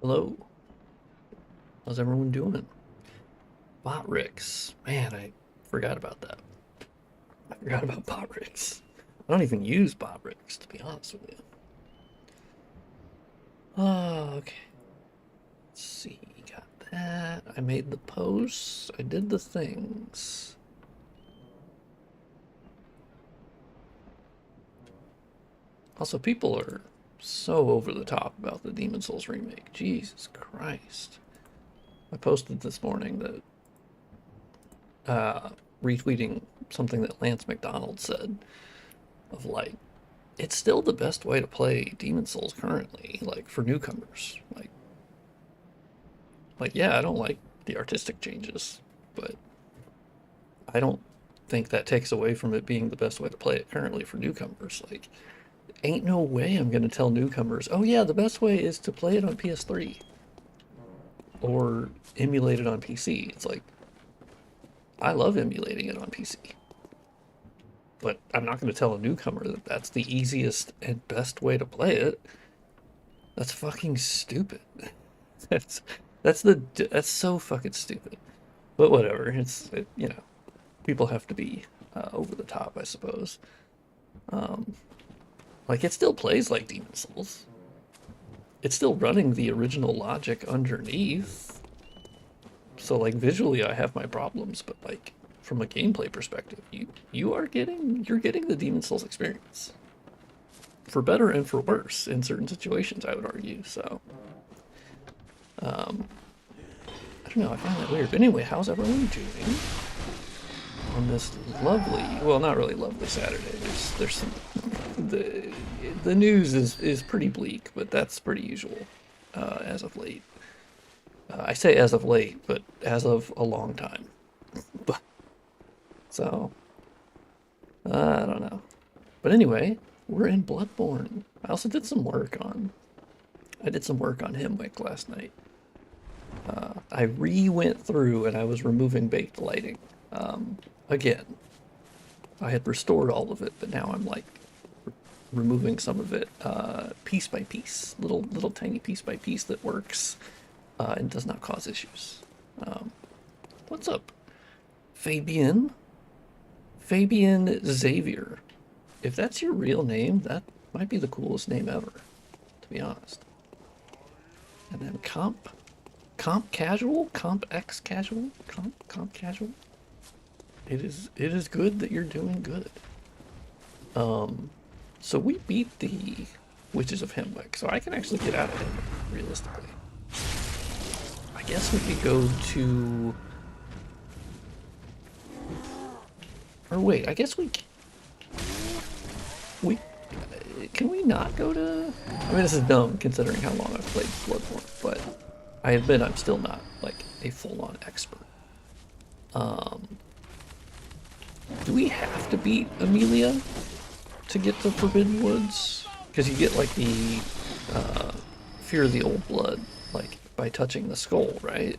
Hello, how's everyone doing? Bot Ricks. Man, I forgot about that. I forgot about Bot Ricks. I don't even use Bot Ricks, to be honest with you. Oh, okay. Let's see, got that. I made the posts. I did the things. Also, people are so over the top about the Demon Souls remake. Jesus Christ. I posted this morning that retweeting something that Lance McDonald said of like, it's still the best way to play Demon Souls currently, like for newcomers. Like yeah, I don't like the artistic changes, but I don't think that takes away from it being the best way to play it currently for newcomers. Like, ain't no way I'm gonna tell newcomers, oh yeah, the best way is to play it on PS3 or emulate it on PC. It's like, I love emulating it on PC. But I'm not going to tell a newcomer that that's the easiest and best way to play it. That's fucking stupid. That's that's so fucking stupid. But whatever. You know, people have to be over the top, I suppose. Like it still plays like Demon Souls. It's still running the original logic underneath. So like visually, I have my problems, but like from a gameplay perspective, you're getting the Demon Souls experience, for better and for worse in certain situations, I would argue. So, I don't know. I find that weird. But anyway, how's everyone doing on this lovely, well, not really lovely Saturday? There's some the news is pretty bleak, but that's pretty usual as of late. I say as of late, but as of a long time. But so I don't know. But anyway, we're in Bloodborne. I also did some work on. I did some work on Himwick last night. I went through and I was removing baked lighting again. I had restored all of it, but now I'm like removing some of it piece by piece, little tiny piece by piece that works and does not cause issues. What's up, Fabian? Fabian Xavier. If that's your real name, that might be the coolest name ever, to be honest. And then comp casual, comp X casual, comp casual. It is good that you're doing good. So we beat the Witches of Hemwick, so I can actually get out of Hemwick, realistically. I guess we could go to... Or wait, I guess we... Can we not go to... I mean, this is dumb, considering how long I've played Bloodborne, but I admit I'm still not, like, a full-on expert. Do we have to beat Amelia to get to Forbidden Woods? Because you get, like, the Fear of the Old Blood, like, by touching the skull, right?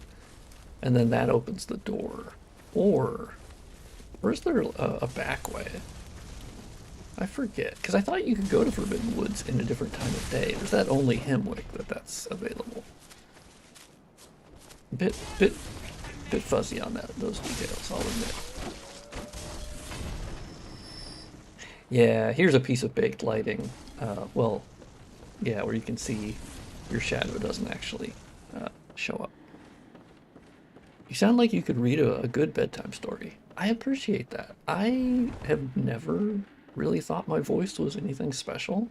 And then that opens the door. Or is there a back way? I forget, because I thought you could go to Forbidden Woods in a different time of day. Or is that only Hemwick that's available? Bit fuzzy on those details, I'll admit. Yeah, here's a piece of baked lighting. Well, yeah, where you can see your shadow doesn't actually show up. You sound like you could read a good bedtime story. I appreciate that. I have never really thought my voice was anything special.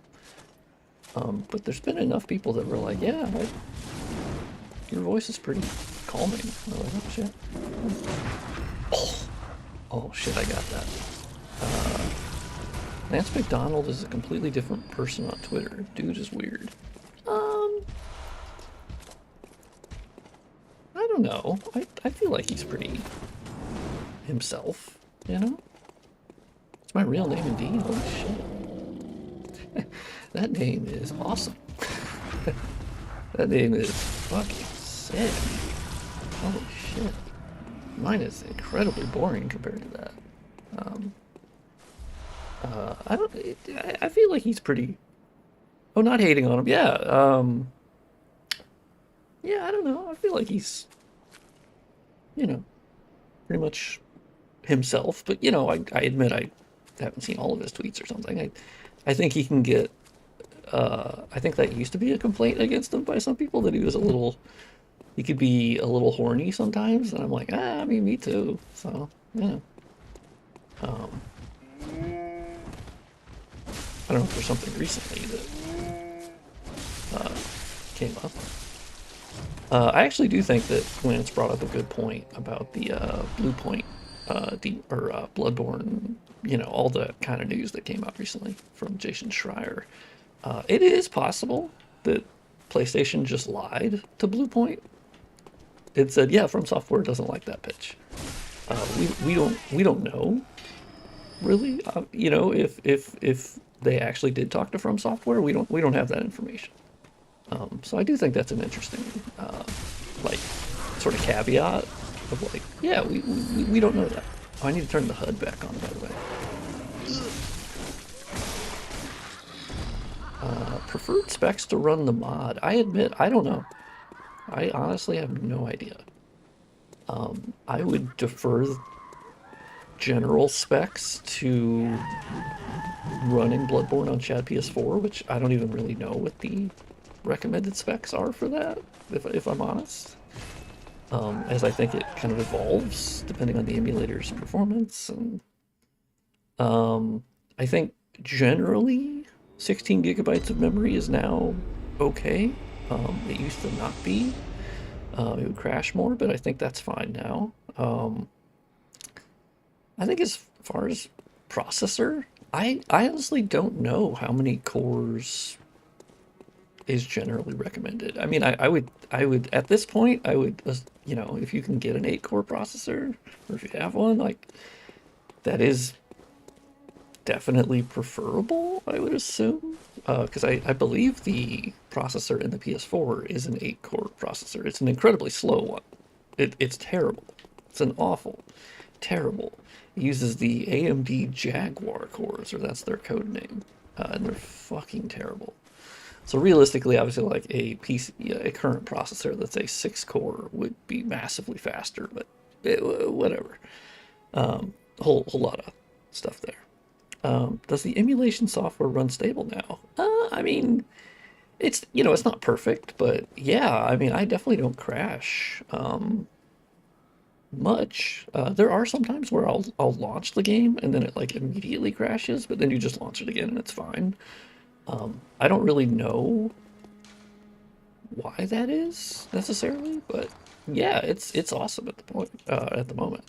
But there's been enough people that were like, yeah, your voice is pretty calming. I was like, oh shit. Oh shit, I got that. Lance McDonald is a completely different person on Twitter. Dude is weird. I don't know. I feel like he's pretty himself, you know? It's my real name indeed. Holy shit. That name is awesome. That name is fucking sick. Holy shit. Mine is incredibly boring compared to that. I feel like he's pretty... Oh, not hating on him. Yeah, Yeah, I don't know. I feel like he's, you know, pretty much himself. But I admit I haven't seen all of his tweets or something. I think he can get. I think that used to be a complaint against him by some people that he was a little. He could be a little horny sometimes, and I'm like, I mean, me too. So yeah. Um, I don't know if there's something recently that came up. I actually do think that Lance brought up a good point about the Blue Point, Bloodborne, all the kind of news that came out recently from Jason Schreier. It is possible that PlayStation just lied to Blue Point. It said, "Yeah, From Software doesn't like that pitch." We don't know really. If they actually did talk to From Software, we don't have that information. So I do think that's an interesting, like, sort of caveat of like, yeah, we don't know that. Oh, I need to turn the HUD back on, by the way. Preferred specs to run the mod. I admit, I don't know. I honestly have no idea. I would defer general specs to running Bloodborne on Chad PS4, which I don't even really know what the recommended specs are for that, if I'm honest. As I think it kind of evolves depending on the emulator's performance. And I think generally 16 gigabytes of memory is now okay. It used to not be. It would crash more, but I think that's fine now. I think as far as processor, I honestly don't know how many cores is generally recommended. I mean, I would at this point, I would, if you can get an 8-core processor, or if you have one, like, that is definitely preferable, I would assume. Because I believe the processor in the PS4 is an 8-core processor. It's an incredibly slow one. It's terrible. It's an awful, terrible. It uses the AMD Jaguar cores, or that's their code name. And they're fucking terrible. So realistically, obviously, like a current processor that's a 6-core would be massively faster, but whatever. Whole lot of stuff there. Does the emulation software run stable now? I mean, it's not perfect, but yeah, I mean, I definitely don't crash much. There are some times where I'll launch the game and then it like immediately crashes, but then you just launch it again and it's fine. I don't really know why that is necessarily, but yeah, it's awesome at the moment.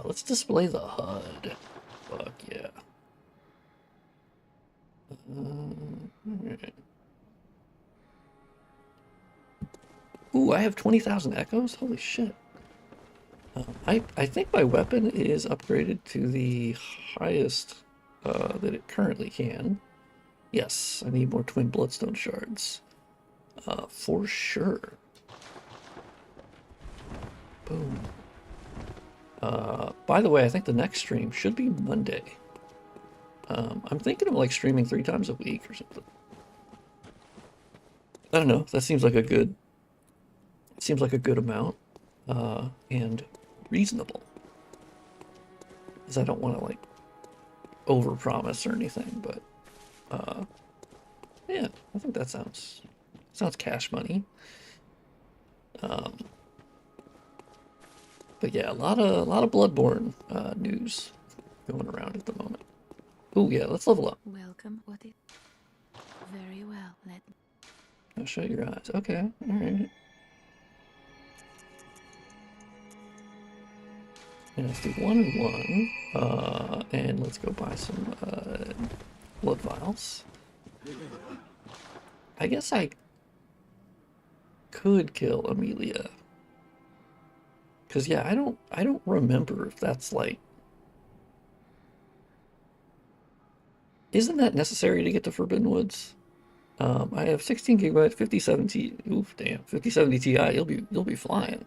Let's display the HUD. Fuck yeah. Alright. Ooh, I have 20,000 echoes? Holy shit. I think my weapon is upgraded to the highest that it currently can. Yes, I need more twin bloodstone shards. For sure. Boom. By the way, I think the next stream should be Monday. I'm thinking of like streaming 3 times a week or something. I don't know. That seems like a good amount, and reasonable. Because I don't want to like overpromise or anything, but yeah, I think that sounds cash money. But yeah, a lot of Bloodborne news going around at the moment. Oh yeah, let's level up. Welcome. What is very well. I'll shut your eyes. Okay, all right. And let's do 1 and 1. And let's go buy some blood vials. I guess I could kill Amelia. Cause yeah, I don't remember if that's like, isn't that necessary to get to Forbidden Woods? I have 16 gigabyte, 5070. Oof, damn, 5070 Ti. You'll be flying.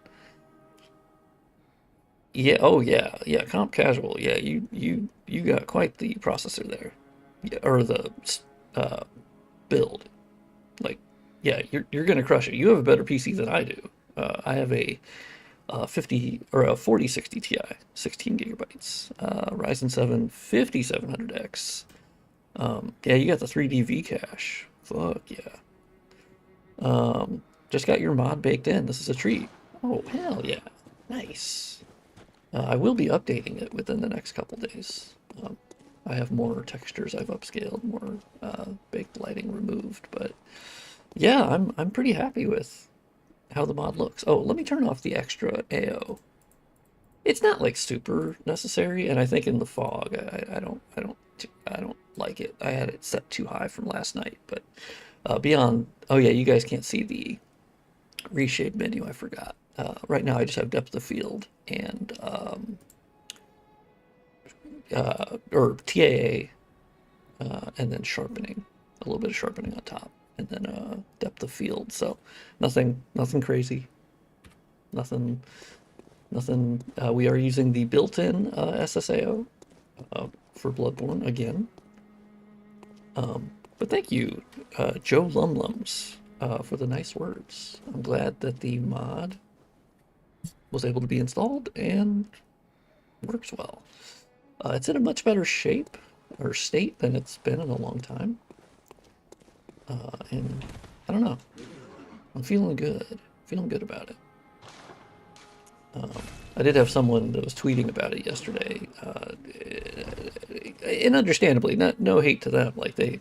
Yeah. Oh yeah. Yeah. Comp casual. Yeah. You got quite the processor there, yeah, or the build. Like, yeah, you're gonna crush it. You have a better PC than I do. I have a 50 or a 4060 Ti, 16 gigabytes, Ryzen 7 5700X. Yeah, you got the 3D cache. Fuck yeah. Just got your mod baked in. This is a treat. Oh, hell yeah. Nice. I will be updating it within the next couple days. I have more textures I've upscaled, more baked lighting removed, but yeah, I'm pretty happy with how the mod looks. Oh, let me turn off the extra AO. It's not like super necessary, and I think in the fog, I don't like it. I had it set too high from last night, but beyond, oh yeah, you guys can't see the reshape menu. I forgot. Right now, I just have depth of field and or TAA, and then sharpening, a little bit of sharpening on top, and then depth of field. So nothing crazy, nothing. We are using the built-in SSAO for Bloodborne again. But thank you, Joe Lumlums, for the nice words. I'm glad that the mod was able to be installed and works well. It's in a much better shape or state than it's been in a long time. And I don't know. I'm feeling good. Feeling good about it. I did have someone that was tweeting about it yesterday, and understandably, no hate to them. Like they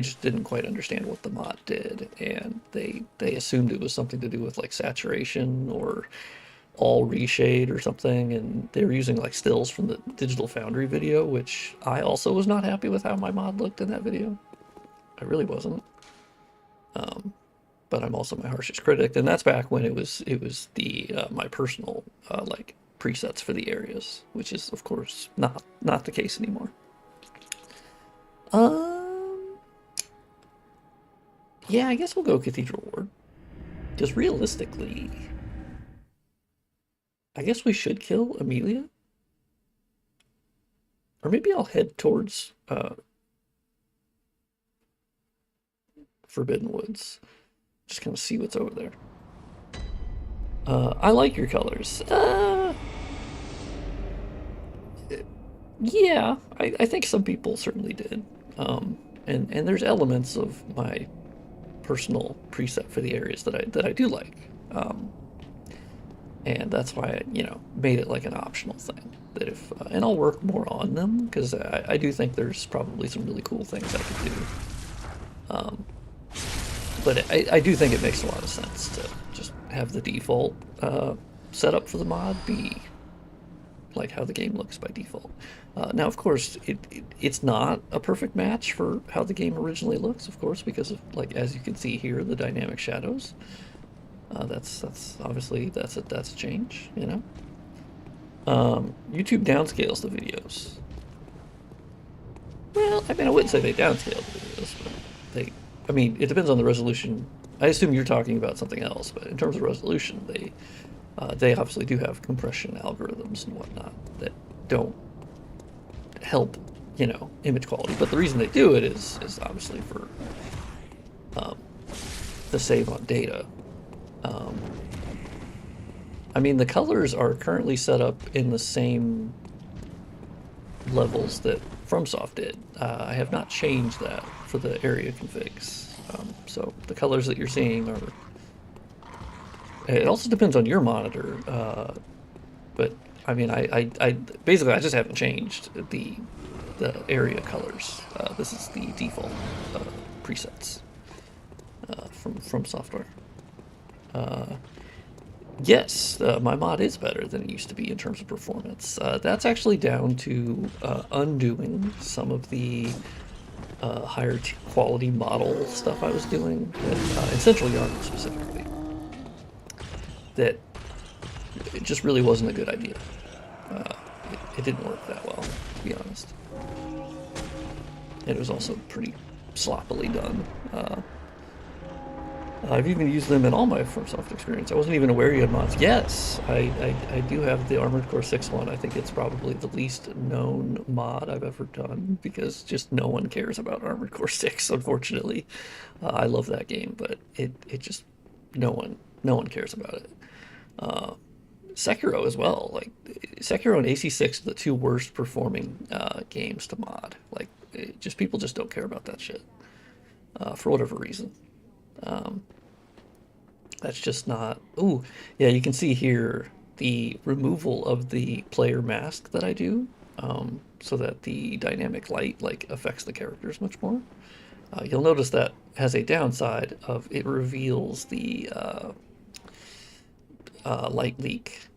just didn't quite understand what the mod did, and they assumed it was something to do with like saturation or all reshade or something, and they were using like stills from the Digital Foundry video, which I also was not happy with how my mod looked in that video. I really wasn't. But I'm also my harshest critic, and that's back when it was the my personal like presets for the areas, which is of course not the case anymore. Yeah, I guess we'll go Cathedral Ward. Just realistically, I guess we should kill Amelia, or maybe I'll head towards Forbidden Woods. Just kind of see what's over there. I like your colors. Yeah, I think some people certainly did. And there's elements of my personal preset for the areas that I do like. And that's why I, made it like an optional thing. That if and I'll work more on them, because I do think there's probably some really cool things I could do. But I do think it makes a lot of sense to just have the default setup for the mod be like how the game looks by default. Now, of course, it's not a perfect match for how the game originally looks, of course, because of, like, as you can see here, the dynamic shadows. That's obviously that's a change, YouTube downscales the videos. Well, I mean, I wouldn't say they downscale the videos, but I mean, it depends on the resolution. I assume you're talking about something else, but in terms of resolution, they obviously do have compression algorithms and whatnot that don't help, image quality. But the reason they do it is obviously for the save on data. I mean, the colors are currently set up in the same levels that FromSoft did. I have not changed that for the area configs. So the colors that you're seeing are... It also depends on your monitor, but I mean, I basically I just haven't changed the area colors. This is the default presets from software. Yes, my mod is better than it used to be in terms of performance. That's actually down to undoing some of the higher quality model stuff I was doing, in Central Yarn specifically. That it just really wasn't a good idea. It didn't work that well, to be honest. It was also pretty sloppily done. I've even used them in all my FromSoft experience. I wasn't even aware you had mods. Yes, I do have the Armored Core 6 one. I think it's probably the least known mod I've ever done because just no one cares about Armored Core 6, unfortunately. I love that game, but it just no one cares about it. Sekiro as well. Like Sekiro and AC6 are the two worst performing games to mod. Like just people just don't care about that shit for whatever reason. That's just not. Ooh, yeah, you can see here the removal of the player mask that I do, so that the dynamic light like affects the characters much more. You'll notice that has a downside of it reveals the light leak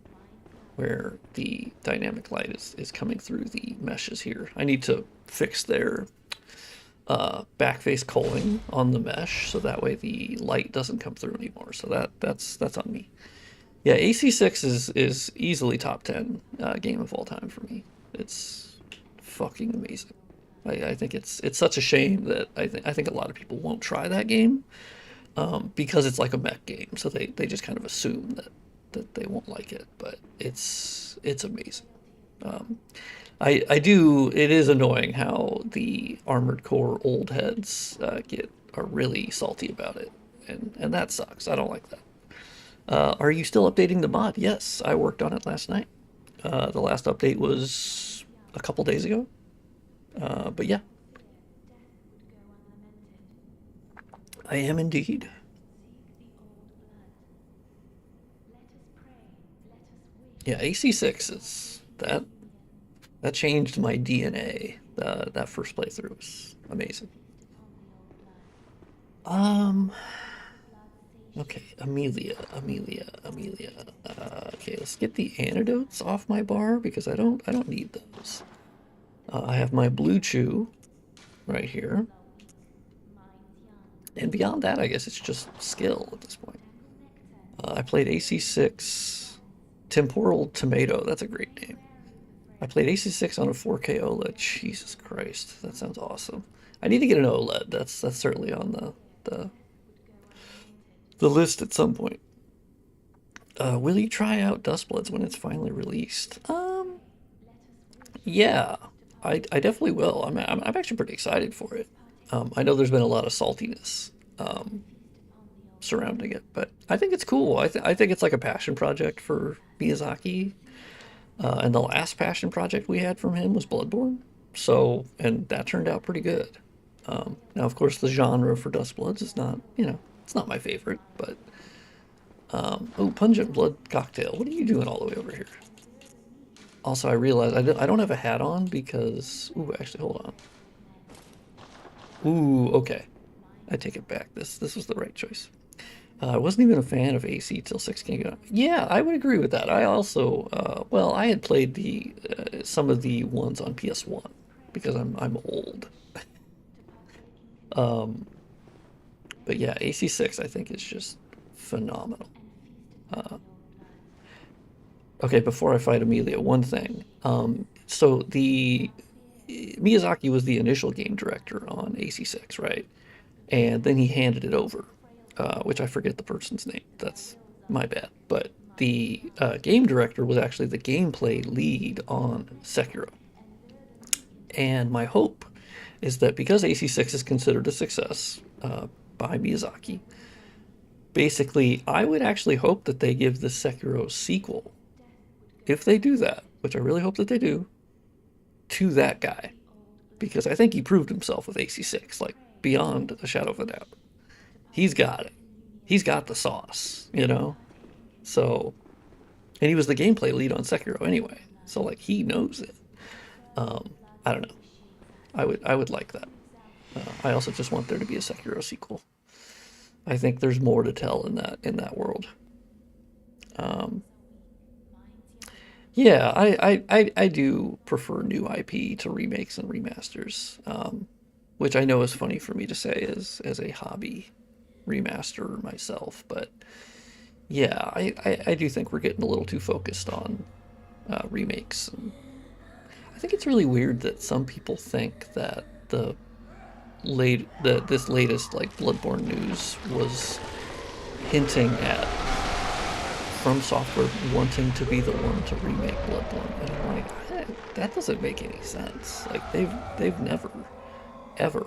where the dynamic light is coming through the meshes here. I need to fix their backface culling on the mesh so that way the light doesn't come through anymore. So that's on me. Yeah, AC6 is easily top 10 game of all time for me. It's fucking amazing. I think it's such a shame that I think a lot of people won't try that game because it's like a mech game. So they just kind of assume that they won't like it, but it's amazing. I do. It is annoying how the Armored Core old heads are really salty about it, and that sucks. I don't like that. Are you still updating the mod? Yes, I worked on it last night. The last update was a couple days ago. But yeah, I am indeed. Yeah, AC6 is that changed my DNA. That first playthrough was amazing. Um, okay, Amelia. Okay, let's get the antidotes off my bar because I don't need those. I have my blue chew right here. And beyond that, I guess it's just skill at this point. I played AC6 Temporal Tomato. That's a great name. I played AC6 on a 4K OLED. Jesus Christ, that sounds awesome. I need to get an OLED. That's certainly on the list at some point. Will you try out Dustbloods when it's finally released? Yeah, I definitely will. I'm actually pretty excited for it. I know there's been a lot of saltiness surrounding it, but I think it's cool. I think it's like a passion project for Miyazaki. And the last passion project we had from him was Bloodborne. So, and that turned out pretty good. Now, of course, the genre for Dustbloods is not, it's not my favorite, but oh, Pungent Blood Cocktail. What are you doing all the way over here? Also, I realized I don't have a hat on because, ooh, actually, hold on. Ooh, okay. I take it back. This was the right choice. I wasn't even a fan of AC till 6 came out. Yeah, I would agree with that. I also, well, I had played the some of the ones on PS1 because I'm old. But yeah, AC6 I think is just phenomenal. Okay, before I fight Amelia, one thing. So the Miyazaki was the initial game director on AC6, right? And then he handed it over, which I forget the person's name. That's my bad. But the game director was actually the gameplay lead on Sekiro. And my hope is that because AC6 is considered a success by Miyazaki, basically, I would actually hope that they give the Sekiro sequel, if they do that, which I really hope that they do, to that guy. Because I think he proved himself with AC6, like, beyond a shadow of a doubt. He's got it. He's got the sauce, you know? So, and he was the gameplay lead on Sekiro anyway. So, like, he knows it. I don't know. I would like that. I also just want there to be a Sekiro sequel. I think there's more to tell in that world. Yeah, I do prefer new IP to remakes and remasters, which I know is funny for me to say as a hobby remaster myself, but yeah, I do think we're getting a little too focused on remakes. And I think it's really weird that some people think that this latest like Bloodborne news was hinting at From Software wanting to be the one to remake Bloodborne, and I'm like, that doesn't make any sense. Like they've never, ever,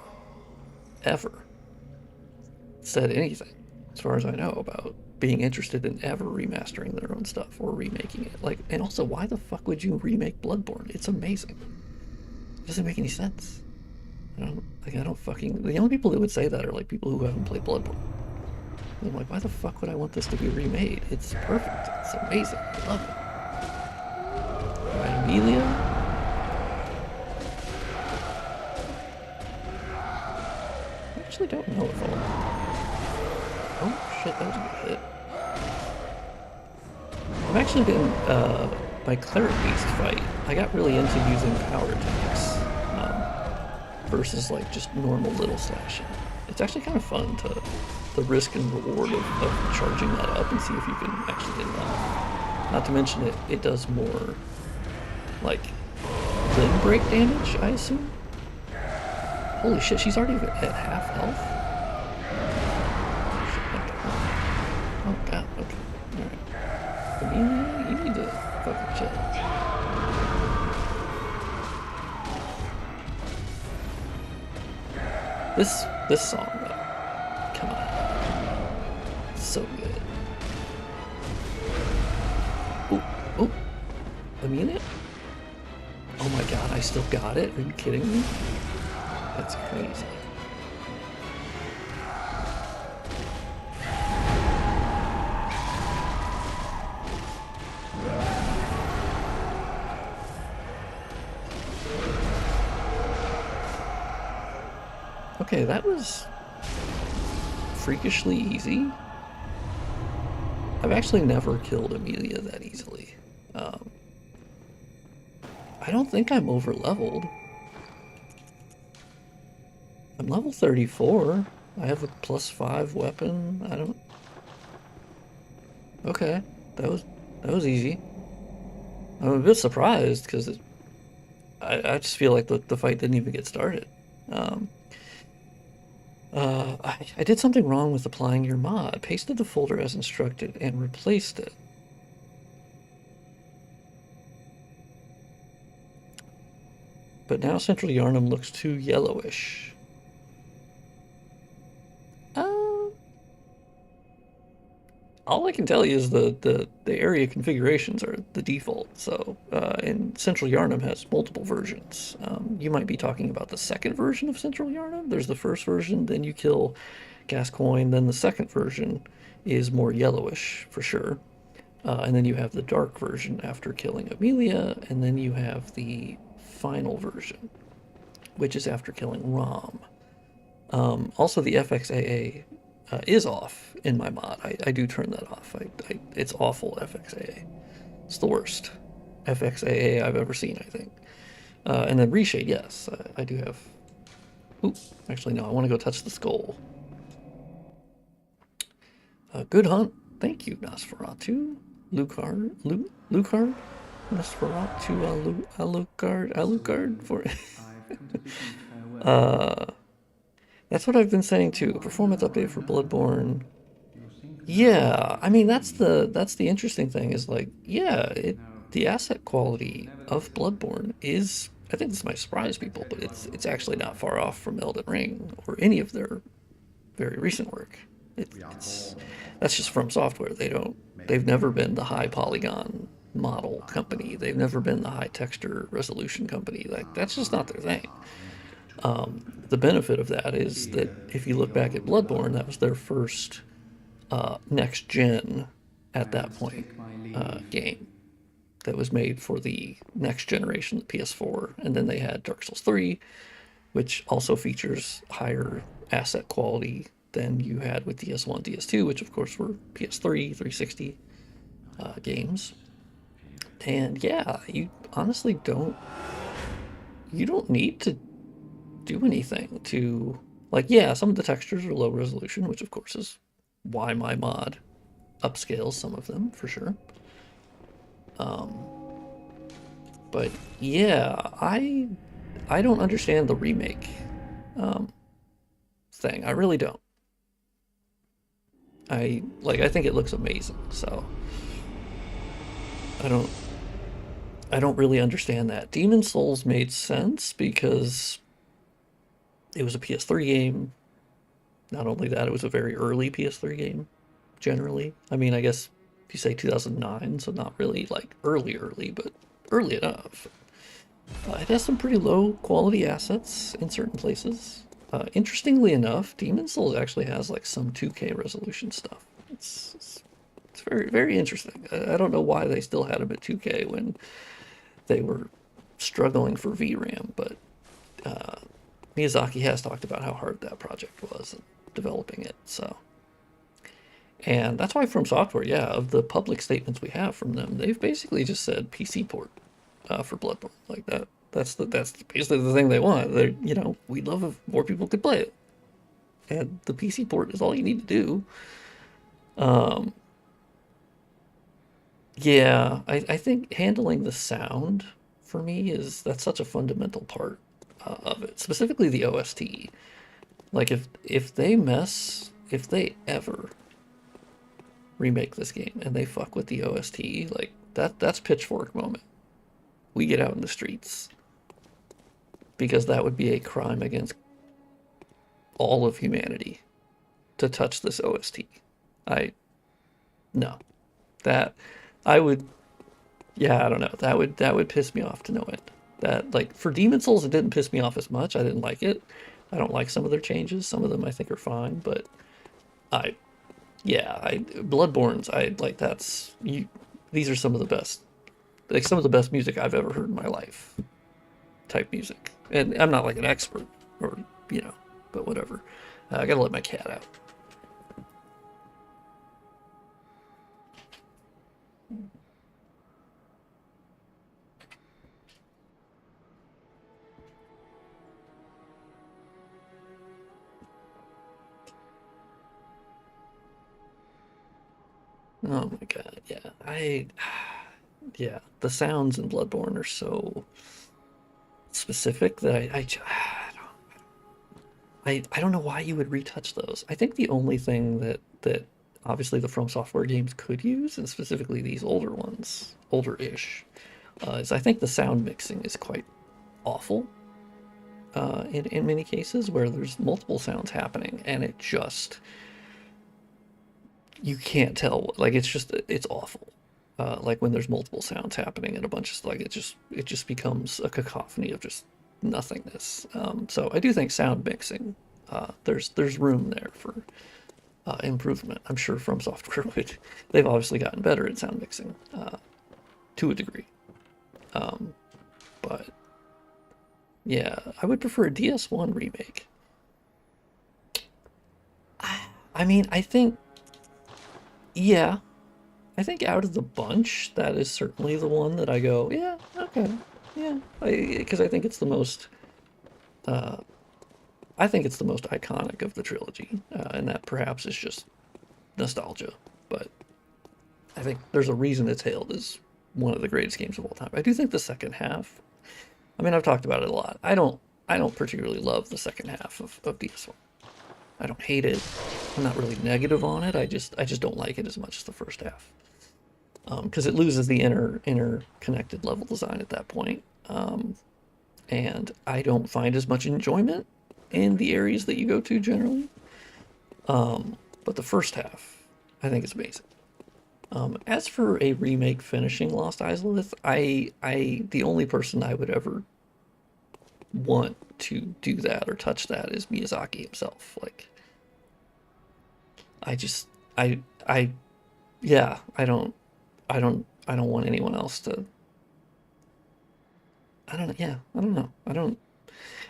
ever said anything, as far as I know, about being interested in ever remastering their own stuff or remaking it. Like, and also, why the fuck would you remake Bloodborne? It's amazing. It doesn't make any sense. I don't fucking. The only people that would say that are like people who haven't played Bloodborne. And I'm like, why the fuck would I want this to be remade? It's perfect. It's amazing. I love it. Alright, Amelia. I actually don't know if I'll. Oh shit, that was a good hit. I've actually been, my Cleric Beast fight, I got really into using power attacks versus like just normal little slashing. It's actually kind of fun to the risk and reward of charging that up and see if you can actually get it off. Not to mention it does more like limb break damage, I assume. Holy shit, she's already at half health? Oh god, okay. Alright. Amelia, you need to fucking chill. This song though, come on. So good. Oh, Amelia? Oh my god, I still got it? Are you kidding me? That's crazy. Okay, that was freakishly easy. I've actually never killed Amelia that easily. I don't think I'm over leveled. I'm level 34. I have a +5 weapon. I don't. Okay, that was easy. I'm a bit surprised because I just feel like the fight didn't even get started. I did something wrong with applying your mod. Pasted the folder as instructed and replaced it. But now Central Yarnum looks too yellowish. All I can tell you is the area configurations are the default. So, and Central Yarnum has multiple versions. You might be talking about the second version of Central Yarnum. There's the first version, then you kill Gascoigne, then the second version is more yellowish for sure. And then you have the dark version after killing Amelia, and then you have the final version, which is after killing Rom. Also, the FXAA is off in my mod. I do turn that off. It's awful, FXAA. It's the worst FXAA I've ever seen, I think. And then Reshade, yes, I do have... Ooh, actually, no, I want to go touch the skull. Good hunt. Thank you, Nosferatu. Lucard? Nosferatu Alucard for... That's what I've been saying too. Performance update for Bloodborne. Yeah, I mean that's the interesting thing is like, yeah, the asset quality of Bloodborne is, I think this might surprise people, but it's actually not far off from Elden Ring or any of their very recent work. That's just From Software. They've never been the high polygon model company. They've never been the high texture resolution company. Like that's just not their thing. The benefit of that is that if you look back at Bloodborne, that was their first next gen at that point game that was made for the next generation, the PS4, and then they had Dark Souls 3, which also features higher asset quality than you had with DS1, DS2, which of course were PS3, 360 games. And yeah, you honestly don't need to do anything to, like, yeah, some of the textures are low resolution, which of course is why my mod upscales some of them for sure. But yeah, I don't understand the remake thing. I really don't. I think it looks amazing. So I don't I don't really understand that. Demon Souls made sense because it was a PS3 game. Not only that, it was a very early PS3 game, generally. I mean, I guess if you say 2009, so not really like early, but early enough. It has some pretty low quality assets in certain places. Interestingly enough, Demon Souls actually has like some 2K resolution stuff. It's very, very interesting. I don't know why they still had them at 2K when they were struggling for VRAM, but Miyazaki has talked about how hard that project was developing it. So, and that's why From Software, yeah, of the public statements we have from them, they've basically just said PC port for Bloodborne, like that. That's basically the thing they want. They, we'd love if more people could play it, and the PC port is all you need to do. Yeah, I think handling the sound for me that's such a fundamental part of it, specifically the OST. Like if they ever remake this game and they fuck with the OST, like that's pitchfork moment. We get out in the streets because that would be a crime against all of humanity to touch this OST. I no. That I would yeah, I don't know. That would piss me off to no end. That like for Demon Souls it didn't piss me off as much. I didn't like it. I don't like some of their changes. Some of them I think are fine, but I yeah, I Bloodborne's I like that's you these are some of the best like some of the best music I've ever heard in my life. Type music. And I'm not like an expert or but whatever. I gotta let my cat out. Oh my god, yeah. Yeah, the sounds in Bloodborne are so specific that I don't know why you would retouch those. I think the only thing that obviously the From Software games could use, and specifically these older ones, older-ish, is I think the sound mixing is quite awful in many cases where there's multiple sounds happening and it just you can't tell like it's awful. Like when there's multiple sounds happening and a bunch of like it just becomes a cacophony of just nothingness. So I do think sound mixing there's room there for improvement. I'm sure From Software would they've obviously gotten better at sound mixing to a degree. But yeah, I would prefer a DS1 remake. I mean, yeah, I think out of the bunch, that is certainly the one that I go, yeah, okay, yeah, because uh, I think it's the most iconic of the trilogy, and that perhaps is just nostalgia, but I think there's a reason it's hailed as one of the greatest games of all time. I do think the second half, I mean, I've talked about it a lot. I don't particularly love the second half of DS1. I don't hate it. I'm not really negative on it. I just don't like it as much as the first half. Because it loses the interconnected level design at that point. And I don't find as much enjoyment in the areas that you go to generally. But the first half, I think is amazing. As for a remake finishing Lost Izalith, the only person I would ever want to do that or touch that is Miyazaki himself. Like, I just, I, yeah, I don't want anyone else to. I don't know. Yeah, I don't know. I don't.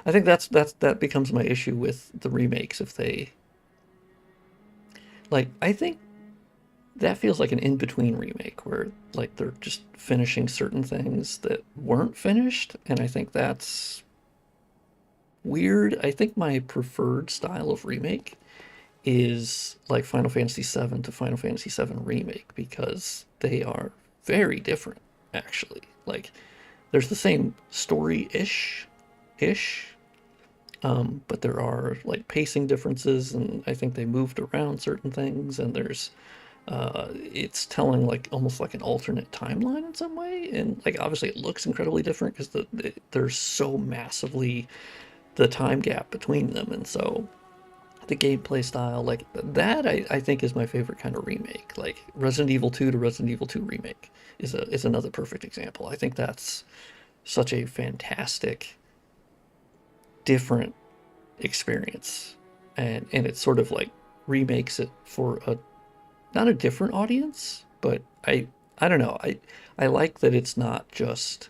I think that becomes my issue with the remakes if they. Like, I think that feels like an in-between remake where like they're just finishing certain things that weren't finished, and I think that's weird. I think my preferred style of remake is like Final Fantasy VII to Final Fantasy VII Remake because they are very different, actually. Like, there's the same story-ish, but there are like pacing differences, and I think they moved around certain things, and there's it's telling like almost like an alternate timeline in some way, and like obviously it looks incredibly different because there's so massively the time gap between them, and so the gameplay style like that I think is my favorite kind of remake. Like Resident Evil 2 to Resident Evil 2 Remake is another perfect example. I think that's such a fantastic different experience, and it sort of like remakes it for a not a different audience, but I don't know. I like that it's not just,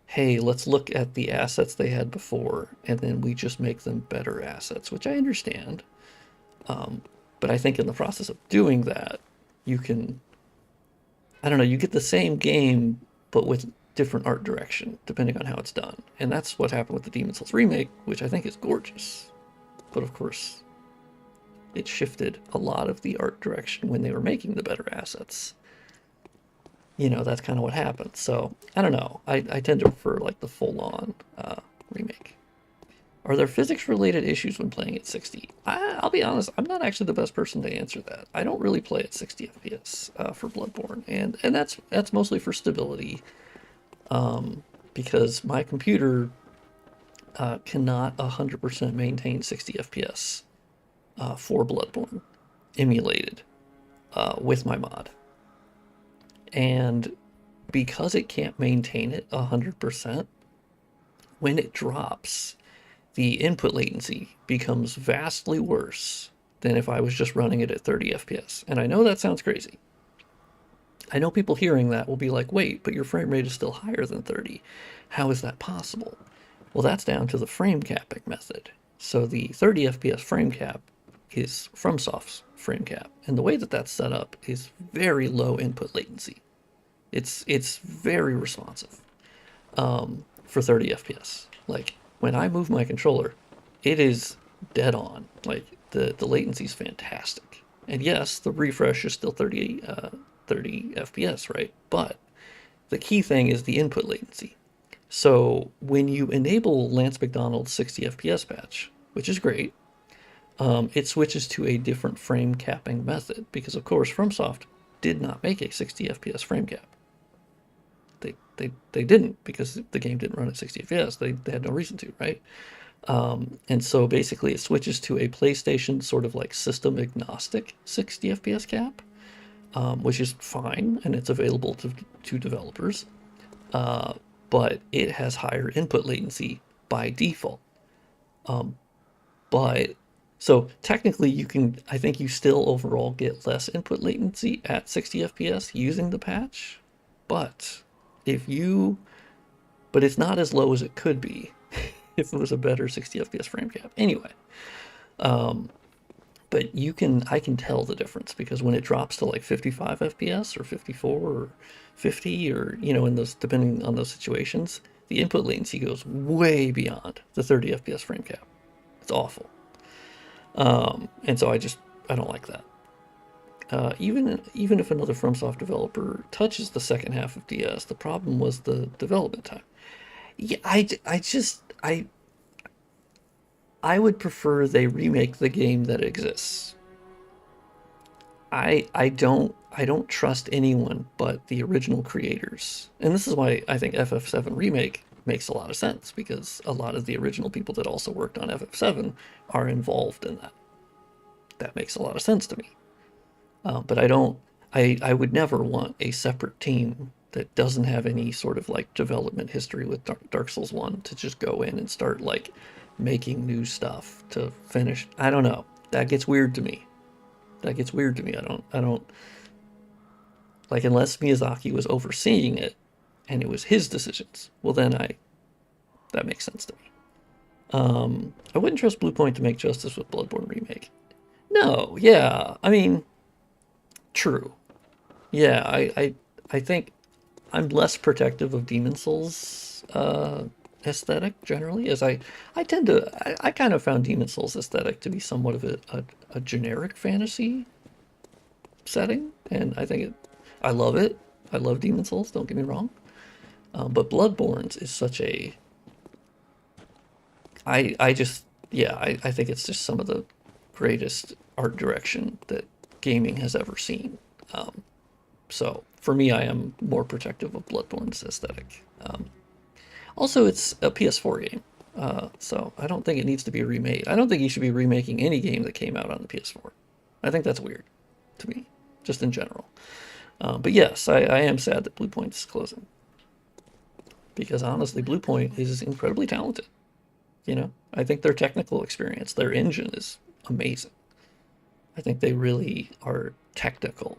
hey, let's look at the assets they had before and then we just make them better assets, which I understand. But I think in the process of doing that, you can, I don't know, you get the same game but with different art direction depending on how it's done. And that's what happened with the Demon's Souls remake, which I think is gorgeous. But of course, it shifted a lot of the art direction when they were making the better assets. You know, that's kind of what happened. So, I don't know. I tend to prefer like the full-on remake. Are there physics-related issues when playing at 60? I'll be honest, I'm not actually the best person to answer that. I don't really play at 60 FPS for Bloodborne, and that's mostly for stability, because my computer cannot 100% maintain 60 FPS for Bloodborne emulated with my mod. And because it can't maintain it 100%, when it drops, the input latency becomes vastly worse than if I was just running it at 30 FPS. And I know that sounds crazy. I know people hearing that will be like, wait, but your frame rate is still higher than 30. How is that possible? Well, that's down to the frame capping method. So the 30 FPS frame cap is FromSoft's frame cap, and the way that that's set up is very low input latency. It's very responsive for 30 FPS. Like when I move my controller, it is dead on. Like the latency is fantastic, and yes, the refresh is still 30 FPS, right? But the key thing is the input latency. So when you enable Lance McDonald's 60 FPS patch, which is great, it switches to a different frame capping method because, of course, FromSoft did not make a 60 FPS frame cap. They didn't, because the game didn't run at 60 FPS. They had no reason to, right? And so basically it switches to a PlayStation sort of like system agnostic 60 FPS cap, which is fine, and it's available to developers. But it has higher input latency by default. But so technically you can, I think you still overall get less input latency at 60 FPS using the patch, but it's not as low as it could be if it was a better 60 FPS frame cap. Anyway, but I can tell the difference because when it drops to like 55 FPS or 54 or 50 or, you know, in those, depending on those situations, the input latency goes way beyond the 30 FPS frame cap. It's awful. And so I don't like that. Even if another FromSoft developer touches the second half of DS, the problem was the development time. Yeah, I would prefer they remake the game that exists. I don't trust anyone but the original creators. And this is why I think FF7 Remake makes a lot of sense, because a lot of the original people that also worked on FF7 are involved in that. That makes a lot of sense to me. But I would never want a separate team that doesn't have any sort of like development history with Dark Souls 1 to just go in and start like making new stuff to finish. I don't know. That gets weird to me. I don't like, unless Miyazaki was overseeing it and it was his decisions. Well, then that makes sense to me. I wouldn't trust Bluepoint to make justice with Bloodborne Remake. No, yeah, I mean, true. Yeah, I think I'm less protective of Demon Souls aesthetic generally, as I kind of found Demon Souls aesthetic to be somewhat of a generic fantasy setting, and I love it. I love Demon Souls, don't get me wrong. But Bloodborne's is such a, yeah, I think it's just some of the greatest art direction that gaming has ever seen. So for me, I am more protective of Bloodborne's aesthetic. Also, it's a PS4 game, so I don't think it needs to be remade. I don't think you should be remaking any game that came out on the PS4. I think that's weird to me, just in general. But yes, I am sad that Blue Point is closing. Because honestly, Blue Point is incredibly talented. You know, I think their technical experience, their engine is amazing. I think they really are technical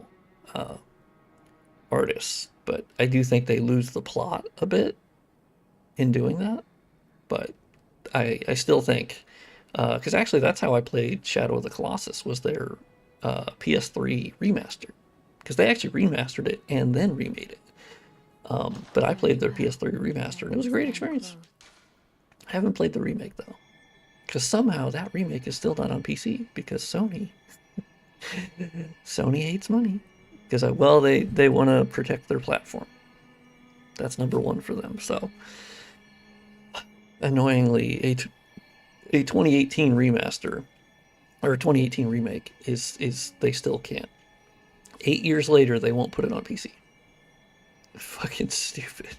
artists, but I do think they lose the plot a bit in doing that. But I still think, because actually that's how I played Shadow of the Colossus, was their PS3 remaster. Because they actually remastered it and then remade it. But I played their PS3 remaster, and it was a great experience. I haven't played the remake, though. Because somehow that remake is still not on PC, because Sony hates money. Because, well, they want to protect their platform. That's number one for them, so... Annoyingly, a 2018 remaster, or a 2018 remake, is they still can't. 8 years later, they won't put it on PC. Fucking stupid.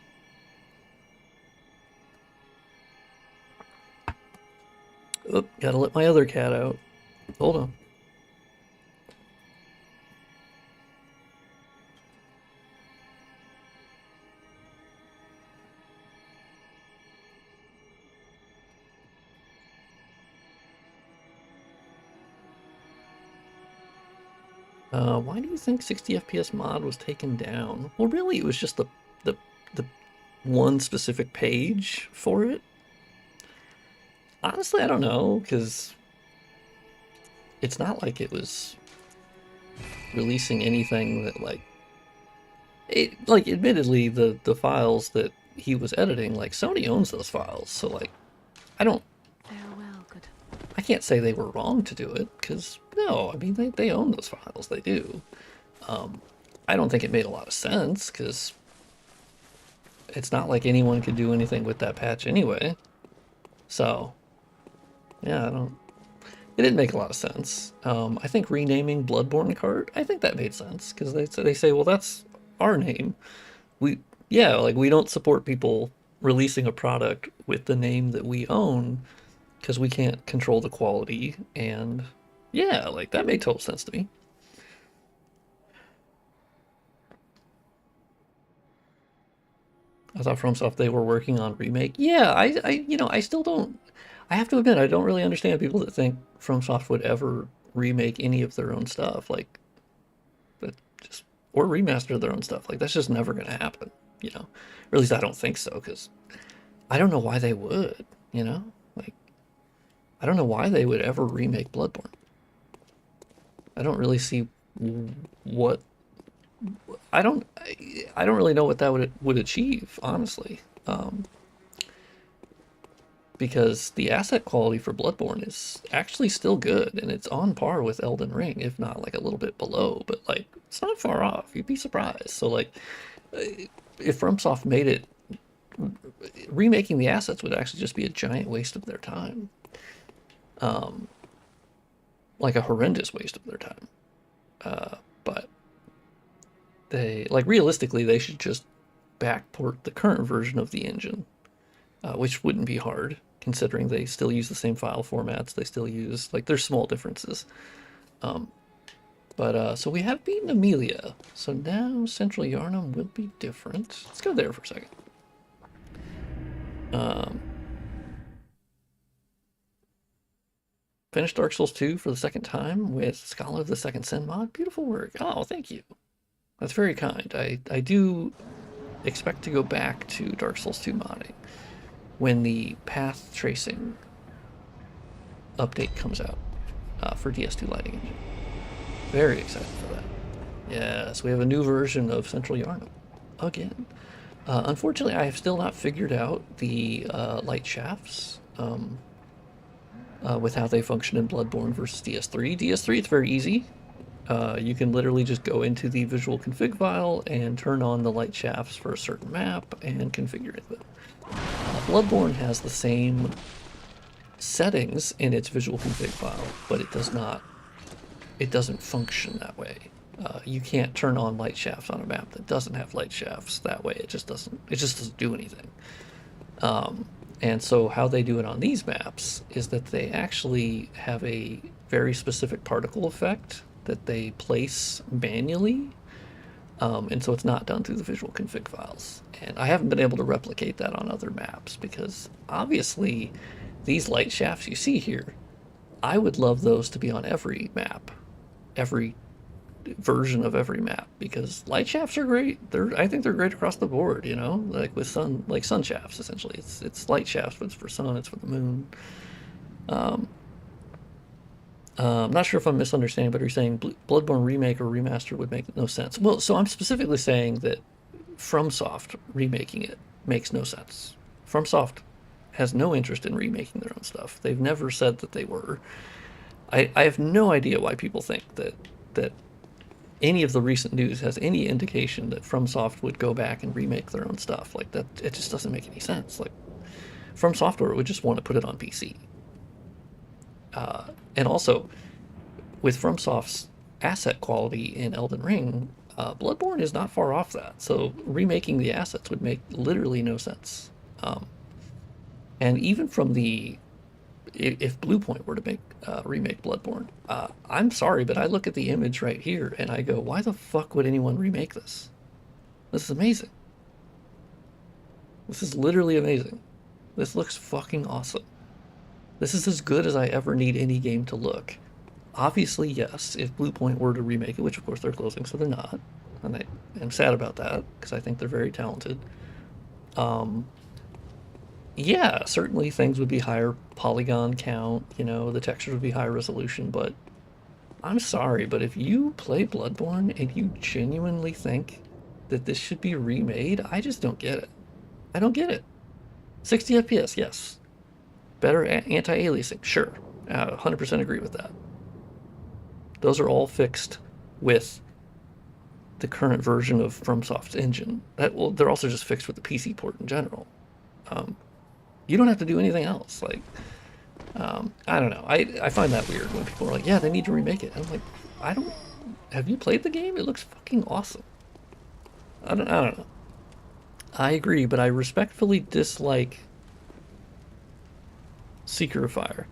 Oh, gotta let my other cat out. Hold on. Why do you think 60 FPS mod was taken down? Well, really, it was just the one specific page for it. Honestly, I don't know, because it's not like it was releasing anything that, like, admittedly, the files that he was editing, like, Sony owns those files, so, like, I don't... Farewell, good. I can't say they were wrong to do it, because, no, I mean, they own those files, they do. I don't think it made a lot of sense, because it's not like anyone could do anything with that patch anyway. So, yeah, it didn't make a lot of sense. I think renaming Bloodborne cart, I think that made sense, because they say, well, that's our name. We don't support people releasing a product with the name that we own, because we can't control the quality, and yeah, like, that made total sense to me. I thought FromSoft, they were working on remake. Yeah, I still don't... I have to admit, I don't really understand people that think FromSoft would ever remake any of their own stuff, like, that just, or remaster their own stuff. Like, that's just never going to happen, you know? Or at least I don't think so, because I don't know why they would, you know? Like, I don't know why they would ever remake Bloodborne. I don't really see what... I don't really know what that would achieve, honestly. Because the asset quality for Bloodborne is actually still good, and it's on par with Elden Ring, if not like a little bit below, but like it's not far off. You'd be surprised. So like, if FromSoft made it, remaking the assets would actually just be a giant waste of their time. Like a horrendous waste of their time. But they, like, realistically, they should just backport the current version of the engine, which wouldn't be hard, considering they still use the same file formats. They still use, like, there's small differences. So we have beaten Amelia. So now Central Yarnum will be different. Let's go there for a second. Finished Dark Souls 2 for the second time with Scholar of the Second Sin mod. Beautiful work. Oh, thank you. That's very kind. I do expect to go back to Dark Souls 2 modding when the path tracing update comes out for DS2 Lighting Engine. Very excited for that. Yes, we have a new version of Central Yarnum again. Unfortunately, I have still not figured out the light shafts with how they function in Bloodborne versus DS3. DS3, it's very easy. You can literally just go into the visual config file and turn on the light shafts for a certain map and configure it. Bloodborne has the same settings in its visual config file, but it does not. It doesn't function that way. You can't turn on light shafts on a map that doesn't have light shafts that way. It just doesn't. It just doesn't do anything. And so how they do it on these maps is that they actually have a very specific particle effect that they place manually. And so it's not done through the visual config files. And I haven't been able to replicate that on other maps because obviously these light shafts you see here, I would love those to be on every map, every version of every map, because light shafts are great. I think they're great across the board, you know, like with sun shafts essentially. It's light shafts, but it's for sun, it's for the moon. I'm not sure if I'm misunderstanding, but are you saying Bloodborne remake or remaster would make no sense? Well, so I'm specifically saying that FromSoft remaking it makes no sense. FromSoft has no interest in remaking their own stuff. They've never said that they were. I have no idea why people think that any of the recent news has any indication that FromSoft would go back and remake their own stuff. Like that, it just doesn't make any sense. Like From Software would just want to put it on PC. And also, with FromSoft's asset quality in Elden Ring, Bloodborne is not far off that. So remaking the assets would make literally no sense. And even from if Bluepoint were to remake Bloodborne, I'm sorry, but I look at the image right here and I go, why the fuck would anyone remake this? This is amazing. This is literally amazing. This looks fucking awesome. This is as good as I ever need any game to look. Obviously, yes, if Bluepoint were to remake it, which of course they're closing, so they're not. And I'm sad about that, because I think they're very talented. Yeah, certainly things would be higher polygon count, you know, the textures would be higher resolution, but I'm sorry, but if you play Bloodborne and you genuinely think that this should be remade, I just don't get it. I don't get it. 60 FPS, yes. Better anti-aliasing, sure. 100% agree with that. Those are all fixed with the current version of FromSoft's engine. They're also just fixed with the PC port in general. You don't have to do anything else. Like, I don't know. I find that weird when people are like, yeah, they need to remake it. I'm like, have you played the game? It looks fucking awesome. I don't know. I agree, but I respectfully dislike Sekiro Fire.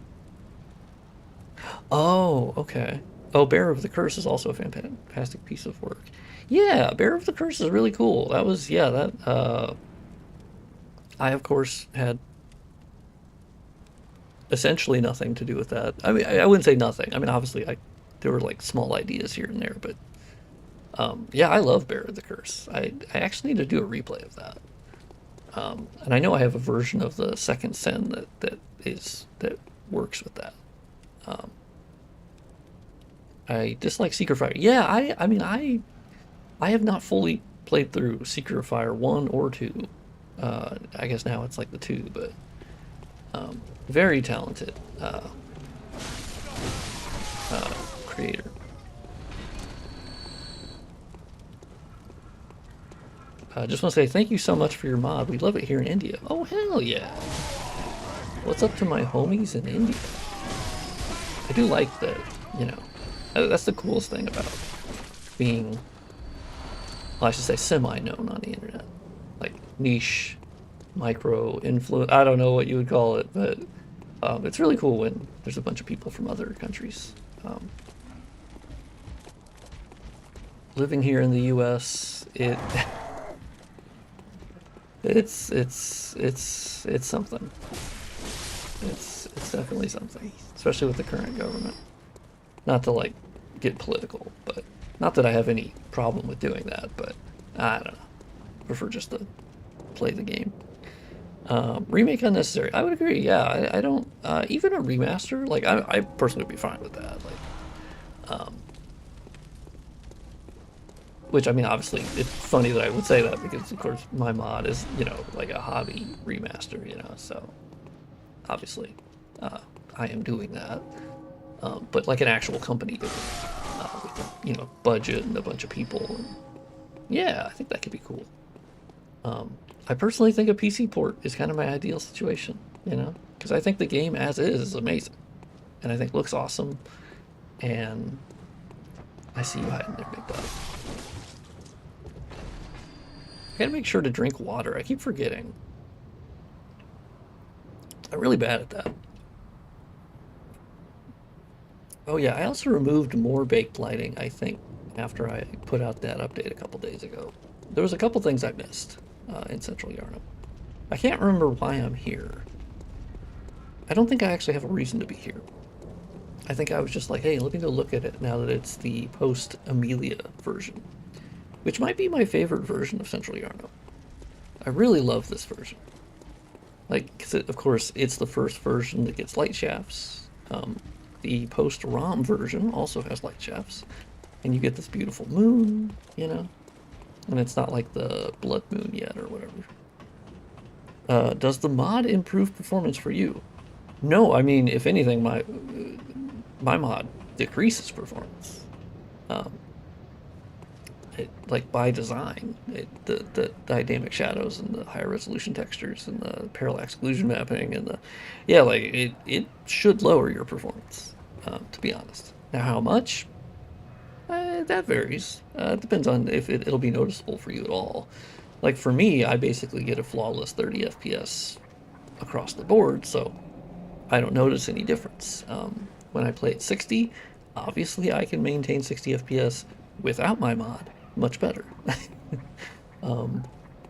Oh, okay. Oh, Bearer of the Curse is also a fantastic piece of work. Yeah, Bearer of the Curse is really cool. That was, yeah, I, of course, had essentially nothing to do with that. I mean, I wouldn't say nothing. I mean, obviously, there were, like, small ideas here and there, but, yeah, I love Bearer of the Curse. I actually need to do a replay of that. And I know I have a version of the Second Sin that works with that. I dislike Sekiro Fire. Yeah, I mean, I have not fully played through Sekiro Fire 1 or 2. I guess now it's like the 2, but very talented creator. Just want to say thank you so much for your mod. We love it here in India. Oh, hell yeah. What's up to my homies in India? I do like that, you know, that's the coolest thing about being, well, I should say semi-known on the internet. Like niche, micro, influence, I don't know what you would call it, but it's really cool when there's a bunch of people from other countries. Living here in the US, it's something. It's definitely something, especially with the current government. Not to like get political, but not that I have any problem with doing that, but I don't know. I prefer just to play the game. Remake unnecessary. I would agree. Yeah, I don't even a remaster. Like I personally would be fine with that. Like, which I mean, obviously, it's funny that I would say that because of course my mod is, you know, like a hobby remaster, you know, so obviously I am doing that. But like an actual company doing it, with a, you know, budget and a bunch of people. And yeah, I think that could be cool. I personally think a PC port is kind of my ideal situation. you know? Because I think the game as is amazing. And I think looks awesome. And I see you hiding there, big dog. I gotta make sure to drink water. I keep forgetting. I'm really bad at that. Oh yeah, I also removed more baked lighting, I think, after I put out that update a couple days ago. There was a couple things I missed in Central Yarnum. I can't remember why I'm here. I don't think I actually have a reason to be here. I think I was just like, hey, let me go look at it now that it's the post-Amelia version, which might be my favorite version of Central Yarnum. I really love this version. Like, because of course, it's the first version that gets light shafts. The post-ROM version also has light shafts. And you get this beautiful moon, you know? And it's not like the blood moon yet or whatever. Does the mod improve performance for you? No, I mean, if anything, my mod decreases performance. Like by design, the dynamic shadows and the higher resolution textures and the parallax occlusion mapping and the, yeah, like it should lower your performance, to be honest. Now, how much? That varies. It depends on if it'll be noticeable for you at all. Like for me, I basically get a flawless 30 FPS across the board, so I don't notice any difference. When I play at 60, obviously I can maintain 60 FPS without my mod much better.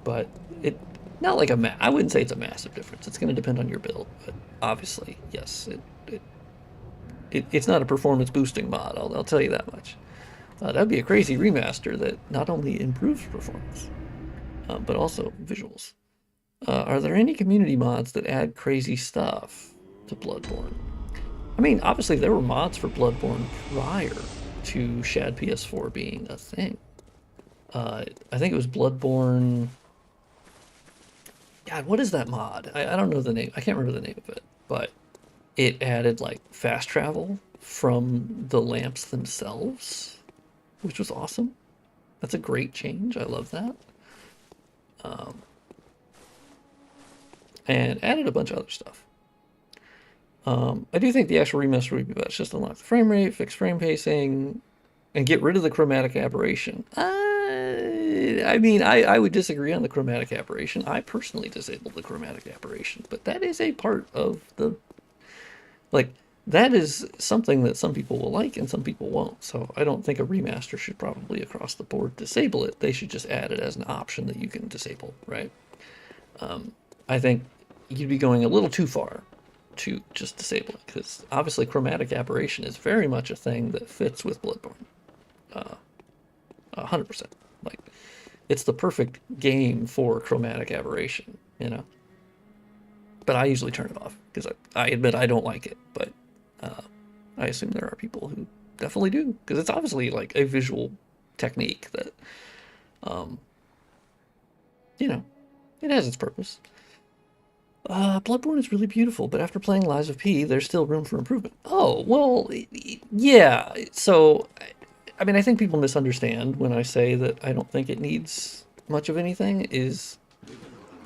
But it not like I wouldn't say it's a massive difference. It's going to depend on your build, but obviously, yes, it's not a performance boosting mod. I'll tell you that much. That'd be a crazy remaster that not only improves performance, but also visuals. Are there any community mods that add crazy stuff to Bloodborne? I mean, obviously there were mods for Bloodborne prior to Shad PS4 being a thing. I think it was Bloodborne. God, what is that mod? I don't know the name. I can't remember the name of it, but it added like fast travel from the lamps themselves, which was awesome. That's a great change. I love that. And added a bunch of other stuff. I do think the actual remaster would be best. Just unlock the frame rate, fix frame pacing, and get rid of the chromatic aberration. I mean, I would disagree on the chromatic aberration. I personally disabled the chromatic aberration, but that is a part of the, like, that is something that some people will like and some people won't. So I don't think a remaster should probably across the board disable it. They should just add it as an option that you can disable, right? I think you'd be going a little too far to just disable it, because obviously chromatic aberration is very much a thing that fits with Bloodborne. 100%. Like, it's the perfect game for chromatic aberration, you know? But I usually turn it off, because I admit I don't like it, but I assume there are people who definitely do, because it's obviously like a visual technique that, you know, it has its purpose. Bloodborne is really beautiful, but after playing Lies of P, there's still room for improvement. Oh, well, yeah. So, I mean, I think people misunderstand when I say that I don't think it needs much of anything.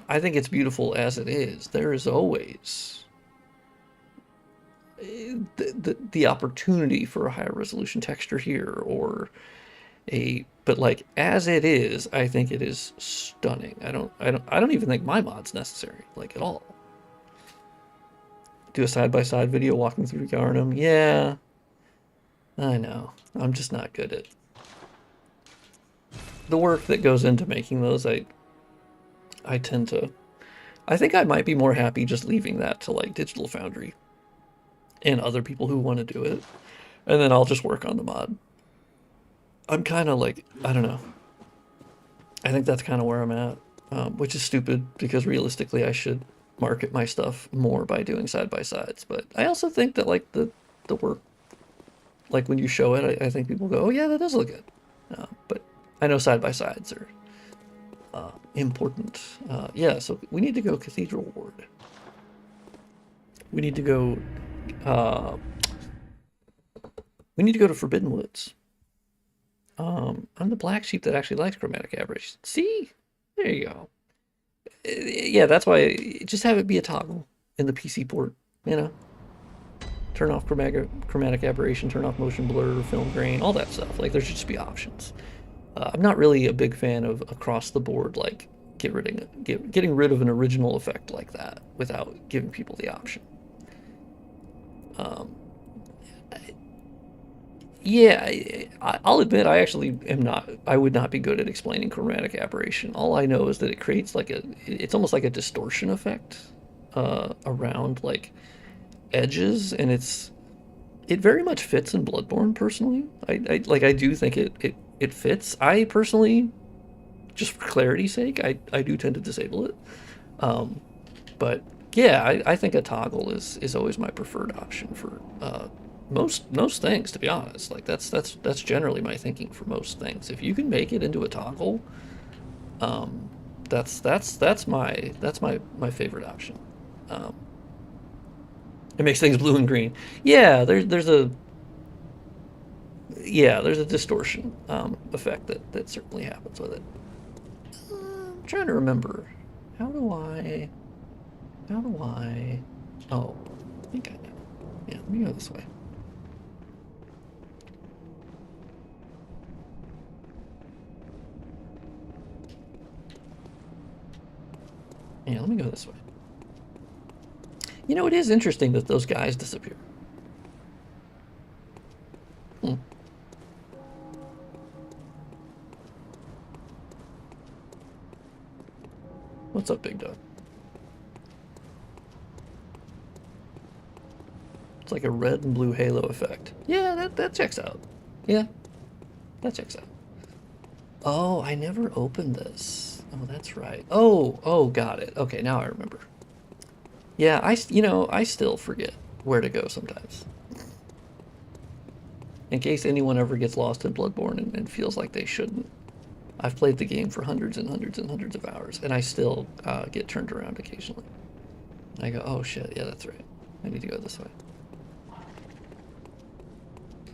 I think it's beautiful as it is. There is always the opportunity for a higher resolution texture here, or but like as it is, I think it is stunning. I don't even think my mod's necessary, like, at all. Do a side-by-side video walking through Yarnum. Yeah, I know. I'm just not good at the work that goes into making those. I tend to, I think I might be more happy just leaving that to like Digital Foundry and other people who want to do it, and then I'll just work on the mod. I'm kind of like, I don't know. I think that's kind of where I'm at, which is stupid, because realistically I should market my stuff more by doing side-by-sides. But I also think that like the work, like when you show it, I think people go, oh yeah, that does look good. But I know side-by-sides are important. Yeah, so we need to go Cathedral Ward. We need to go, to Forbidden Woods. I'm the black sheep that actually likes chromatic aberration. See? There you go. Yeah, that's why just have it be a toggle. in the PC port, you know? Turn off chromatic aberration, turn off motion blur, film grain, all that stuff. Like, there should just be options. I'm not really a big fan of across the board, like, getting rid of an original effect like that without giving people the option. Yeah, I'll admit I actually am not. I would not be good at explaining chromatic aberration. All I know is that it creates like it's almost like a distortion effect around like edges, and it very much fits in Bloodborne. Personally, I do think it fits. I personally, just for clarity's sake, I do tend to disable it. But yeah, I think a toggle is always my preferred option for most things, to be honest. Like that's generally my thinking for most things. If you can make it into a toggle, that's my favorite option. It makes things blue and green. Yeah, there's a distortion effect that certainly happens with it. I'm trying to remember. How do I? Oh, I think I know. Yeah, let me go this way. Yeah, let me go this way. You know, it is interesting that those guys disappear. What's up, big dog? It's like a red and blue halo effect. Yeah, that checks out. Yeah, that checks out. Oh, I never opened this. Oh, that's right. Oh, got it. Okay, now I remember. Yeah, I still forget where to go sometimes. In case anyone ever gets lost in Bloodborne and feels like they shouldn't. I've played the game for hundreds and hundreds and hundreds of hours, and I still get turned around occasionally. I go, oh shit, yeah, that's right. I need to go this way.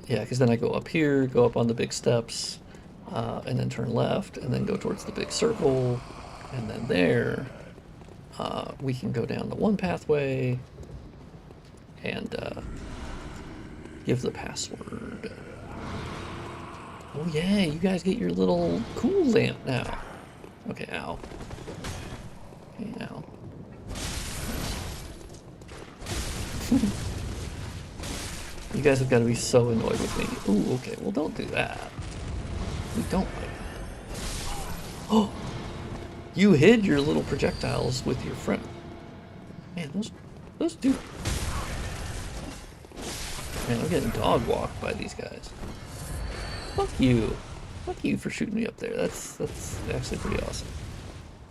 Yeah, because then I go up here, go up on the big steps, and then turn left, and then go towards the big circle, and then there, we can go down the one pathway, and give the password. Oh yeah, you guys get your little cool lamp now. Okay, ow. Okay, ow. You guys have got to be so annoyed with me. Ooh, okay, well don't do that. We don't like that. Oh! You hid your little projectiles with your friend. Man, those do... Man, I'm getting dog walked by these guys. Fuck you. Fuck you for shooting me up there. That's actually pretty awesome.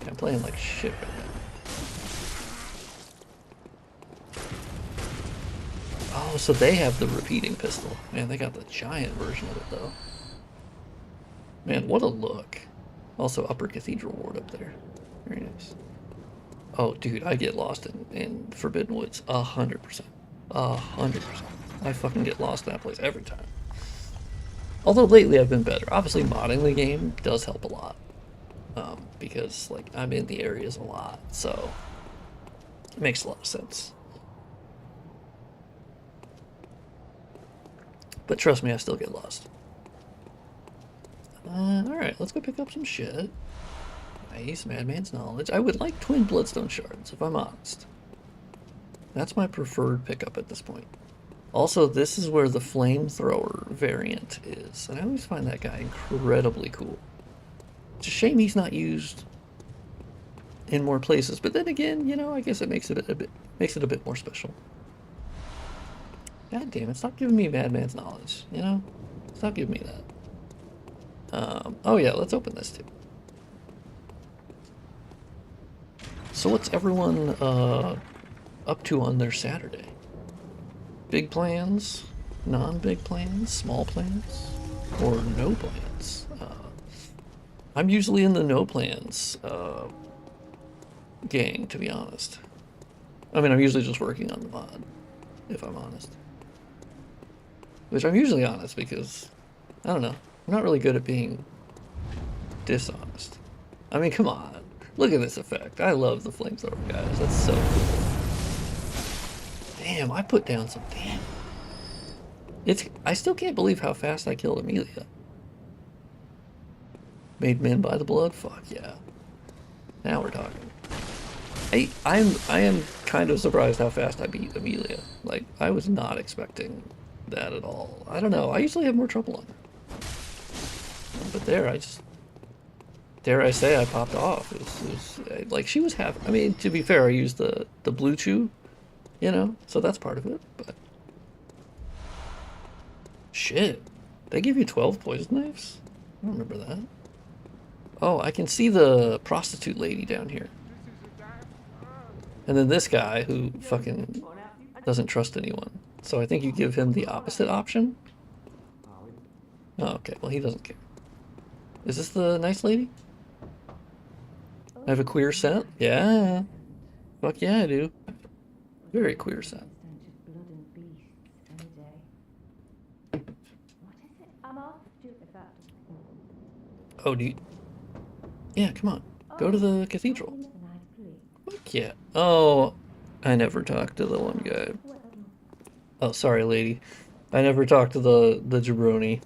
Yeah, I'm playing like shit right now. Oh, so they have the repeating pistol. Man, they got the giant version of it though. Man, what a look. Also, Upper Cathedral Ward up there. Very nice. Oh, dude, I get lost in Forbidden Woods 100%. 100%. I fucking get lost in that place every time. Although lately I've been better. Obviously, modding the game does help a lot. Because, like, I'm in the areas a lot, so it makes a lot of sense. But trust me, I still get lost. Alright, let's go pick up some shit. Nice, Madman's Knowledge. I would like twin Bloodstone Shards, if I'm honest. That's my preferred pickup at this point. Also, this is where the flamethrower variant is, and I always find that guy incredibly cool. It's a shame he's not used in more places, but then again, you know, I guess it makes it a bit more special. God damn it, stop giving me Madman's Knowledge, you know? Stop giving me that. Oh yeah, let's open this too. So what's everyone up to on their Saturday? Big plans, non-big plans, small plans, or no plans? I'm usually in the no plans gang, to be honest. I mean, I'm usually just working on the mod, if I'm honest. Which I'm usually honest because, I don't know, I'm not really good at being dishonest. I mean, come on. Look at this effect. I love the flamethrower, guys. That's so cool. Damn, I put down some damn. I still can't believe how fast I killed Amelia. Made men by the blood? Fuck yeah. Now we're talking. I am kind of surprised how fast I beat Amelia. Like, I was not expecting that at all. I don't know, I usually have more trouble on her. But there, I just, dare I say, I popped off. It was like, she was I mean, to be fair, I used the blue chew, you know, so that's part of it, but... Shit. They give you 12 poison knives? I don't remember that. Oh, I can see the prostitute lady down here. And then this guy who fucking doesn't trust anyone. So I think you give him the opposite option? Oh, okay. Well, he doesn't care. Is this the nice lady? I have a queer scent? Yeah. Fuck yeah, I do. Very queer scent. Oh, do you... Yeah, come on. Go to the cathedral. Fuck yeah. Oh, I never talked to the one guy. Oh, sorry, lady. I never talked to the jabroni.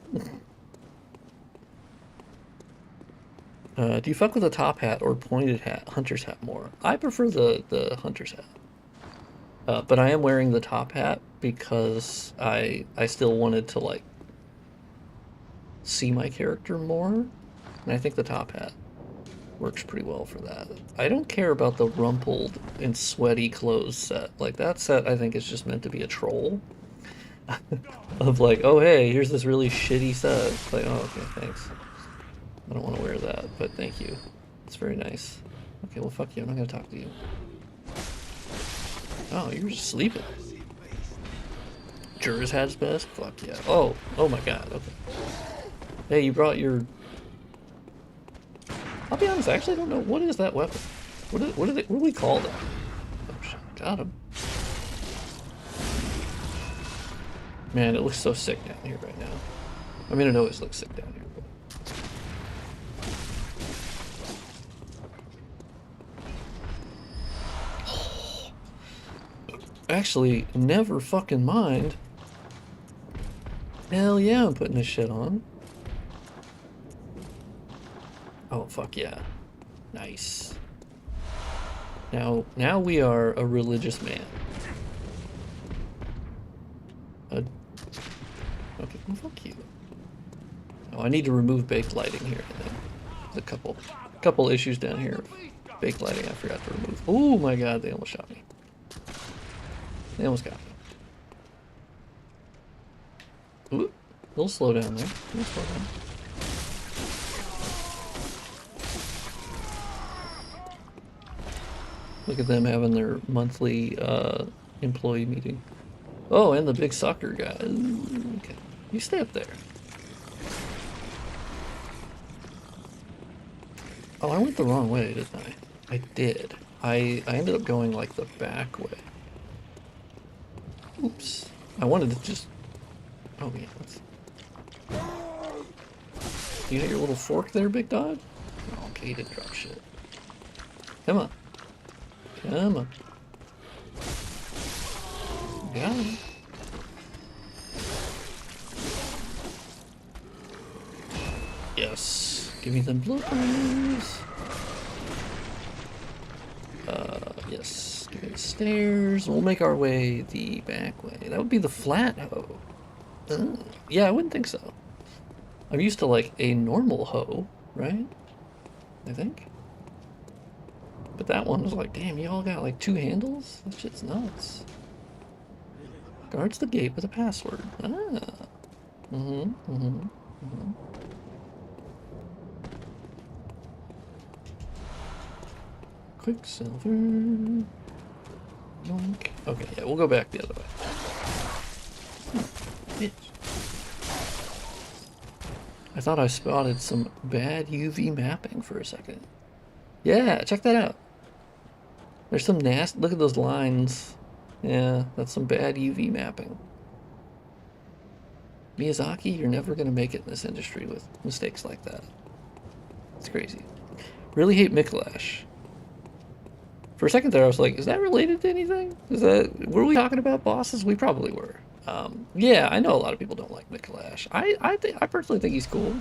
Do you fuck with a top hat or pointed hat, hunter's hat more? I prefer the hunter's hat. But I am wearing the top hat because I still wanted to, like, see my character more. And I think the top hat works pretty well for that. I don't care about the rumpled and sweaty clothes set. Like, that set I think is just meant to be a troll. Of like, oh hey, here's this really shitty set. It's like, oh okay, thanks. I don't want to wear that, but thank you. It's very nice. Okay, well fuck you, I'm not gonna talk to you. Oh, you're just sleeping. Juror's hat's best? Fuck yeah. Oh my god, okay. Hey, you brought your... I'll be honest, I actually don't know. What is that weapon? What do we call that? Oh shit, got him. Man, it looks so sick down here right now. I mean, it always looks sick down here. But... Actually, never fucking mind. Hell yeah, I'm putting this shit on. Oh, fuck yeah. Nice. Now we are a religious man. Okay, well, fuck you. Oh, I need to remove baked lighting here. There's a couple issues down here. Baked lighting I forgot to remove. Oh my god, they almost shot me. They almost got me. Ooh, a little slow down there. A little slow down. Look at them having their monthly employee meeting. Oh, and the big soccer guy. Okay, you stay up there. Oh, I went the wrong way, didn't I? I did. I ended up going like the back way. Oops. I wanted to just... Oh yeah, let's... You got your little fork there, big dog? Oh, okay, he didn't drop shit. Come on. Come on. Got him. Yes. Give me them bloopers. Yes. Give me the stairs. We'll make our way the back way. That would be the flat hoe. Yeah, I wouldn't think so. I'm used to like a normal hoe, right? I think. But that one was like, damn, you all got like 2 handles? That shit's nuts. Guards the gate with a password. Ah. Quicksilver. Yoink. Okay, yeah, we'll go back the other way. Bitch. I thought I spotted some bad UV mapping for a second. Yeah, check that out. There's some nasty... Look at those lines. Yeah, that's some bad UV mapping. Miyazaki, you're never going to make it in this industry with mistakes like that. It's crazy. Really hate Mikolash. For a second there, I was like, is that related to anything? Were we talking about bosses? We probably were. Yeah, I know a lot of people don't like Mikolash. I personally think he's cool.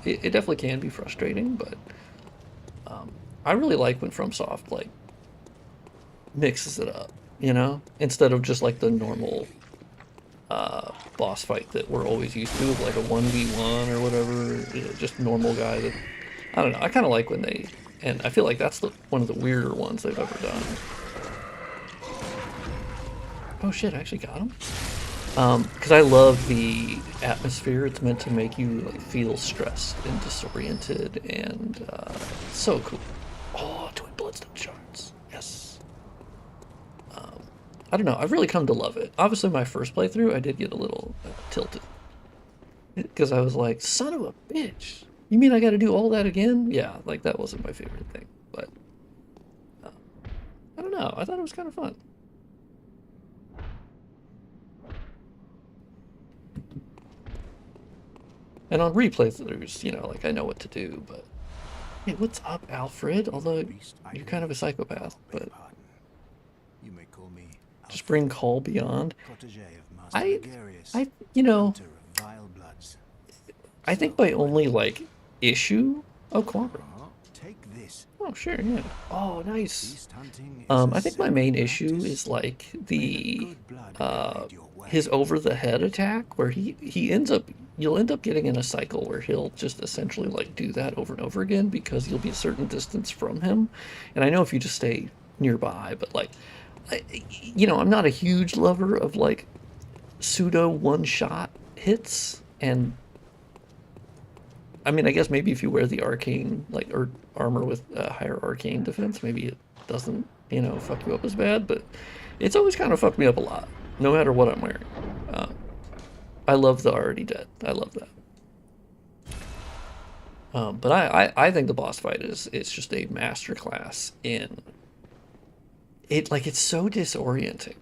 It definitely can be frustrating, but I really like when FromSoft like mixes it up, you know, instead of just like the normal boss fight that we're always used to, like a 1v1 or whatever, you know, just normal guy that, I don't know, I kind of like when they, and I feel like that's one of the weirder ones they've ever done. Oh shit, I actually got him? Because I love the atmosphere. It's meant to make you like feel stressed and disoriented, and so cool. Oh, twin bloodstone shards. Yes. I don't know. I've really come to love it. Obviously, my first playthrough, I did get a little tilted because I was like, "Son of a bitch! You mean I got to do all that again?" Yeah, like that wasn't my favorite thing, but I don't know. I thought it was kind of fun. And on replay throughs, you know, like I know what to do, but hey, what's up, Alfred? Although you're kind of a psychopath, but you may call me just bring Call Beyond. protege of Master I, Gregarious, you know, hunter of vile bloods. I think my only like issue. Oh, Quambra. Take this. Oh, sure, yeah. Oh, nice. Beast hunting is I think my main issue is like the his over the head attack, where he ends up, you'll end up getting in a cycle where he'll just essentially like do that over and over again because you'll be a certain distance from him. And I know if you just stay nearby, but like you know, I'm not a huge lover of like pseudo one-shot hits, and I mean, I guess maybe if you wear the arcane, like, or armor with higher arcane defense, maybe it doesn't, you know, fuck you up as bad, but it's always kind of fucked me up a lot, no matter what I'm wearing. I love the already dead. I love that. But I think the boss fight is just a masterclass in it. Like, it's so disorienting.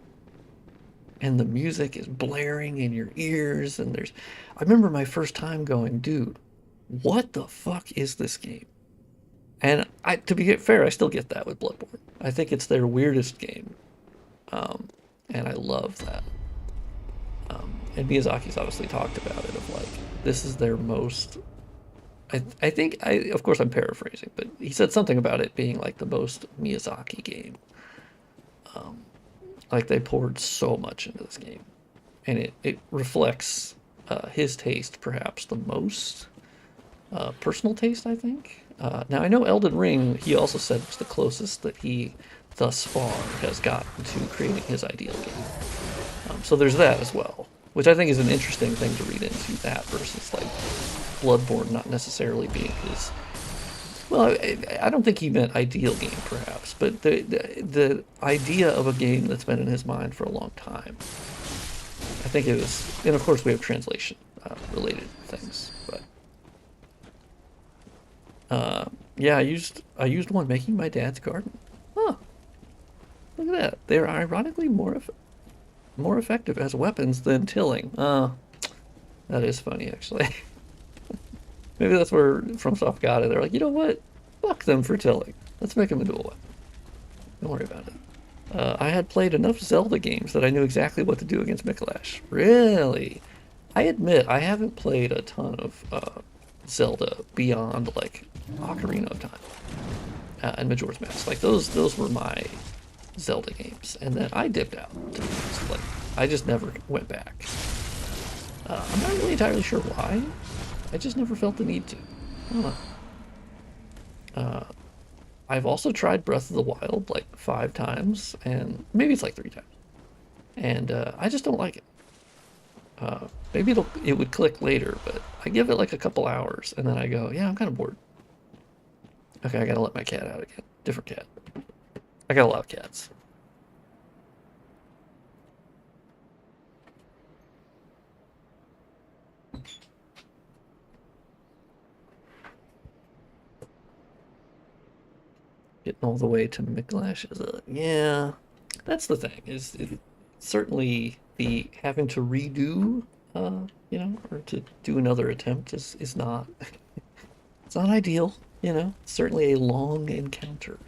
And the music is blaring in your ears, and I remember my first time going, dude, what the fuck is this game? And to be fair, I still get that with Bloodborne. I think it's their weirdest game, and I love that. And Miyazaki's obviously talked about it, of like, this is their most. I think of course I'm paraphrasing, but he said something about it being like the most Miyazaki game. Like they poured so much into this game, and it reflects his taste perhaps the most. Personal taste, I think. Now, I know Elden Ring, he also said, was the closest that he thus far has gotten to creating his ideal game. So there's that as well, which I think is an interesting thing to read into that versus like Bloodborne not necessarily being his. Well, I don't think he meant ideal game, perhaps, but the idea of a game that's been in his mind for a long time. I think it was, and of course we have translation related things, but. Yeah, I used one making my dad's garden. Huh. Look at that. They're ironically more effective as weapons than tilling. That is funny, actually. Maybe that's where FromSoft got it. They're like, you know what? Fuck them for tilling. Let's make them into a weapon. Don't worry about it. I had played enough Zelda games that I knew exactly what to do against Mikolash. Really? I admit, I haven't played a ton of Zelda beyond like Ocarina of Time and Majora's Mask. Like those were my Zelda games, and then I dipped out. Like I just never went back. I'm not really entirely sure why. I just never felt the need to. I don't know. I've also tried Breath of the Wild like 5 times, and maybe it's like 3 times, and I just don't like it. Maybe it would click later, but I give it like a couple hours, and then I go, yeah, I'm kind of bored. Okay, I gotta let my cat out again. Different cat. I got a lot of cats. Getting all the way to Mikolash is yeah, that's the thing, is certainly the having to redo, you know, or to do another attempt is not, it's not ideal, you know, it's certainly a long encounter.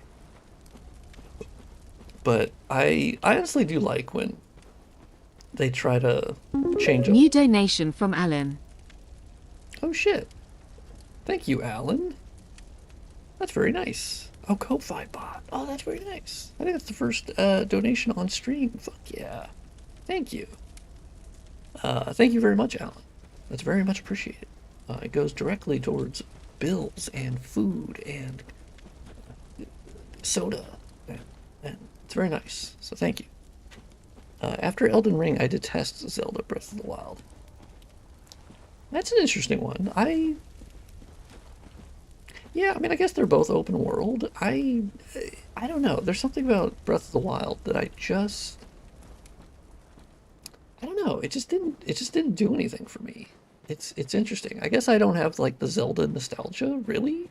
But I honestly do like when they try to change up. New donation from Alan. Oh shit! Thank you, Alan. That's very nice. Oh, Ko-Fi bot. Oh, that's very nice. I think that's the first donation on stream. Fuck yeah! Thank you. Thank you very much, Alan. That's very much appreciated. It goes directly towards bills and food and soda, and it's very nice. So thank you. After Elden Ring, I detest Zelda Breath of the Wild. That's an interesting one. Yeah, I mean, I guess they're both open world. I don't know. There's something about Breath of the Wild that I don't know. It just didn't do anything for me. It's interesting. I guess I don't have like the Zelda nostalgia really.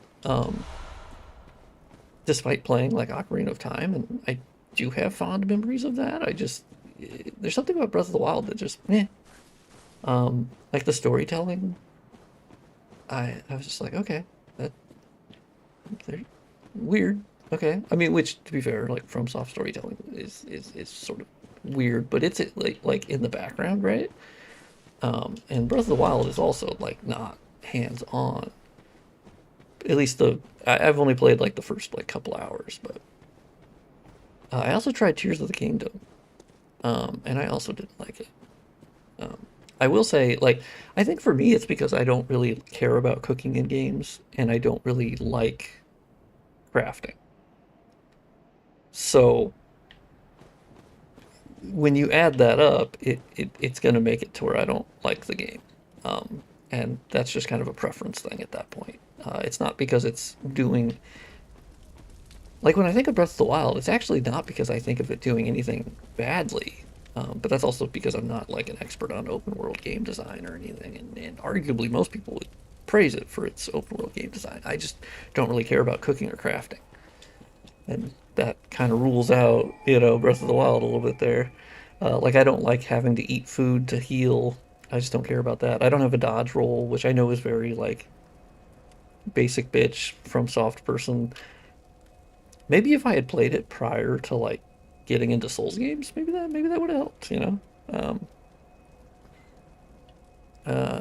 Despite playing like Ocarina of Time, and I do have fond memories of that. There's something about Breath of the Wild that just like the storytelling. I was just like, okay, they're weird. Okay, I mean, which to be fair, like FromSoft storytelling is sort of weird, but it's like in the background, right? And Breath of the Wild is also like not hands on. At least I've only played like the first like couple hours, but I also tried Tears of the Kingdom, and I also didn't like it. I will say, like, I think for me it's because I don't really care about cooking in games, and I don't really like crafting. So when you add that up, it's going to make it to where I don't like the game. And that's just kind of a preference thing at that point. It's not because it's doing... Like, when I think of Breath of the Wild, it's actually not because I think of it doing anything badly. But that's also because I'm not, like, an expert on open-world game design or anything. And arguably, most people would praise it for its open-world game design. I just don't really care about cooking or crafting. And that kind of rules out, Breath of the Wild a little bit there. Like, I don't like having to eat food to heal. I just don't care about that. I don't have a dodge roll, which I know is very, like, basic bitch from soft person. Maybe if I had played it prior to, like, getting into Souls games, maybe that would have helped,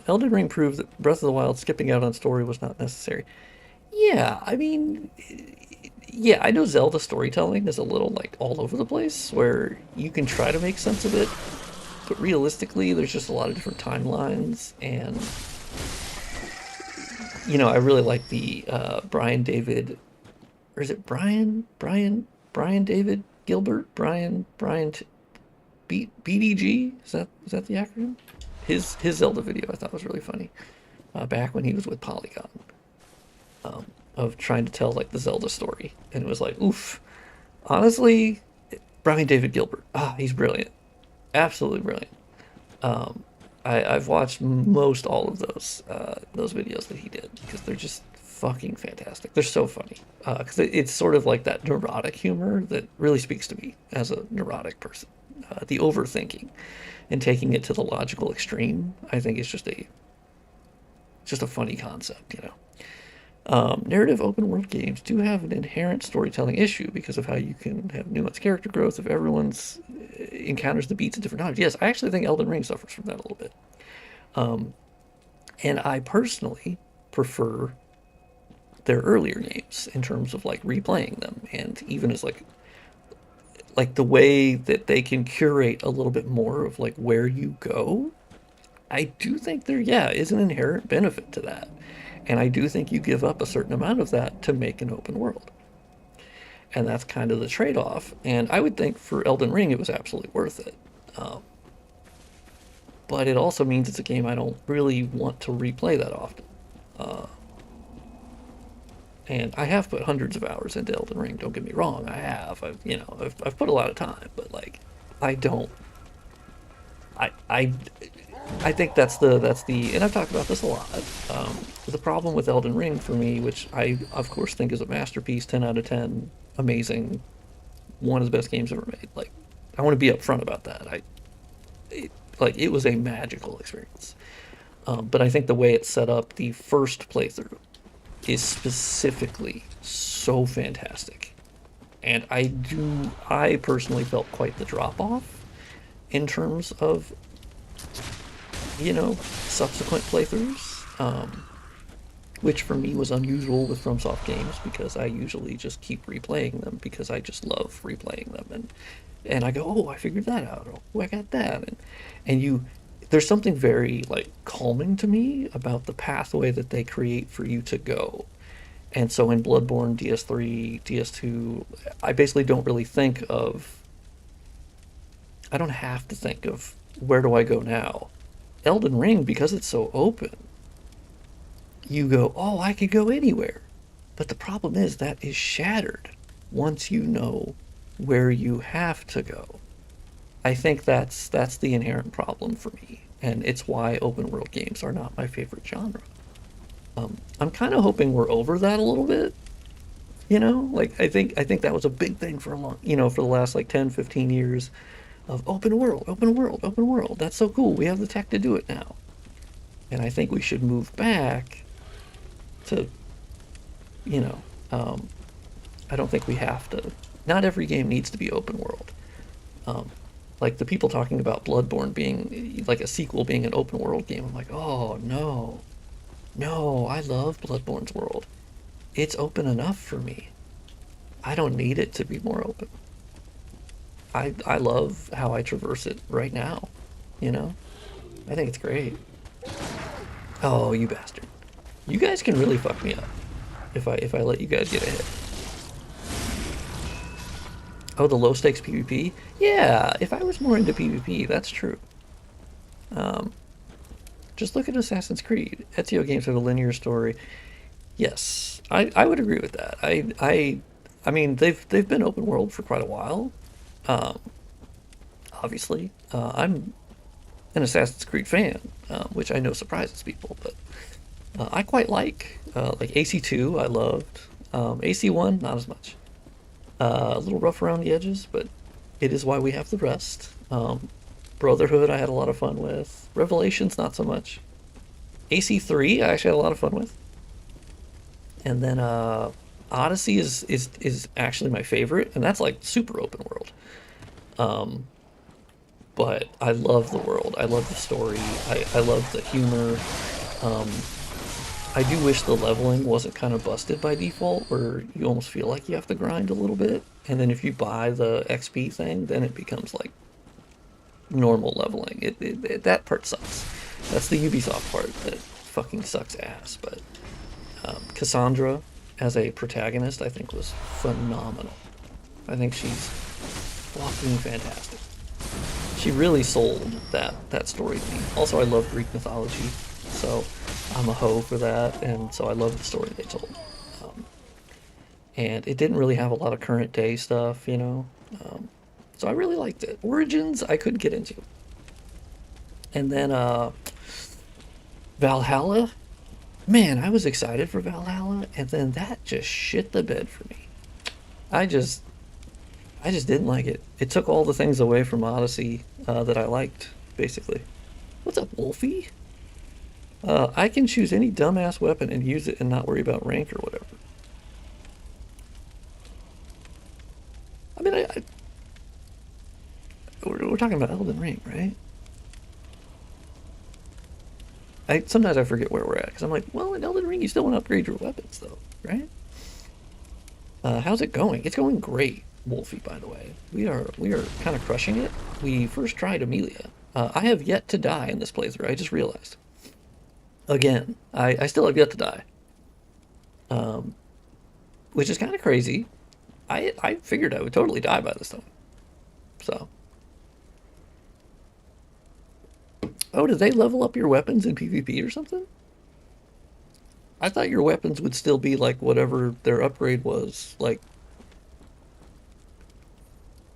Elden Ring proved that Breath of the Wild skipping out on story was not necessary. Yeah, I mean... Yeah, I know Zelda storytelling is a little, like, all over the place, where you can try to make sense of it, but realistically, there's just a lot of different timelines, and, I really like the Brian David, or is it Brian David Gilbert? BDG? Is that the acronym? His Zelda video I thought was really funny, back when he was with Polygon. Of trying to tell like the Zelda story, and it was like, oof, honestly, Brian David Gilbert, he's brilliant, absolutely brilliant. I've watched most all of those videos that he did because they're just fucking fantastic. They're so funny because it's sort of like that neurotic humor that really speaks to me as a neurotic person. The overthinking and taking it to the logical extreme, I think, is just a funny concept, Narrative open world games do have an inherent storytelling issue because of how you can have nuanced character growth if everyone's encounters the beats at different times. Yes, I actually think Elden Ring suffers from that a little bit. And I personally prefer their earlier games in terms of like replaying them, and even as like the way that they can curate a little bit more of like where you go. I do think there is an inherent benefit to that. And I do think you give up a certain amount of that to make an open world. And that's kind of the trade-off. And I would think for Elden Ring it was absolutely worth it. But it also means it's a game I don't really want to replay that often. And I have put hundreds of hours into Elden Ring, don't get me wrong, I have. I've put a lot of time, but like, I don't... I think that's the, and I've talked about this a lot. The problem with Elden Ring for me, which I of course think is a masterpiece, 10 out of 10, amazing, one of the best games ever made. Like, I want to be upfront about that. It was a magical experience. But I think the way it's set up, the first playthrough, is specifically so fantastic. And I personally felt quite the drop off in terms of, you know, subsequent playthroughs, which for me was unusual with FromSoft games because I usually just keep replaying them because I just love replaying them, and I go, oh, I figured that out, oh, I got that, and there's something very like calming to me about the pathway that they create for you to go. And so in Bloodborne, DS3, DS2, I basically don't really think of, I don't have to think of where do I go now. Elden Ring, because it's so open, you go, oh, I could go anywhere. But the problem is that is shattered once you know where you have to go. I think that's the inherent problem for me, and it's why open world games are not my favorite genre. I'm kind of hoping we're over that a little bit, you know? Like I think that was a big thing for a long, you know, for the last like 10, 15 years of open world, open world, open world. That's so cool. We have the tech to do it now. And I think we should move back to, you know, I don't think we have to. Not every game needs to be open world. Like the people talking about Bloodborne being like a sequel being an open world game. I'm like, oh no, no, I love Bloodborne's world. It's open enough for me. I don't need it to be more open. I love how I traverse it right now, you know? I think it's great. Oh, you bastard. You guys can really fuck me up if I let you guys get a hit. Oh, the low stakes PvP? Yeah, if I was more into PvP, that's true. Just look at Assassin's Creed. Ezio games have a linear story. Yes, I would agree with that. I mean they've been open world for quite a while. Obviously, I'm an Assassin's Creed fan, which I know surprises people, but I quite like AC2. I loved AC1, not as much. A little rough around the edges, but it is why we have the rest. Brotherhood, I had a lot of fun with. Revelations, not so much. AC3, I actually had a lot of fun with. And then Odyssey is actually my favorite, and that's like super open world. But I love the world. I love the story. I love the humor. I do wish the leveling wasn't kind of busted by default, where you almost feel like you have to grind a little bit. And then if you buy the XP thing, then it becomes like normal leveling. That part sucks. That's the Ubisoft part that fucking sucks ass. But Cassandra as a protagonist, I think, was phenomenal. I think she's fucking fantastic. She really sold that story to me. Also, I love Greek mythology, so I'm a hoe for that, and so I love the story they told. And it didn't really have a lot of current day stuff, you know. So I really liked it. Origins, I couldn't get into. And then Valhalla, man, I was excited for Valhalla, and then that just shit the bed for me. I just didn't like it. It took all the things away from Odyssey that I liked, basically. What's up, Wolfie? I can choose any dumbass weapon and use it and not worry about rank or whatever. I mean, we're talking about Elden Ring, right? Sometimes I forget where we're at, because I'm like, well, in Elden Ring, you still want to upgrade your weapons, though, right? How's it going? It's going great, Wolfie, by the way. We are kind of crushing it. We first tried Amelia. I have yet to die in this playthrough, I just realized. Again, I still have yet to die. Which is kind of crazy. I figured I would totally die by this time. So. Oh, did they level up your weapons in PvP or something? I thought your weapons would still be like whatever their upgrade was, like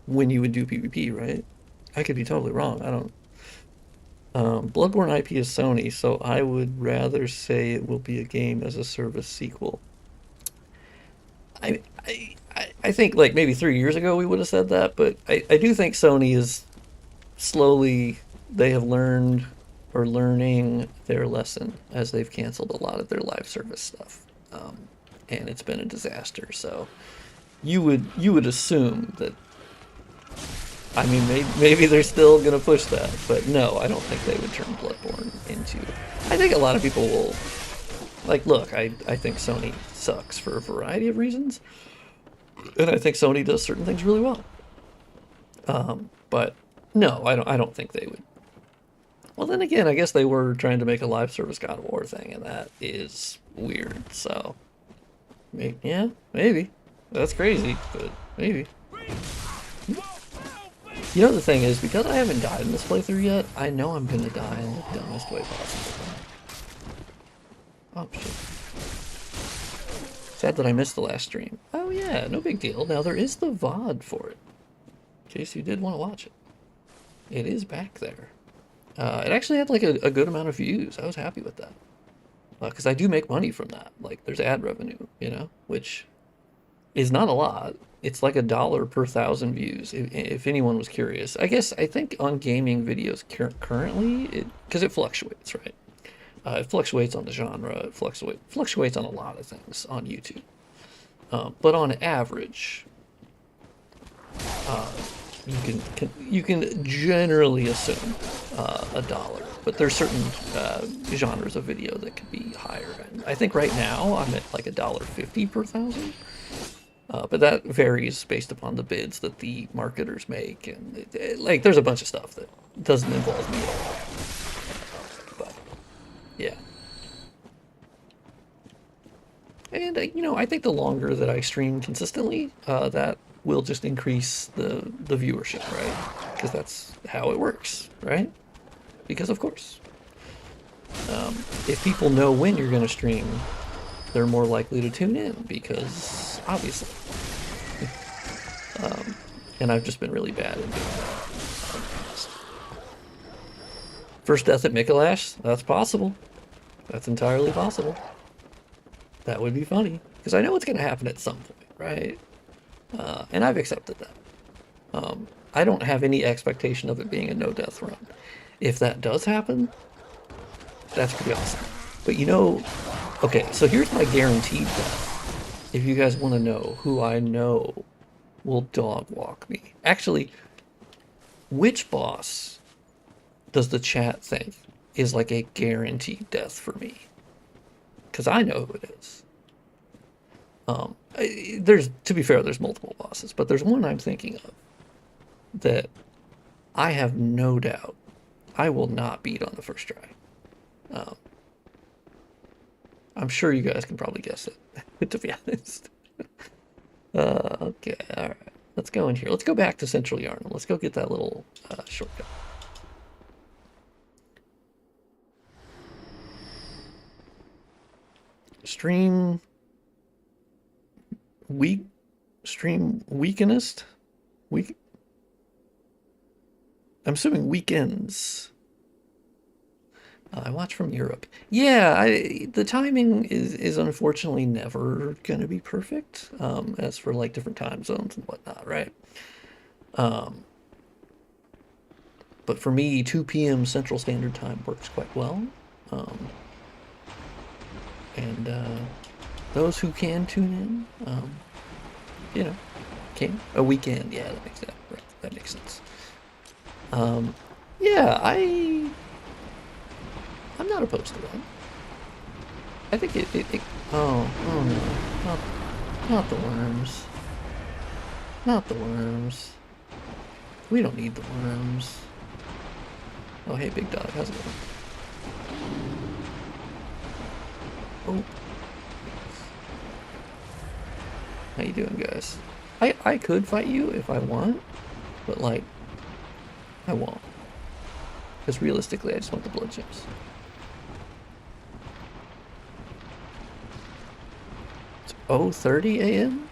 when you would do PvP, right? I could be totally wrong. I don't. Bloodborne IP is Sony, so I would rather say it will be a game as a service sequel. I think like maybe 3 years ago we would have said that, but I do think Sony is slowly, they have learned or learning their lesson as they've canceled a lot of their live service stuff. And it's been a disaster. So you would assume that. I mean, maybe they're still gonna push that, but no, I don't think they would turn Bloodborne into. I think a lot of people will. Like, look, I think Sony sucks for a variety of reasons, and I think Sony does certain things really well. But no, I don't think they would. Well, then again, I guess they were trying to make a live service God of War thing, and that is weird. So, maybe, yeah, maybe that's crazy, but maybe. You know, the thing is, because I haven't died in this playthrough yet, I know I'm gonna die in the dumbest way possible. Oh, shit. Sad that I missed the last stream. Oh yeah, no big deal. Now there is the VOD for it. In case you did want to watch it. It is back there. It actually had like a good amount of views. I was happy with that. Because I do make money from that. Like, there's ad revenue, you know? Which is not a lot. It's like $1 per 1,000 views, if anyone was curious. I think on gaming videos currently, because it fluctuates, right? It fluctuates on the genre, it fluctuates on a lot of things on YouTube. But on average, you can generally assume $1. But there's certain genres of video that could be higher. And I think right now I'm at like $1.50 per 1,000. But that varies based upon the bids that the marketers make, and like there's a bunch of stuff that doesn't involve me at all. But yeah, and you know, I think the longer that I stream consistently, that will just increase the viewership, right? Because that's how it works, right? Because of course, if people know when you're going to stream, they're more likely to tune in, because obviously. And I've just been really bad at doing that. First death at Mikolash? That's possible. That's entirely possible. That would be funny, because I know it's going to happen at some point, right? And I've accepted that. I don't have any expectation of it being a no-death run. If that does happen, that's pretty awesome. But you know, okay, so here's my guaranteed death. If you guys want to know who I know will dog walk me. Actually, which boss does the chat think is like a guaranteed death for me? Because I know who it is. There's, to be fair, there's multiple bosses, but there's one I'm thinking of that I have no doubt I will not beat on the first try. I'm sure you guys can probably guess it, to be honest. Okay, alright. Let's go in here. Let's go back to Central Yarnum. Let's go get that little shortcut. Stream weakenest? I'm assuming weekends. I watch from Europe. Yeah, the timing is unfortunately never going to be perfect, as for like different time zones and whatnot, right? But for me, 2 p.m. Central Standard Time works quite well. And those who can tune in, you know, can. A weekend, yeah, that makes sense. Right, that makes sense. Yeah, I'm not opposed to that. I think it oh no, not the worms. Not the worms. We don't need the worms. Oh, hey, big dog, how's it going? Oh. How you doing, guys? I could fight you if I want, but like, I won't. Because realistically, I just want the blood gems. It's 0:30 a.m.?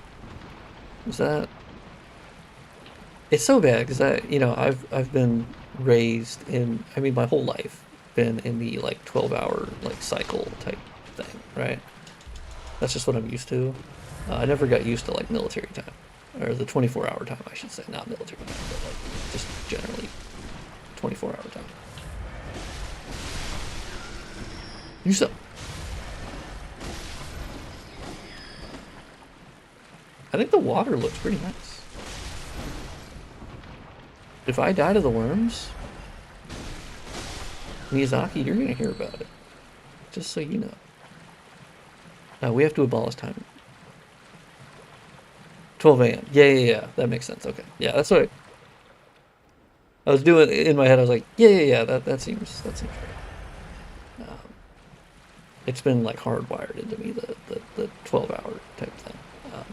Is that... It's so bad, because I've been raised in, I mean, my whole life been in the, like, 12-hour, like, cycle type thing, right? That's just what I'm used to. I never got used to, like, military time. Or the 24-hour time, I should say. Not military time, but, like, just generally 24-hour time. You suck. I think the water looks pretty nice. If I die to the worms, Miyazaki, you're gonna hear about it. Just so you know. We have to abolish time. 12 a.m. Yeah. That makes sense. Okay. Yeah, that's what I was doing in my head. I was like, yeah. That seems right. It's been like hardwired into me, the 12-hour type thing.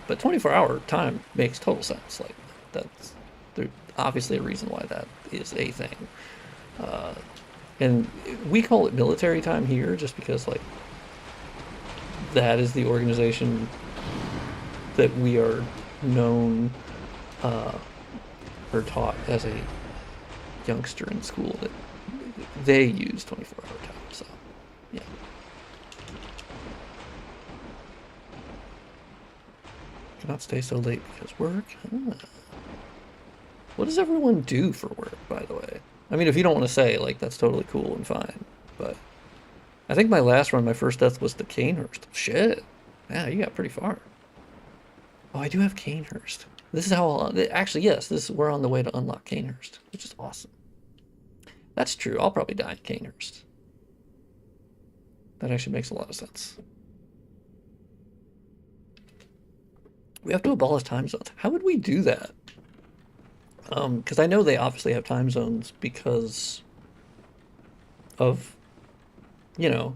But 24-hour time makes total sense. Like that's there's obviously a reason why that is a thing. And we call it military time here just because like that is the organization that we are known or taught as a youngster in school that they use 24-hour time. So yeah. Cannot stay so late because work. What does everyone do for work, by the way? I mean, if you don't want to say, like, that's totally cool and fine. But I think my last run, my first death was the Canehurst. Shit. Yeah, you got pretty far. Oh, I do have Canehurst. This is how I'll... Actually, yes, we're on the way to unlock Canehurst, which is awesome. That's true. I'll probably die in Canehurst. That actually makes a lot of sense. We have to abolish time zones. How would we do that? Because I know they obviously have time zones because of, you know,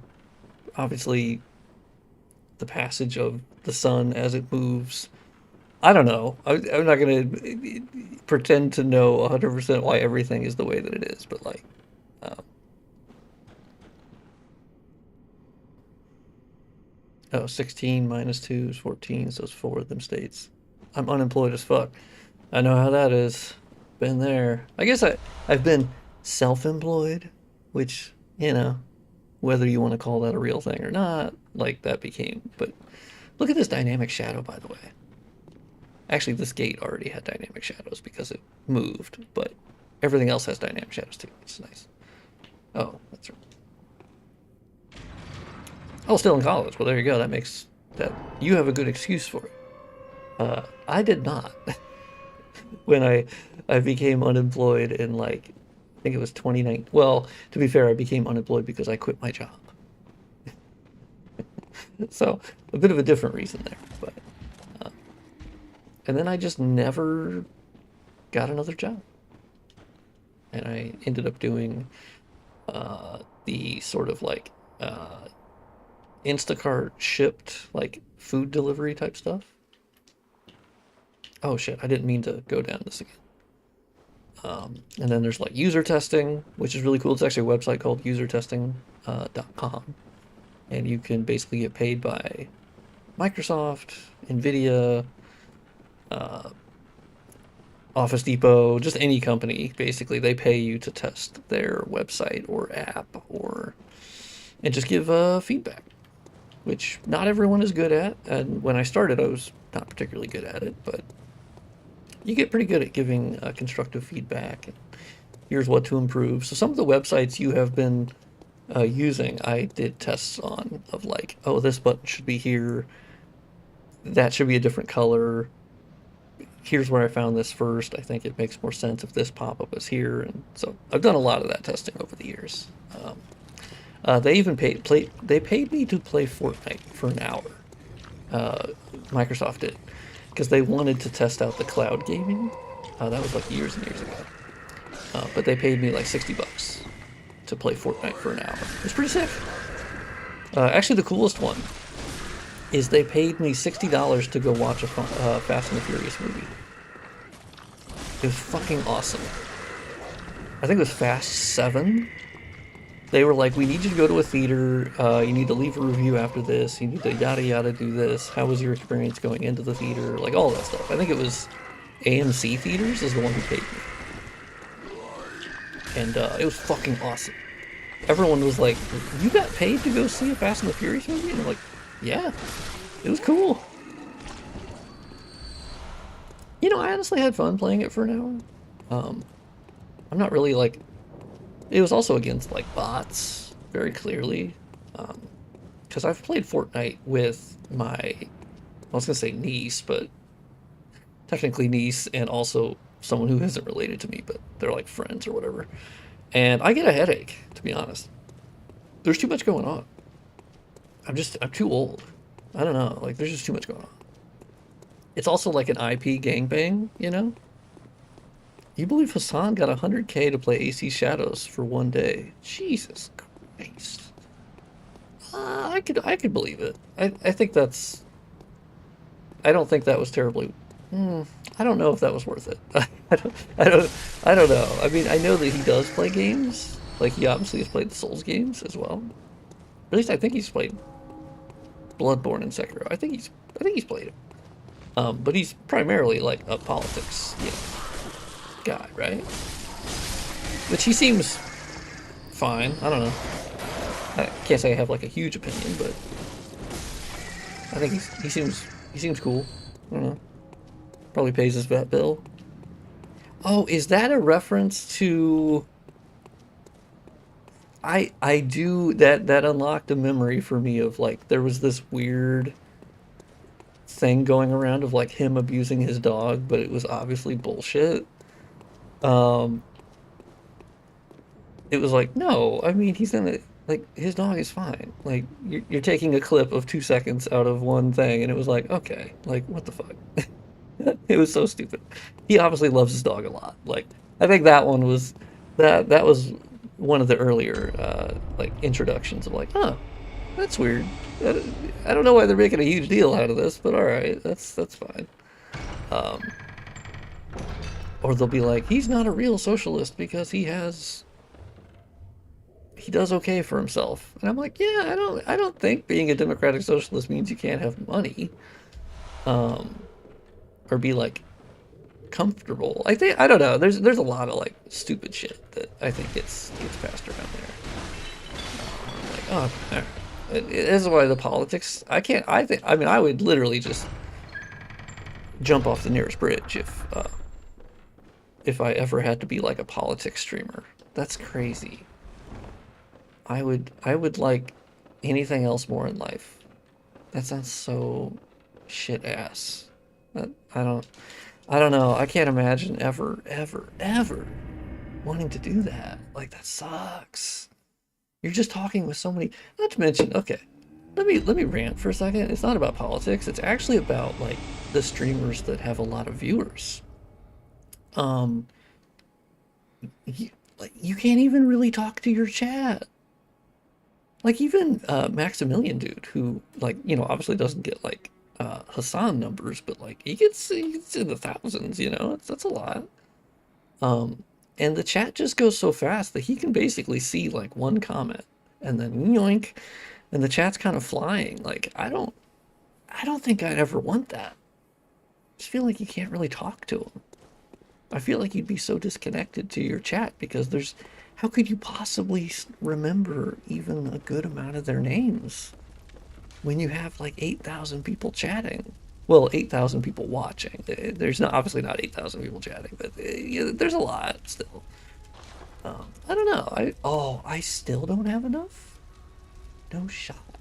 obviously the passage of the sun as it moves. I don't know. I'm not going to pretend to know 100% why everything is the way that it is, but like, oh, 16 minus 2 is 14, so it's 4 of them states. I'm unemployed as fuck. I know how that is. Been there. I guess I've been self-employed, which, you know, whether you want to call that a real thing or not, like that became. But look at this dynamic shadow, by the way. Actually, this gate already had dynamic shadows because it moved, but everything else has dynamic shadows too, which is nice. Oh, that's right. Oh, still in college. Well, there you go. That makes that you have a good excuse for it. I did not. When I became unemployed in like, I think it was 2019. Well, to be fair, I became unemployed because I quit my job. So a bit of a different reason there, but and then I just never got another job, and I ended up doing the sort of like Instacart shipped like food delivery type stuff. Oh shit, I didn't mean to go down this again. And then there's like user testing, which is really cool. It's actually a website called usertesting.com. And you can basically get paid by Microsoft, Nvidia, Office Depot, just any company. Basically, they pay you to test their website or app and just give feedback, which not everyone is good at. And when I started, I was not particularly good at it, but you get pretty good at giving constructive feedback. And here's what to improve. So some of the websites you have been using, I did tests on of like, oh, this button should be here. That should be a different color. Here's where I found this first. I think it makes more sense if this pop-up is here. And so I've done a lot of that testing over the years. They even paid me to play Fortnite for an hour. Microsoft did, because they wanted to test out the cloud gaming. That was like years and years ago. But they paid me like $60 to play Fortnite for an hour. It's pretty sick. Actually, the coolest one is they paid me $60 to go watch a Fast and the Furious movie. It was fucking awesome. I think it was Fast 7. They were like, we need you to go to a theater, you need to leave a review after this, you need to yada yada do this, how was your experience going into the theater, like all that stuff. I think it was AMC Theaters is the one who paid me. And it was fucking awesome. Everyone was like, you got paid to go see a Fast and the Furious movie? And I'm like, yeah, it was cool. You know, I honestly had fun playing it for an hour. I'm not really like... It was also against like bots, very clearly. Because I've played Fortnite with my... I was going to say niece, but technically niece and also someone who isn't related to me, but they're like friends or whatever. And I get a headache, to be honest. There's too much going on. I'm too old. I don't know. Like, there's just too much going on. It's also like an IP gangbang, you know? You believe Hassan got 100K to play AC Shadows for one day? Jesus Christ. I could believe it. I think that's... I don't think that was terribly... I don't know if that was worth it. I don't know. I mean, I know that he does play games. Like, he obviously has played the Souls games as well. At least I think he's played Bloodborne and Sekiro. I think he's played it. But he's primarily like a politics, guy, right? Which he seems fine. I don't know. I can't say I have like a huge opinion, but I think he seems cool. I don't know. Probably pays his vet bill. Oh, is that a reference to? I do that unlocked a memory for me of like there was this weird thing going around of like him abusing his dog, but it was obviously bullshit. It was like, no, I mean he's gonna like his dog is fine. Like you're taking a clip of 2 seconds out of one thing, and it was like, okay, like what the fuck? It was so stupid. He obviously loves his dog a lot. Like I think that one was that was one of the earlier like introductions of like, oh, that's weird. I don't know why they're making a huge deal out of this, but all right, that's fine. Or they'll be like, he's not a real socialist because he does okay for himself, and I'm like, yeah, I don't think being a democratic socialist means you can't have money, or be like comfortable. I don't know. There's a lot of like stupid shit that I think gets passed around there. Like, oh, all right. This is why the politics. I mean, I would literally just jump off the nearest bridge if I ever had to be like a politics streamer. That's crazy. I would like anything else more in life. That sounds so shit ass. I don't know. I can't imagine ever wanting to do that. Like that sucks. You're just talking with so many. Not to mention, okay, let me rant for a second. It's not about politics. It's actually about like the streamers that have a lot of viewers. You can't even really talk to your chat. Like even Maximilian dude, who like obviously doesn't get like Hassan numbers, but like he gets in the thousands. That's a lot. And the chat just goes so fast that he can basically see like one comment and then yoink, and the chat's kind of flying. Like I don't think I'd ever want that. I just feel like you can't really talk to him. I feel like you'd be so disconnected to your chat because how could you possibly remember even a good amount of their names when you have like 8,000 people chatting? Well, 8,000 people watching. There's obviously not 8,000 people chatting, but there's a lot still. I don't know. I still don't have enough? No shot.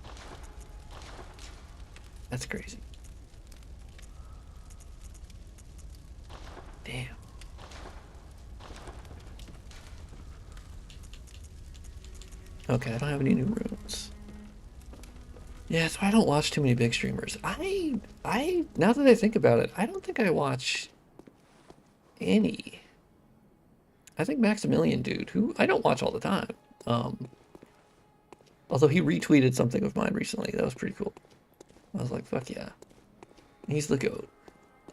That's crazy. Damn. Okay, I don't have any new runes. Yeah, so I don't watch too many big streamers. Now that I think about it, I don't think I watch any. I think Maximilian dude, who I don't watch all the time. Although he retweeted something of mine recently. That was pretty cool. I was like, fuck yeah. He's the GOAT.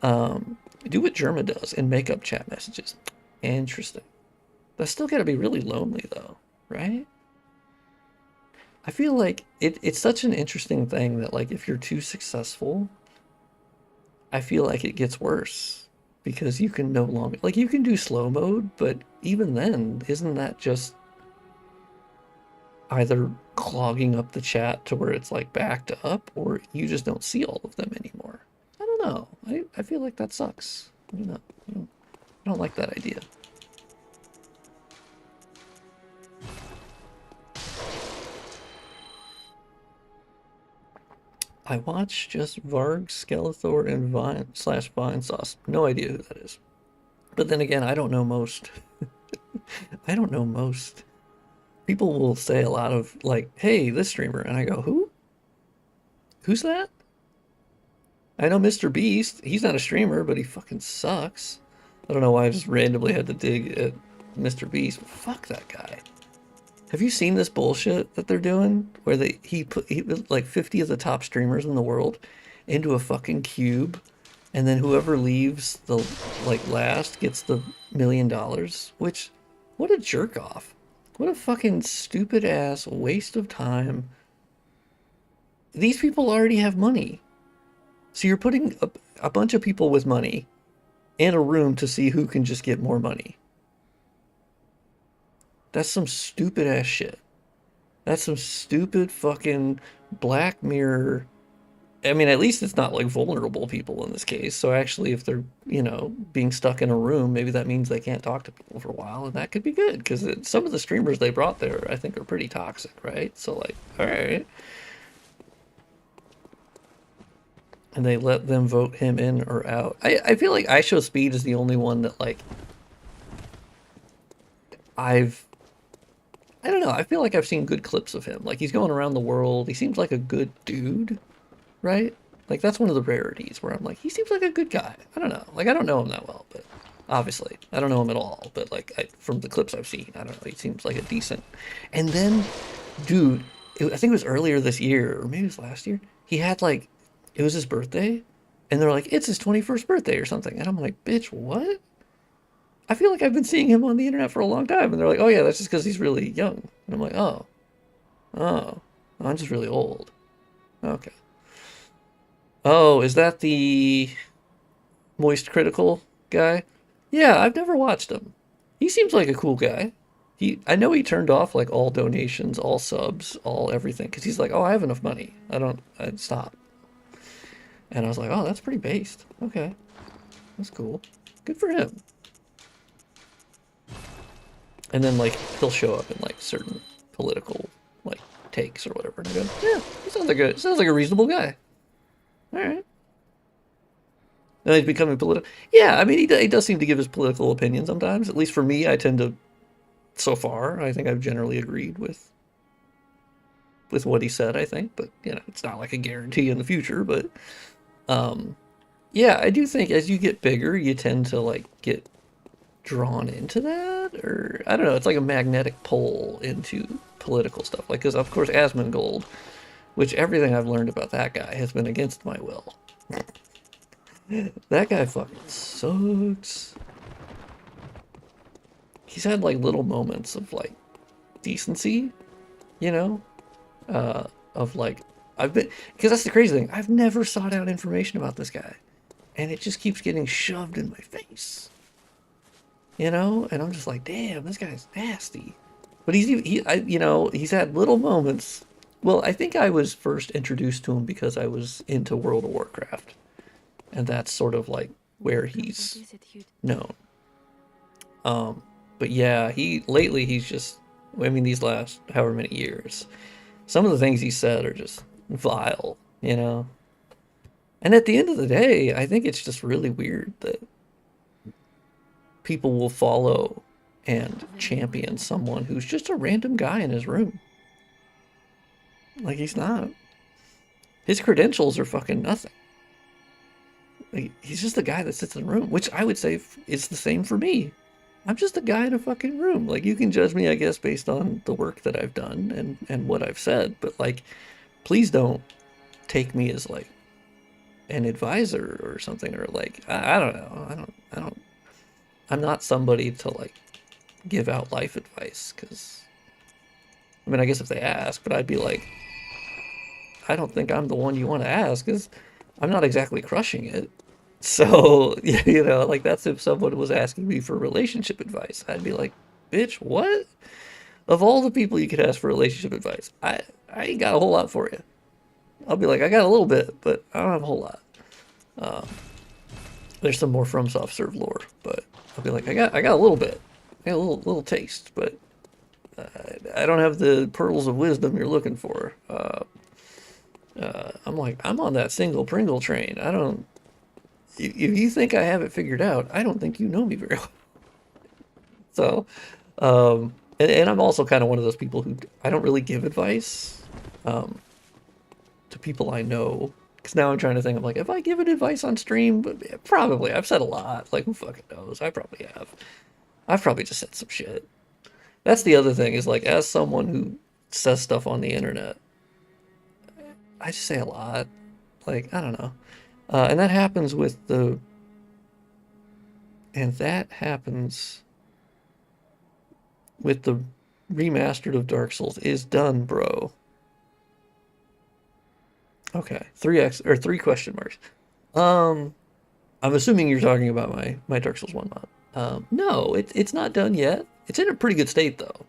Do what Germa does and make up chat messages. Interesting. That's still gotta be really lonely though, right? I feel like it's such an interesting thing that like if you're too successful, I feel like it gets worse because you can no longer like you can do slow mode, but even then, isn't that just either clogging up the chat to where it's like backed up, or you just don't see all of them anymore? I don't know. I feel like that sucks. I don't know. I don't like that idea. I watch just Varg, Skeletor, and Vine Sauce. No idea who that is. But then again, I don't know most. I don't know most. People will say a lot of like, "Hey, this streamer," and I go, "Who? Who's that?" I know Mr. Beast. He's not a streamer, but he fucking sucks. I don't know why I just randomly had to dig at Mr. Beast. But fuck that guy. Have you seen this bullshit that they're doing? Where he put like 50 of the top streamers in the world into a fucking cube, and then whoever leaves the like last gets the $1 million. Which, what a jerk off! What a fucking stupid ass waste of time. These people already have money, so you're putting a bunch of people with money in a room to see who can just get more money. That's some stupid ass shit. That's some stupid fucking Black Mirror. I mean, at least it's not like vulnerable people in this case. So actually, if they're, you know, being stuck in a room, maybe that means they can't talk to people for a while, and that could be good, because some of the streamers they brought there, I think, are pretty toxic, right? So like, all right. And they let them vote him in or out. I feel like IShowSpeed is the only one that, like, I don't know, I feel like I've seen good clips of him. Like, he's going around the world. He seems like a good dude, right? Like, that's one of the rarities where I'm like, he seems like a good guy. I don't know. Like, I don't know him that well, but obviously, I don't know him at all. But, like, from the clips I've seen, I don't know, he seems like a decent. And then, dude, I think it was earlier this year, or maybe it was last year, he had, like, it was his birthday, and they're like, it's his 21st birthday or something. And I'm like, bitch, what? I feel like I've been seeing him on the internet for a long time. And they're like, oh yeah, that's just because he's really young. And I'm like, oh, I'm just really old. Okay. Oh, is that the Moist Critical guy? Yeah, I've never watched him. He seems like a cool guy. I know he turned off like all donations, all subs, all everything, because he's like, oh, I have enough money. I'd stop. And I was like, oh, that's pretty based. Okay. That's cool. Good for him. And then, like, he'll show up in, like, certain political, like, takes or whatever. And I go, yeah, he sounds like a reasonable guy. All right. And he's becoming political. Yeah, I mean, he does seem to give his political opinion sometimes. At least for me, I tend to, so far, I think I've generally agreed with what he said, I think. But, you know, it's not like a guarantee in the future. But, yeah, I do think as you get bigger, you tend to, like, get drawn into that, or I don't know, it's like a magnetic pull into political stuff, like, because of course Asmongold, which everything I've learned about that guy has been against my will. That guy fucking sucks. He's had like little moments of like decency, you know, of like, because that's the crazy thing, I've never sought out information about this guy, and it just keeps getting shoved in my face. You know, and I'm just like, damn, this guy's nasty. But he's had little moments. Well, I think I was first introduced to him because I was into World of Warcraft, and that's sort of like where he's known. But yeah, lately he's just, I mean, these last however many years, some of the things he said are just vile, you know. And at the end of the day, I think it's just really weird that people will follow and champion someone who's just a random guy in his room. Like, he's not. His credentials are fucking nothing. Like, he's just a guy that sits in a room, which I would say is the same for me. I'm just a guy in a fucking room. Like, you can judge me, I guess, based on the work that I've done and what I've said, but, like, please don't take me as, like, an advisor or something, or, like, I don't know. I'm not somebody to, like, give out life advice, because, I mean, I guess if they ask, but I'd be like, I don't think I'm the one you want to ask, because I'm not exactly crushing it. So, you know, like, that's if someone was asking me for relationship advice. I'd be like, bitch, what? Of all the people you could ask for relationship advice, I ain't got a whole lot for you. I'll be like, I got a little bit, but I don't have a whole lot. There's some more From Soft Serve lore, but I'll be like, I got a little bit. I got a little taste, but I don't have the pearls of wisdom you're looking for. I'm I'm like, I'm on that single Pringle train. I don't. If you think I have it figured out, I don't think you know me very well. So, and I'm also kind of one of those people who I don't really give advice to people I know. Because now I'm trying to think, I'm like, if I give it advice on stream, probably. I've said a lot. Like, who fucking knows? I probably have. I've probably just said some shit. That's the other thing is, like, as someone who says stuff on the internet, I just say a lot. Like, I don't know. And that happens with the... And that happens with the remastered of Dark Souls is done, bro. Okay, 3 question marks. I'm assuming you're talking about my Dark Souls 1 mod. No, it's not done yet. It's in a pretty good state though.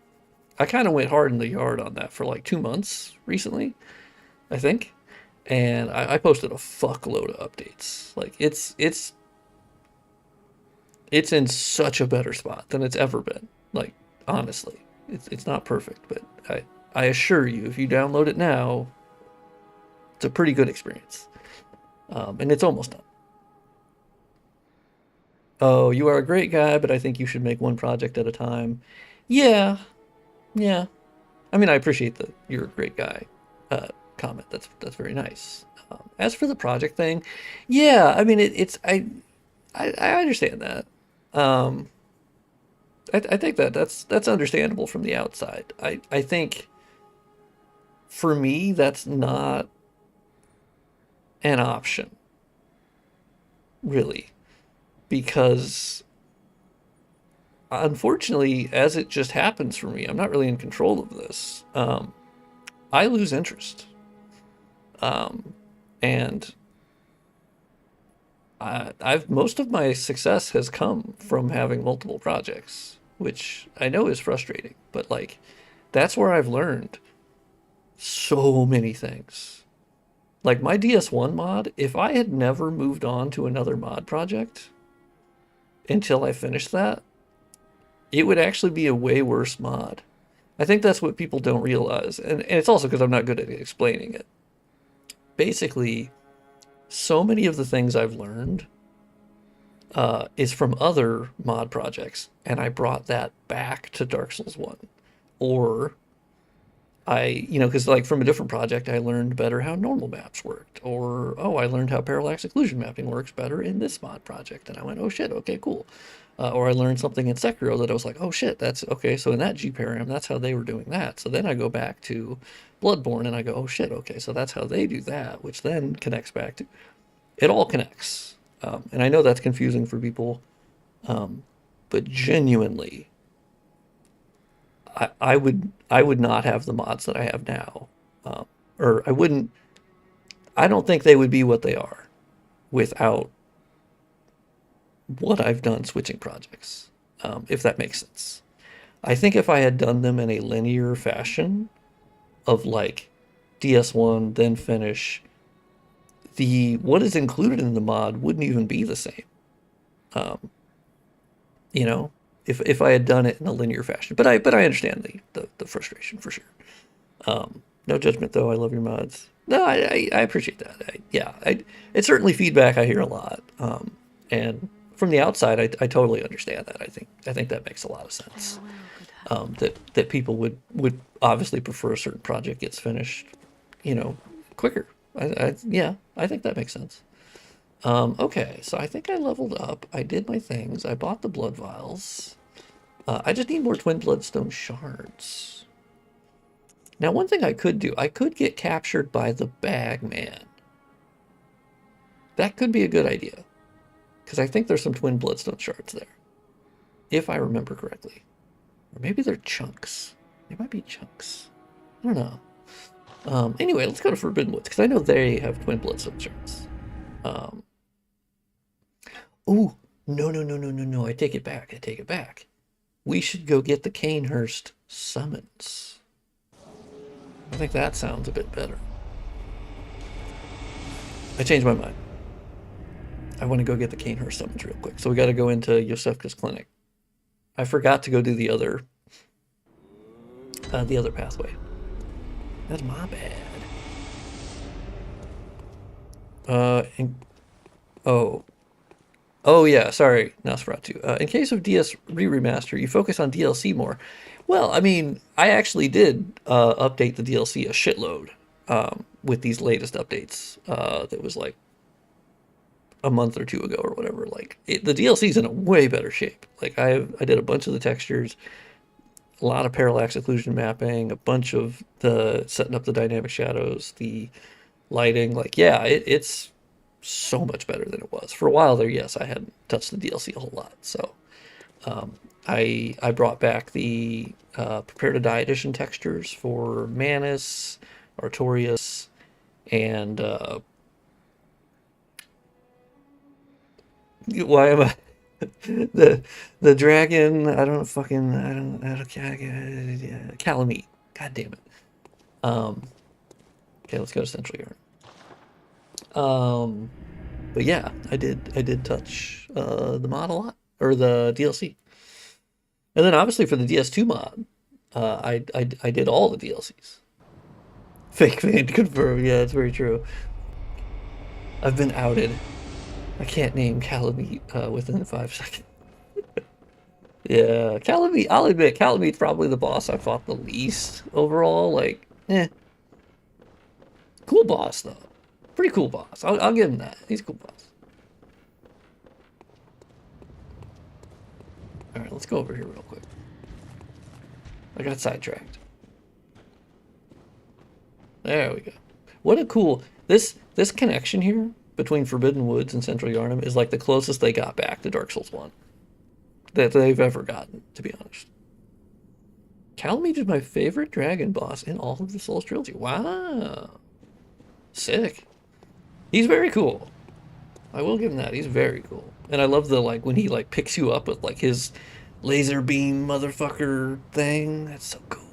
I kind of went hard in the yard on that for like 2 months recently, I think, and I posted a fuckload of updates. Like it's in such a better spot than it's ever been. Like honestly, it's not perfect, but I assure you, if you download it now, it's a pretty good experience. And it's almost done. Oh, you are a great guy, but I think you should make one project at a time. Yeah. I mean, I appreciate the "you're a great guy" comment. That's very nice. As for the project thing, yeah, I mean, I understand that. I think that's understandable from the outside. I think for me, that's not an option, really, because unfortunately, as it just happens for me, I'm not really in control of this. I lose interest, and I've most of my success has come from having multiple projects, which I know is frustrating, but like that's where I've learned so many things. Like my DS1 mod, if I had never moved on to another mod project until I finished that, it would actually be a way worse mod. I think that's what people don't realize. And it's also because I'm not good at explaining it. Basically, so many of the things I've learned is from other mod projects, and I brought that back to Dark Souls 1. Or because like from a different project, I learned better how normal maps worked. Or, oh, I learned how parallax occlusion mapping works better in this mod project. And I went, oh shit, okay, cool. Or I learned something in Sekiro that I was like, oh shit, that's okay. So in that G-param, that's how they were doing that. So then I go back to Bloodborne and I go, oh shit, okay, so that's how they do that, which then connects back to, it all connects. And I know that's confusing for people, but genuinely, I would not have the mods that I have now, or I don't think they would be what they are without what I've done switching projects, if that makes sense. I think if I had done them in a linear fashion of like DS1, then finish, what is included in the mod wouldn't even be the same. If I had done it in a linear fashion. But I understand the frustration for sure. No judgment though, I love your mods. No, I appreciate that. It's certainly feedback I hear a lot. And from the outside, I totally understand that. I think that makes a lot of sense. That people would obviously prefer a certain project gets finished, quicker. I think that makes sense. Okay, so I think I leveled up. I did my things. I bought the blood vials. I just need more twin bloodstone shards. Now, one thing I could do, I could get captured by the Bagman. That could be a good idea. Because I think there's some twin bloodstone shards there. If I remember correctly. Or maybe they're chunks. They might be chunks. I don't know. Anyway, let's go to Forbidden Woods, because I know they have twin bloodstone shards. Oh, no. I take it back. We should go get the Canehurst summons. I think that sounds a bit better. I changed my mind. I want to go get the Canehurst summons real quick. So we got to go into Yosefka's clinic. I forgot to go do the other pathway. That's my bad. In, oh. Oh yeah, sorry, Nosferatu. In case of DS Re-Remaster, you focus on DLC more. Well, I mean, I actually did update the DLC a shitload with these latest updates. That was like a month or two ago or whatever. Like the DLC's in a way better shape. Like I did a bunch of the textures, a lot of parallax occlusion mapping, a bunch of the setting up the dynamic shadows, the lighting. Like yeah, it's so much better than it was. For a while there, yes, I hadn't touched the DLC a whole lot. So I brought back the Prepare to Die edition textures for Manus, Artorias, and why am I the dragon? I don't Calamite. God damn it. Okay, let's go to Central Yarn. But yeah, I did touch the mod a lot, or the DLC, and then obviously for the DS2 mod, I did all the DLCs. Fake fan confirmed. Yeah, it's very true. I've been outed. I can't name Calamite within 5 seconds. Yeah, Calamite. I'll admit, Calamite's probably the boss I fought the least overall. Like, cool boss though. Pretty cool boss. I'll give him that. He's a cool boss. All right, let's go over here real quick. I got sidetracked. There we go. What a cool this connection here between Forbidden Woods and Central Yarnum is like the closest they got back to Dark Souls 1 that they've ever gotten, to be honest. Calamite is my favorite dragon boss in all of the Souls trilogy. Wow. Sick. He's very cool. I will give him that. He's very cool. And I love the, like, when he, like, picks you up with, like, his laser beam motherfucker thing. That's so cool.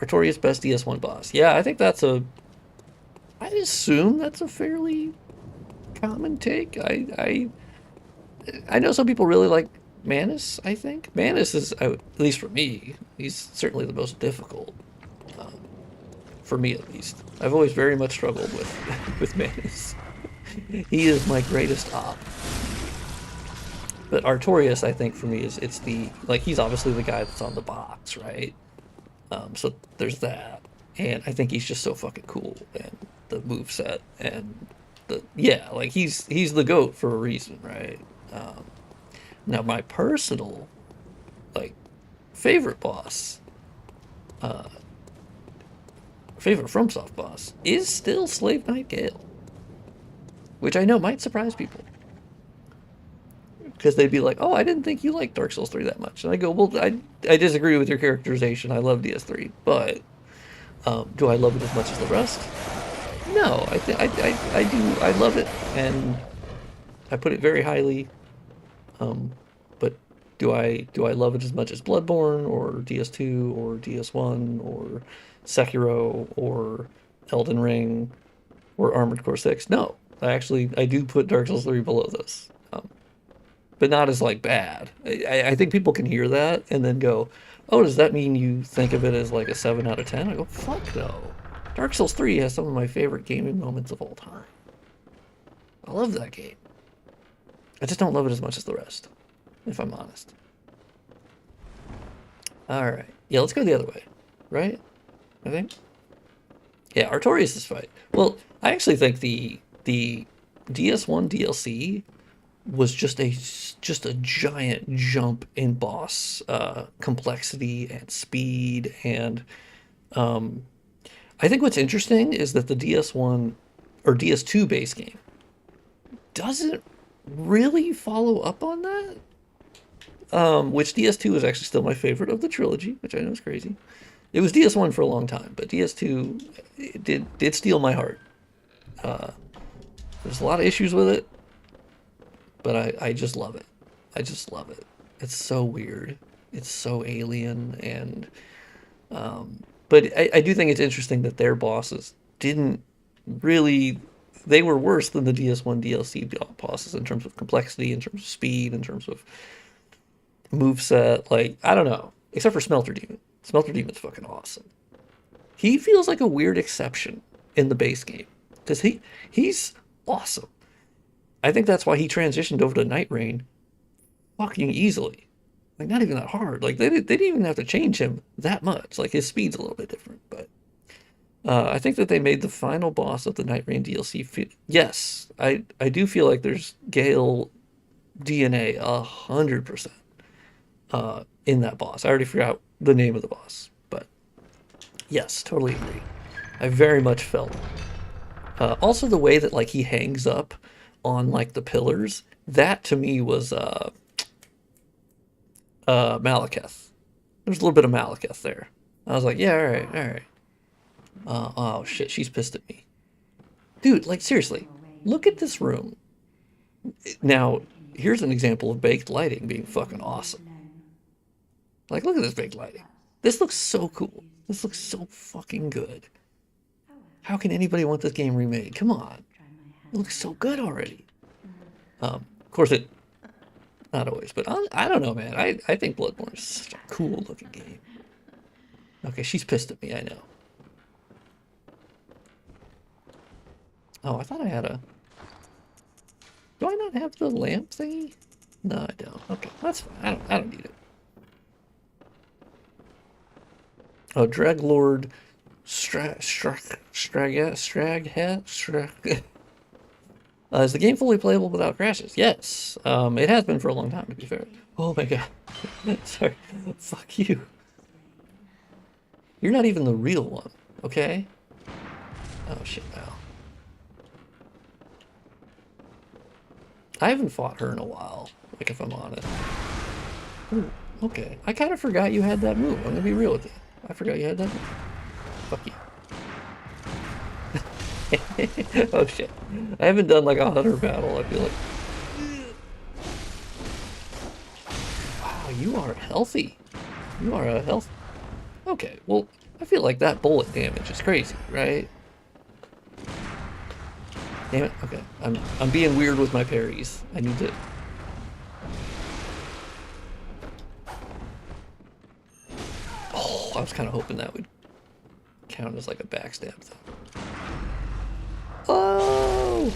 Artorias best DS1 boss. Yeah, I think that's a... I assume that's a fairly common take. I know some people really like Manus, I think. Manus is, at least for me, he's certainly the most difficult. For me, at least. I've always very much struggled with Manus. He is my greatest op. But Artorias, I think, for me, it's the... Like, he's obviously the guy that's on the box, right? So there's that. And I think he's just so fucking cool. And the moveset and the... Yeah, like, he's the GOAT for a reason, right? Now, my personal, like, favorite boss... favorite FromSoft boss is still Slave Knight Gale, which I know might surprise people because they'd be like, "Oh, I didn't think you liked Dark Souls 3 that much," and I go, "Well, I disagree with your characterization. I love DS3, but do I love it as much as the rest? No, I do. I love it, and I put it very highly. But do I love it as much as Bloodborne or DS2 or DS1 or Sekiro or Elden Ring or Armored Core 6? No, I do put Dark Souls 3 below this, but not as like bad. I think people can hear that and then go, "Oh, does that mean you think of it as like a 7 out of 10?" I go, "Fuck no." Dark Souls 3 has some of my favorite gaming moments of all time. I love that game. I just don't love it as much as the rest, if I'm honest. All right, yeah, let's go the other way, right? I think. Yeah, Artorias' fight. Well, I actually think the DS1 DLC was just a giant jump in boss complexity and speed, and I think what's interesting is that the DS1 or DS2 base game doesn't really follow up on that. Which DS2 is actually still my favorite of the trilogy, which I know is crazy. It was DS1 for a long time, but DS2 did steal my heart. There's a lot of issues with it, but I just love it. I just love it. It's so weird. It's so alien, and but I do think it's interesting that their bosses didn't really... They were worse than the DS1 DLC bosses in terms of complexity, in terms of speed, in terms of moveset. Like, I don't know. Except for Smelter Demon. Smelter Demon's fucking awesome. He feels like a weird exception in the base game. because he's awesome. I think that's why he transitioned over to Night Rain fucking easily. Like, not even that hard. Like, they didn't even have to change him that much. Like, his speed's a little bit different, but I think that they made the final boss of the Night Rain DLC. Yes, I do feel like there's Gale DNA 100% in that boss. I already forgot the name of the boss, but yes, totally agree. I very much felt. Also, the way that like he hangs up on like the pillars, that to me was Malekith. There's a little bit of Malekith there. I was like, yeah, all right, all right. Oh shit, she's pissed at me. Dude, like seriously, look at this room. Now, here's an example of baked lighting being fucking awesome. Like, look at this baked lighting. This looks so cool. This looks so fucking good. How can anybody want this game remade? Come on. It looks so good already. Of course it, not always, but I don't know, man. I think Bloodborne is such a cool looking game. Okay, she's pissed at me, I know. Oh, I thought I had a... Do I not have the lamp thingy? No, I don't. Okay, that's fine. I don't need it. Oh, Dreglord is the game fully playable without crashes? Yes. It has been for a long time, to be fair. Oh my god. Sorry. Fuck you. You're not even the real one, okay? Oh shit, pal. I haven't fought her in a while, like if I'm honest. Ooh, okay. I kind of forgot you had that move. I'm gonna be real with you. I forgot you had that move. Fuck you. Oh shit. I haven't done like a hunter battle, I feel like. Wow, you are healthy. You are a health. Okay, well, I feel like that bullet damage is crazy, right? Damn it. Okay, I'm being weird with my parries. I need to. Oh, I was kind of hoping that would count as like a backstab though. Oh!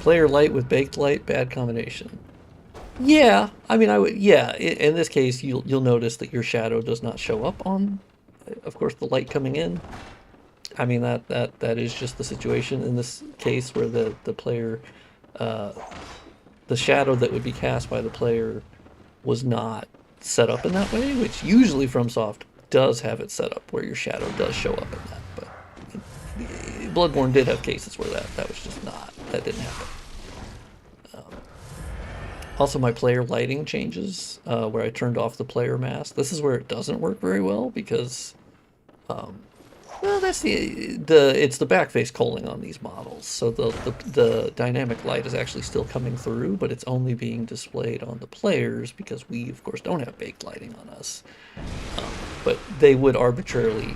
Player light with baked light, bad combination. Yeah, I mean, I would. Yeah, in this case, you'll notice that your shadow does not show up on, of course, the light coming in. I mean, that is just the situation in this case where the player, the shadow that would be cast by the player was not set up in that way, which usually FromSoft does have it set up where your shadow does show up in that. But Bloodborne did have cases where that was just not, that didn't happen. Also, my player lighting changes where I turned off the player mask. This is where it doesn't work very well because, well, that's it's the backface culling on these models. So the dynamic light is actually still coming through, but it's only being displayed on the players because we, of course, don't have baked lighting on us. But they would arbitrarily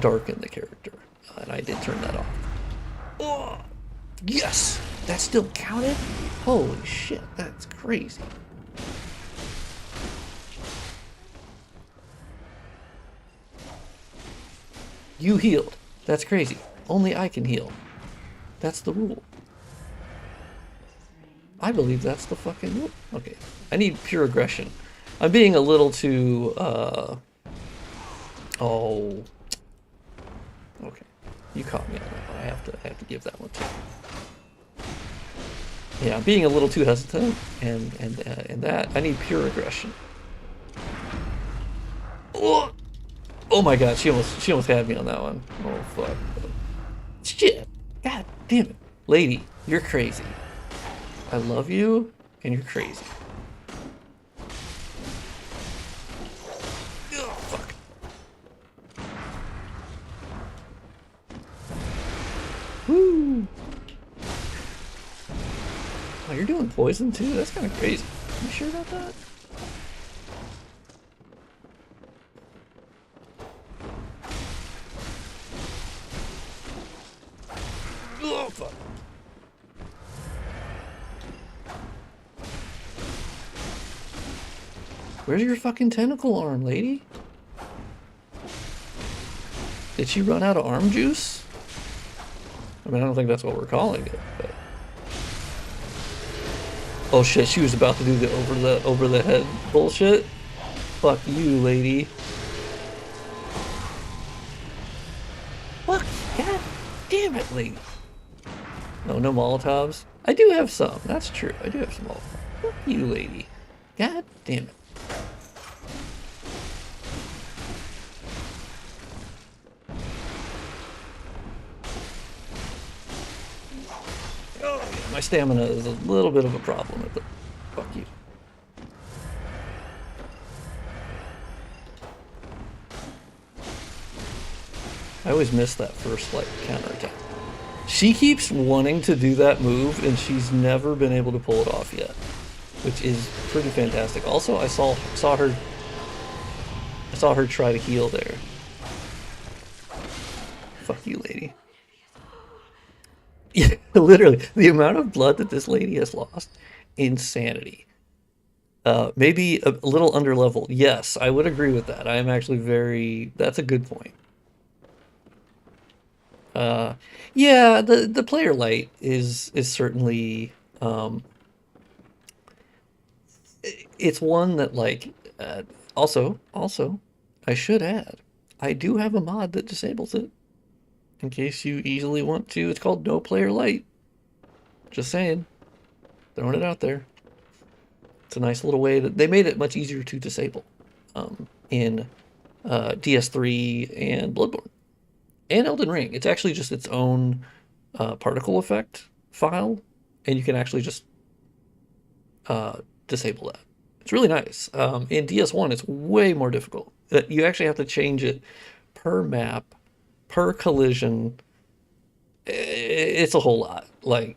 darken the character, and I did turn that off. Oh, yes! That still counted? Holy shit, that's crazy. You healed. That's crazy. Only I can heal. That's the rule. I believe that's the fucking rule. Okay, I need pure aggression. I'm being a little too, oh. Okay, you caught me on that one. I have to give that one to you. Yeah, I'm being a little too hesitant, and that I need pure aggression. Oh, oh my god, she almost had me on that one. Oh fuck. Shit. God damn it. Lady, you're crazy. I love you, and you're crazy. Oh fuck. Woo. Oh, you're doing poison too? That's kind of crazy. You sure about that? Oh, fuck. Where's your fucking tentacle arm, lady? Did she run out of arm juice? I mean, I don't think that's what we're calling it, but... Oh shit, she was about to do the over the head bullshit. Fuck you, lady. Fuck, god damn it, lady. No, no Molotovs. I do have some, that's true. I do have some Molotovs. Fuck you, lady. God damn it. Oh, yeah, my stamina is a little bit of a problem at the... Fuck you. I always miss that first, like, counterattack. She keeps wanting to do that move, and she's never been able to pull it off yet, which is pretty fantastic. Also, I saw her try to heal there. Fuck you, lady. Yeah, literally, the amount of blood that this lady has lost, insanity. Maybe a little underleveled. Yes, I would agree with that. I am actually very... That's a good point. Yeah, the player light is certainly... it's one that, like... Also, I should add, I do have a mod that disables it. In case you easily want to. It's called No Player Light. Just saying. Throwing it out there. It's a nice little way that they made it much easier to disable in DS3 and Bloodborne and Elden Ring. It's actually just its own particle effect file, and you can actually just disable that. It's really nice. In DS1, it's way more difficult. You actually have to change it per map, per collision. It's a whole lot. Like,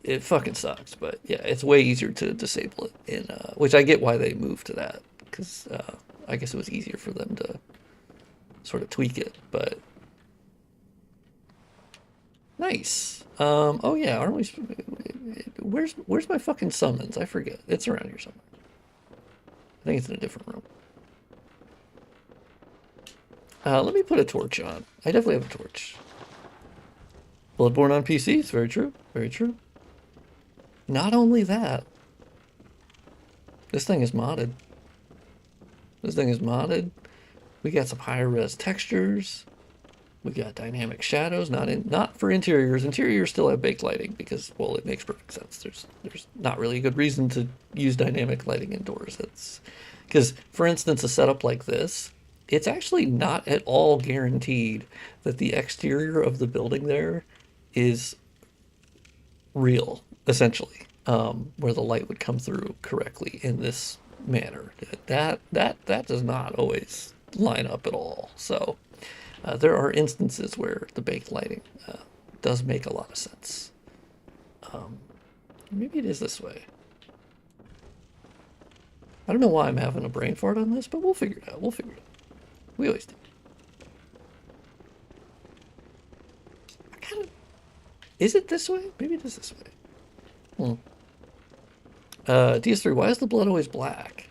it fucking sucks, but yeah, it's way easier to disable it, in which I get why they moved to that, because I guess it was easier for them to sort of tweak it, but nice. Oh yeah, aren't we? Where's my fucking summons? I forget. It's around here somewhere. I think it's in a different room. Let me put a torch on. I definitely have a torch. Bloodborne on PC, it's very true. Very true. Not only that, this thing is modded. This thing is modded. We got some higher res textures. We got dynamic shadows, not for interiors. Interiors still have baked lighting because, well, it makes perfect sense. There's not really a good reason to use dynamic lighting indoors. It's because, for instance, a setup like this, it's actually not at all guaranteed that the exterior of the building there is real, essentially, where the light would come through correctly in this manner. That does not always line up at all. So there are instances where the baked lighting does make a lot of sense. Maybe it is this way. I don't know why I'm having a brain fart on this, but we'll figure it out. We'll figure it out. We always do. I kind of... Is it this way? Maybe it is this way. DS3, why is the blood always black?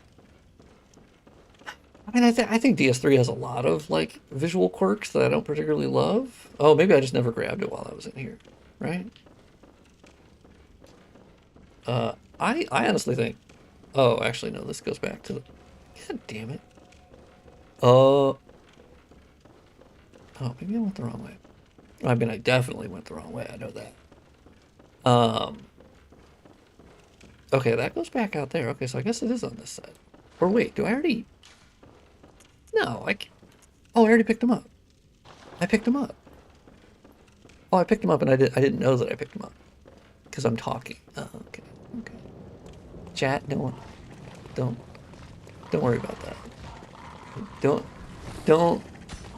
I mean, I think DS3 has a lot of, like, visual quirks that I don't particularly love. Oh, maybe I just never grabbed it while I was in here, right? I honestly think... Oh, actually, no, this goes back to the... God damn it. Oh, maybe I went the wrong way. I mean, I definitely went the wrong way. I know that. Okay, that goes back out there. Okay, so I guess it is on this side. Or wait, do I already... No, Oh, I already picked them up. I picked them up. Oh, I picked them up and I didn't know that I picked them up. Because I'm talking. Oh, okay. Chat, don't worry about that. Don't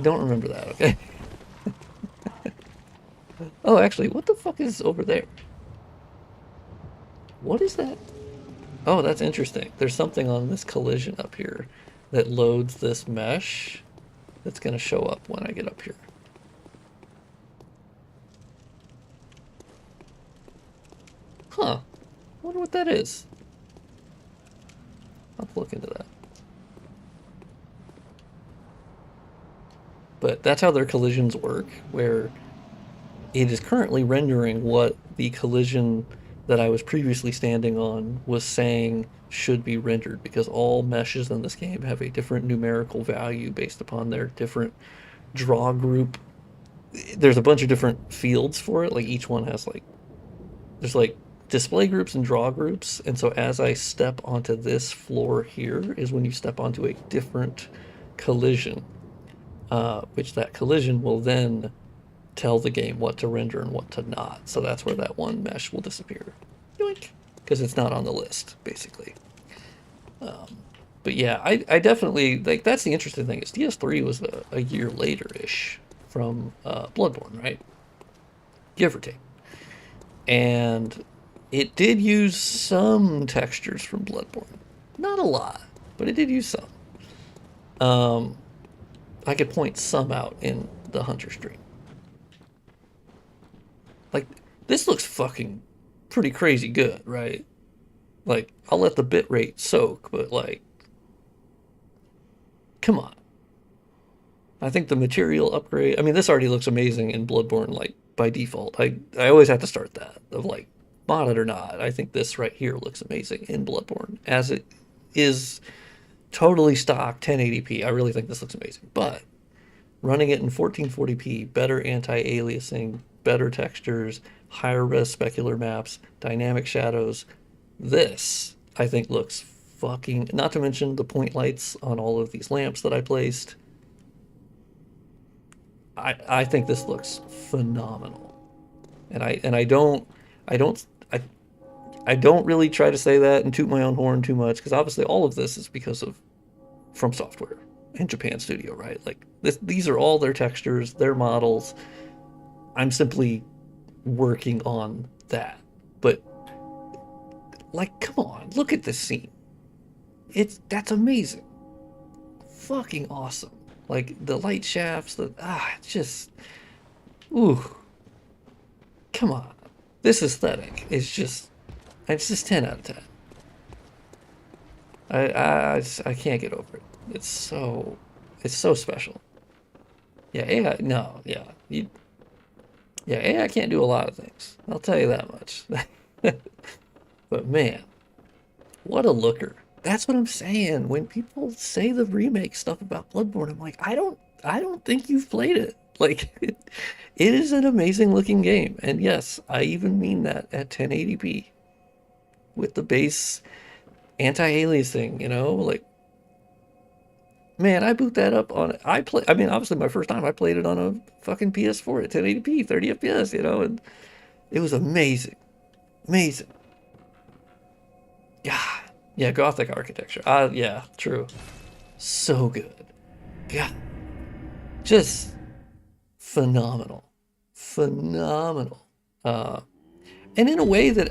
remember that, okay? Oh, actually, what the fuck is over there? What is that? Oh, that's interesting. There's something on this collision up here that loads this mesh that's going to show up when I get up here. Huh. I wonder what that is. I'll have to look into that. But that's how their collisions work, where it is currently rendering what the collision that I was previously standing on was saying should be rendered, because all meshes in this game have a different numerical value based upon their different draw group. There's a bunch of different fields for it. Like each one has like, there's like display groups and draw groups. And so as I step onto this floor here is when you step onto a different collision, which that collision will then tell the game what to render and what to not. So that's where that one mesh will disappear. Yoink! Because it's not on the list, basically. But yeah, I definitely, like, that's the interesting thing, is DS3 was a year later-ish from Bloodborne, right? Give or take. And it did use some textures from Bloodborne. Not a lot, but it did use some. I could point some out in the Hunter stream. Like, this looks fucking pretty crazy good, right? Like, I'll let the bitrate soak, but like, come on. I think the material upgrade, I mean, this already looks amazing in Bloodborne, like, by default. I always have to start that, of like, modded or not. I think this right here looks amazing in Bloodborne, as it is totally stock 1080p. I really think this looks amazing. But running it in 1440p, better anti-aliasing, better textures, higher res specular maps, dynamic shadows, this I think looks fucking, not to mention the point lights on all of these lamps that I placed. I think this looks phenomenal. And I don't really try to say that and toot my own horn too much, because obviously all of this is because of From Software and Japan Studio, right? Like, these are all their textures, their models. I'm simply working on that. But like, come on, look at this scene. That's amazing. Fucking awesome. Like, the light shafts, it's just, ooh. Come on. This aesthetic is just, it's just 10 out of 10. I can't get over it. It's so special. Yeah, AI, no, yeah. AI can't do a lot of things. I'll tell you that much. But man, what a looker. That's what I'm saying. When people say the remake stuff about Bloodborne, I'm like, I don't think you've played it. Like, it is an amazing looking game. And yes, I even mean that at 1080p. With the base anti-aliasing, you know? Like, man, I boot that up on, I mean, obviously my first time I played it on a fucking PS4 at 1080p, 30 FPS, you know? And it was amazing. Amazing. Yeah, Gothic architecture. Yeah, true. So good. Yeah. Just phenomenal. Phenomenal. And in a way that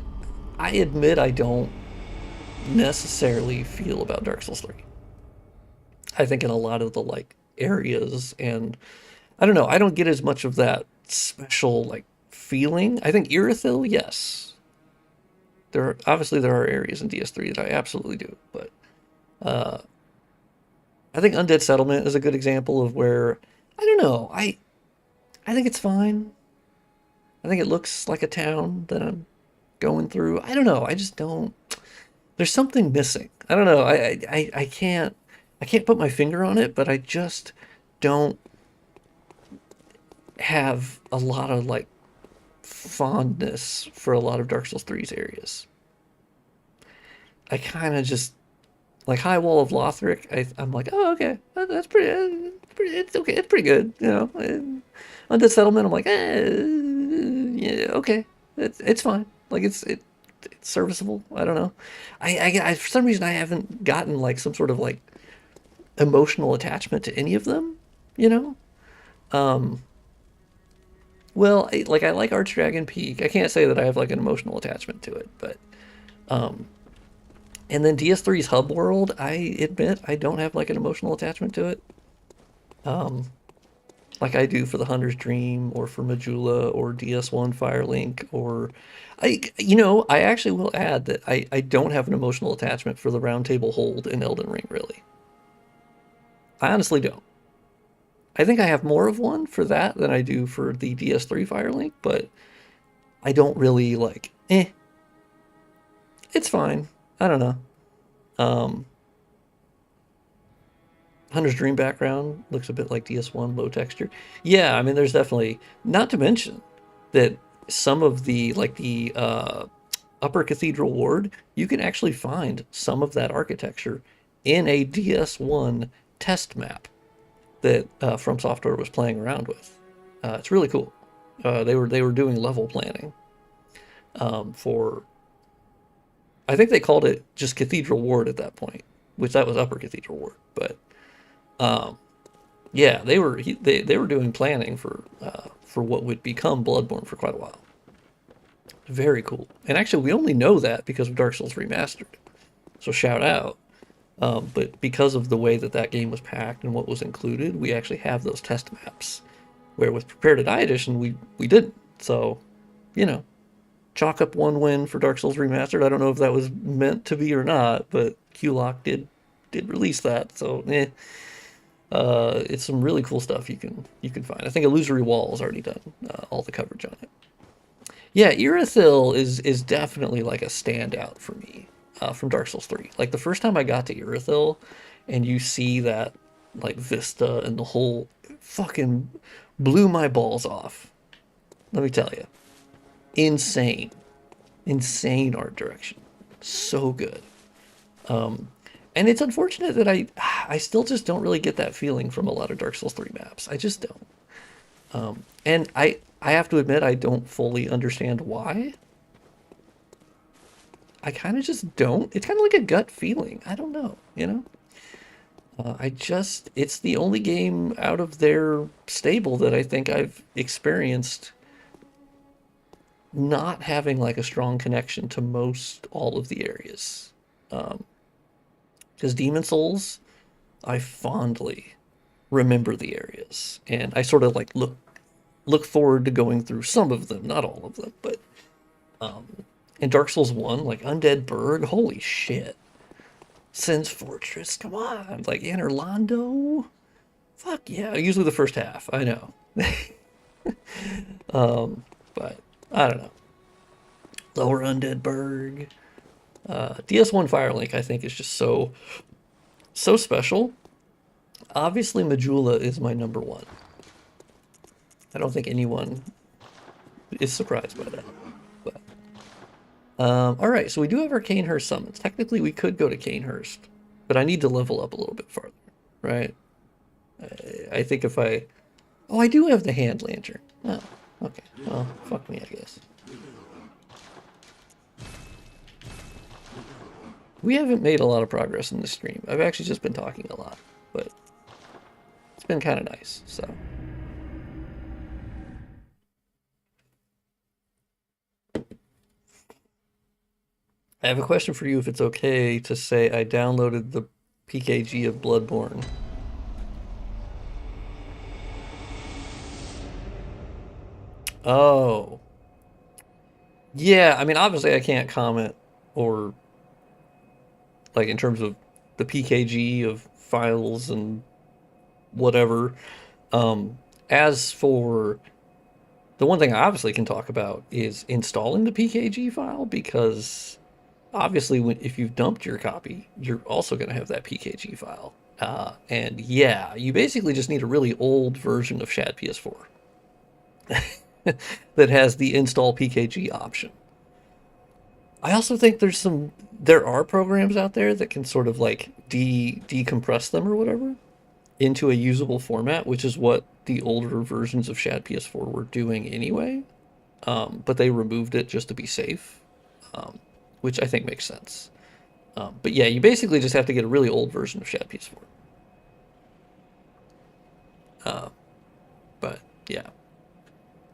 I admit I don't necessarily feel about Dark Souls 3. I think in a lot of the, like, areas, and I don't know, I don't get as much of that special, like, feeling. I think Irithyll, yes. There are areas in DS3 that I absolutely do, but I think Undead Settlement is a good example of where, I don't know, I think it's fine. I think it looks like a town that I'm going through. I don't know, I just don't, there's something missing. I don't know, I can't put my finger on it, but I just don't have a lot of, like, fondness for a lot of Dark Souls 3's areas. I kind of just, like, High Wall of Lothric, I'm like, oh, okay, that's pretty, it's okay, it's pretty good, you know. And Undead Settlement, I'm like, yeah, okay, it's fine. Like, it's serviceable. I don't know. I for some reason I haven't gotten, like, some sort of, like, emotional attachment to any of them, you know. Well, I like Archdragon Peak. I can't say that I have, like, an emotional attachment to it, but and then DS3's Hub World, I admit I don't have, like, an emotional attachment to it. Like I do for the Hunter's Dream, or for Majula, or DS1 Firelink, or I actually will add that I don't have an emotional attachment for the Round Table Hold in Elden Ring, really. I honestly don't. I think I have more of one for that than I do for the DS3 Firelink, but I don't really like, it's fine. I don't know. Hunter's Dream background looks a bit like DS1, low texture. Yeah, I mean, there's definitely, not to mention that some of the, like the Upper Cathedral Ward, you can actually find some of that architecture in a DS1 test map that From Software was playing around with. It's really cool. They were doing level planning for, I think they called it just Cathedral Ward at that point, which that was Upper Cathedral Ward, but yeah, they were doing planning for what would become Bloodborne for quite a while. Very cool. And actually, we only know that because of Dark Souls Remastered. So shout out. But because of the way that that game was packed and what was included, we actually have those test maps. Where with Prepare to Die Edition, we didn't. So, you know, chalk up one win for Dark Souls Remastered. I don't know if that was meant to be or not, but QLock did release that. So, it's some really cool stuff you can find. I think Illusory Wall has already done all the coverage on it. Yeah, Irithyll is definitely like a standout for me from Dark Souls 3. Like the first time I got to Irithyll and you see that like vista and the whole, fucking blew my balls off. Let me tell you. Insane art direction. So good. And it's unfortunate that I still just don't really get that feeling from a lot of Dark Souls 3 maps. I just don't. And I have to admit I don't fully understand why. I kind of just don't. It's kind of like a gut feeling. I don't know, you know? It's the only game out of their stable that I think I've experienced not having like a strong connection to most all of the areas. Because Demon Souls, I fondly remember the areas, and I sort of like look forward to going through some of them, not all of them, but in Dark Souls 1, like Undead Burg, holy shit. Sin's Fortress, come on, like Anor Londo, fuck yeah, usually the first half, I know. But I don't know. Lower Undead Burg. DS1 Firelink, I think, is just so special. Obviously, Majula is my number one. I don't think anyone is surprised by that. But, all right, so we do have our Canehurst summons. Technically, we could go to Canehurst, but I need to level up a little bit farther, right? I think if I... Oh, I do have the hand lantern. Oh, okay. Well, fuck me, I guess. We haven't made a lot of progress in this stream. I've actually just been talking a lot, but it's been kind of nice, so. I have a question for you if it's okay to say I downloaded the PKG of Bloodborne. Oh. Yeah, I mean, obviously I can't comment or... like in terms of the PKG of files and whatever. As for the one thing I obviously can talk about is installing the PKG file, because obviously if you've dumped your copy, you're also going to have that PKG file. And yeah, you basically just need a really old version of Shad PS4 that has the install PKG option. I also think there are programs out there that can sort of like decompress them or whatever into a usable format, which is what the older versions of Shad PS4 were doing anyway. But they removed it just to be safe, which I think makes sense. But yeah, you basically just have to get a really old version of Shad PS4. But yeah,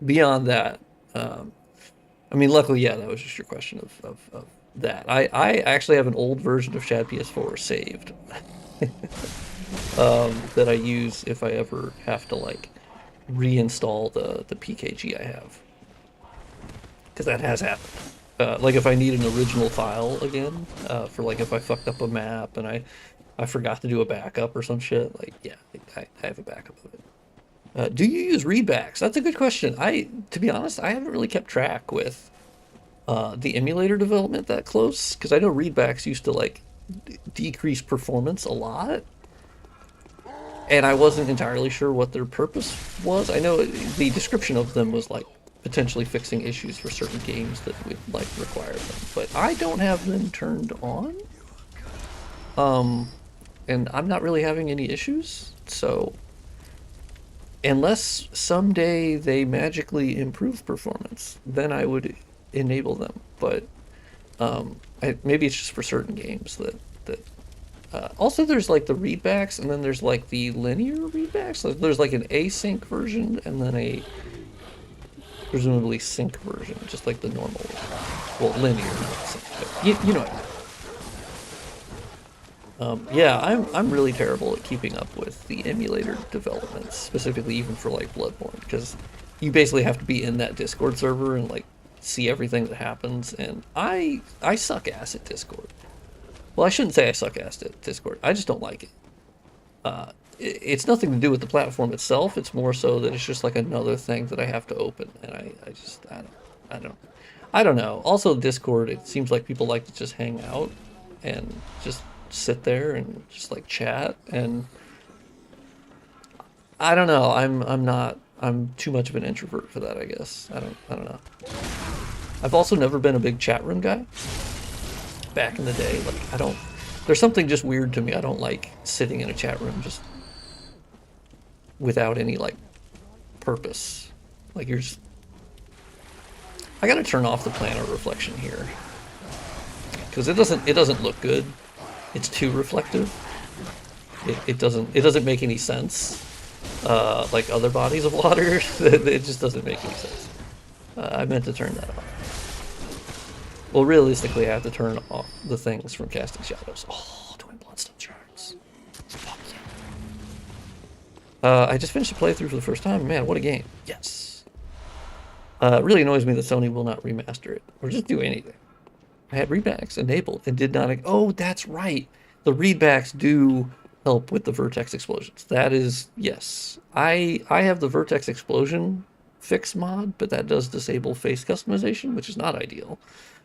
beyond that, I mean, luckily, yeah, that was just your question of that. I actually have an old version of Shad PS4 saved that I use if I ever have to like reinstall the PKG I have, because that has happened. Like if I need an original file again, for like if I fucked up a map and I forgot to do a backup or some shit, like yeah, I have a backup of it. Do you use readbacks? That's a good question. To be honest, I haven't really kept track with the emulator development that close, because I know readbacks used to like decrease performance a lot, and I wasn't entirely sure what their purpose was. I know the description of them was like potentially fixing issues for certain games that would like require them, but I don't have them turned on. And I'm not really having any issues, so unless someday they magically improve performance, then I would enable them. But maybe it's just for certain games that also there's like the readbacks, and then there's like the linear readbacks. So there's like an async version and then a presumably sync version, just like the normal, well, linear, not sync, but you know what I mean. Yeah, I'm really terrible at keeping up with the emulator developments, specifically even for like Bloodborne, because you basically have to be in that Discord server and like see everything that happens, and I suck ass at Discord. Well, I shouldn't say I suck ass at Discord. I just don't like it. It's nothing to do with the platform itself. It's more so that it's just like another thing that I have to open, and I don't know. Also, Discord, it seems like people like to just hang out and just sit there and just like chat, and I don't know. I'm too much of an introvert for that, I guess. I don't know. I've also never been a big chat room guy. Back in the day, like there's something just weird to me. I don't like sitting in a chat room just without any like purpose. Like I gotta turn off the planar reflection here, because it doesn't look good. It's too reflective. It doesn't make any sense. Like other bodies of water, it just doesn't make any sense. I meant to turn that off. Well, realistically, I have to turn off the things from casting shadows. Oh, doing bloodstone shards. Fuck yeah. I just finished a playthrough for the first time. Man, what a game. Yes. It really annoys me that Sony will not remaster it, or just do anything. I had readbacks enabled and did not... Oh, that's right. The readbacks do help with the vertex explosions. That is... Yes. I have the vertex explosion fix mod, but that does disable face customization, which is not ideal,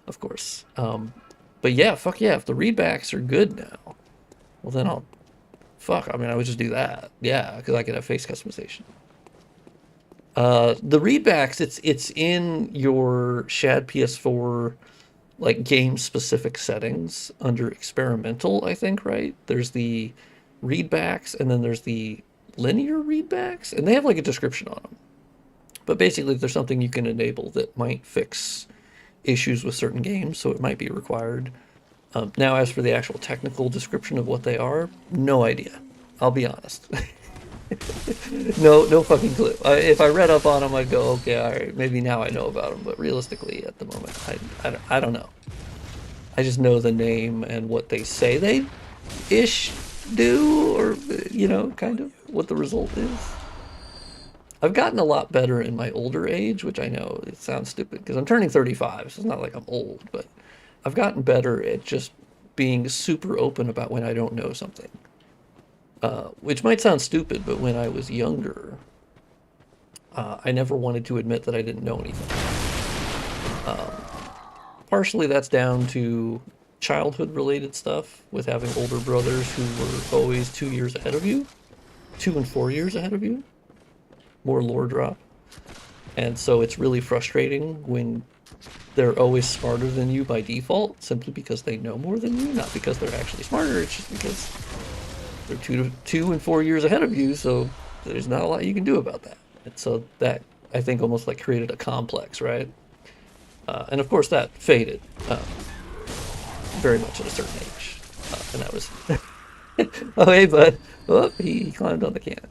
of course. But yeah, fuck yeah. If the readbacks are good now, well then I'll... Fuck, I mean, I would just do that. Yeah, because I could have face customization. The readbacks, it's in your Shad PS4... like game-specific settings under experimental, I think, right? There's the readbacks, and then there's the linear readbacks, and they have like a description on them. But basically, there's something you can enable that might fix issues with certain games, so it might be required. Now, as for the actual technical description of what they are, no idea. I'll be honest. No fucking clue. If I read up on them, I'd go, okay, all right, maybe now I know about them. But realistically, at the moment, I don't know. I just know the name and what they say they do, or, you know, kind of what the result is. I've gotten a lot better in my older age, which I know it sounds stupid because I'm turning 35, so it's not like I'm old, but I've gotten better at just being super open about when I don't know something. Which might sound stupid, but when I was younger, I never wanted to admit that I didn't know anything. Partially that's down to childhood-related stuff, with having older brothers who were always 2 years ahead of you. 2 and 4 years ahead of you. More lore drop. And so it's really frustrating when they're always smarter than you by default, simply because they know more than you, not because they're actually smarter, it's just because they're 2 and 4 years ahead of you, so there's not a lot you can do about that. And so that, I think, almost like created a complex, right? And of course that faded very much at a certain age. And that was... Oh, hey, bud. Oh, he climbed on the cannon.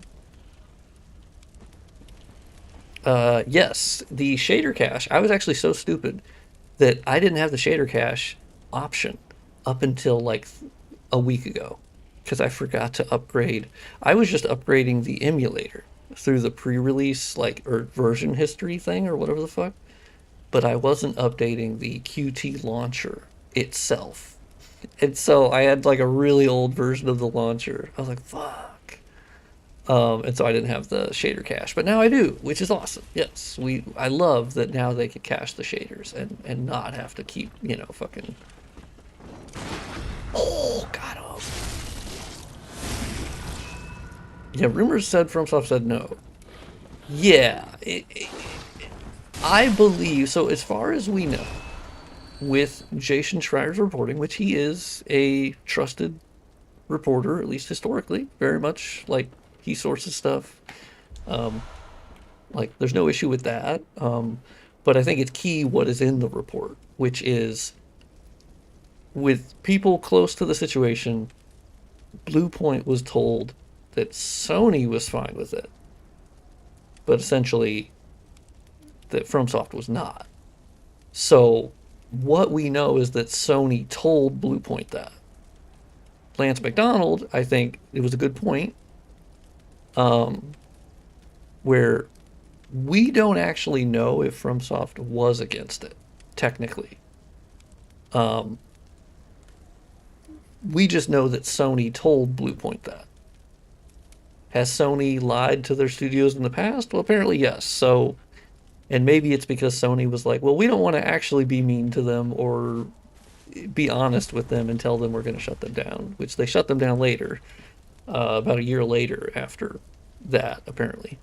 Yes, the shader cache. I was actually so stupid that I didn't have the shader cache option up until like a week ago, because I forgot to upgrade. I was just upgrading the emulator through the pre-release or version history thing or whatever the fuck, but I wasn't updating the Qt launcher itself. And so I had like a really old version of the launcher. I was like, fuck. And so I didn't have the shader cache, but now I do, which is awesome. Yes, I love that now they can cache the shaders and not have to keep, fucking. Oh, got him. Yeah, rumors said FromSoft said no. Yeah, I believe so. As far as we know, with Jason Schreier's reporting, which he is a trusted reporter, at least historically, very much like he sources stuff. Like there's no issue with that. But I think it's key what is in the report, which is with people close to the situation, Bluepoint was told that Sony was fine with it, but essentially that FromSoft was not. So what we know is that Sony told Bluepoint that. Lance McDonald, I think it was a good point, where we don't actually know if FromSoft was against it, technically. We just know that Sony told Bluepoint that. Has Sony lied to their studios in the past? Well, apparently yes. So, and maybe it's because Sony was like, well, we don't want to actually be mean to them or be honest with them and tell them we're going to shut them down, which they shut them down later, about a year later after that, apparently.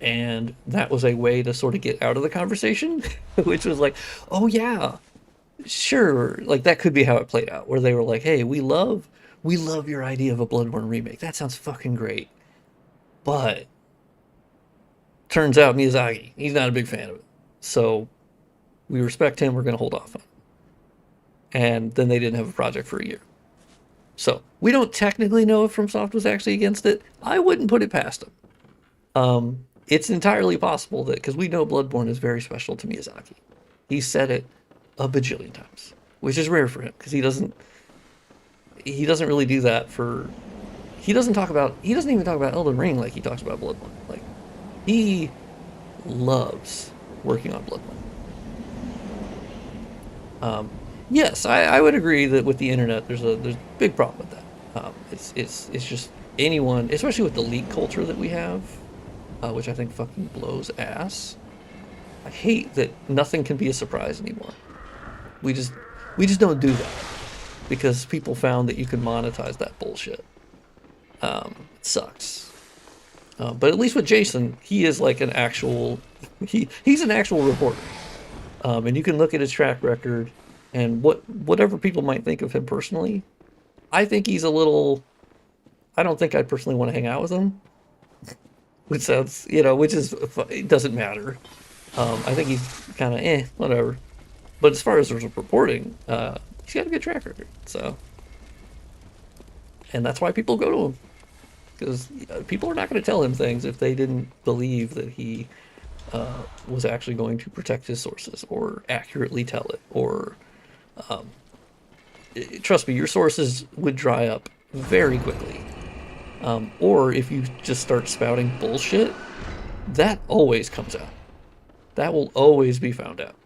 And that was a way to sort of get out of the conversation, which was like, oh yeah, sure. Like that could be how it played out, where they were like, hey, we love your idea of a Bloodborne remake. That sounds fucking great. But turns out Miyazaki, he's not a big fan of it. So we respect him. We're going to hold off on it. And then they didn't have a project for a year. So we don't technically know if FromSoft was actually against it. I wouldn't put it past them. It's entirely possible that, because we know Bloodborne is very special to Miyazaki. He said it a bajillion times, which is rare for him, because he doesn't really do that for. He doesn't even talk about Elden Ring like he talks about Bloodborne. Like, he loves working on Bloodborne. Yes, I would agree that with the internet, there's a big problem with that. It's just anyone, especially with the leak culture that we have, which I think fucking blows ass. I hate that nothing can be a surprise anymore. We just don't do that because people found that you can monetize that bullshit. It sucks. But at least with Jason, he is like an actual he's an actual reporter. And you can look at his track record and whatever people might think of him personally. I think he's a little. I don't think I'd personally want to hang out with him. Which sounds, it doesn't matter. I think he's kind of whatever. But as far as there's reporting, he's got a good track record. So, and that's why people go to him, because people are not going to tell him things if they didn't believe that he was actually going to protect his sources or accurately tell it. Or, trust me, your sources would dry up very quickly. Or if you just start spouting bullshit, that always comes out. That will always be found out.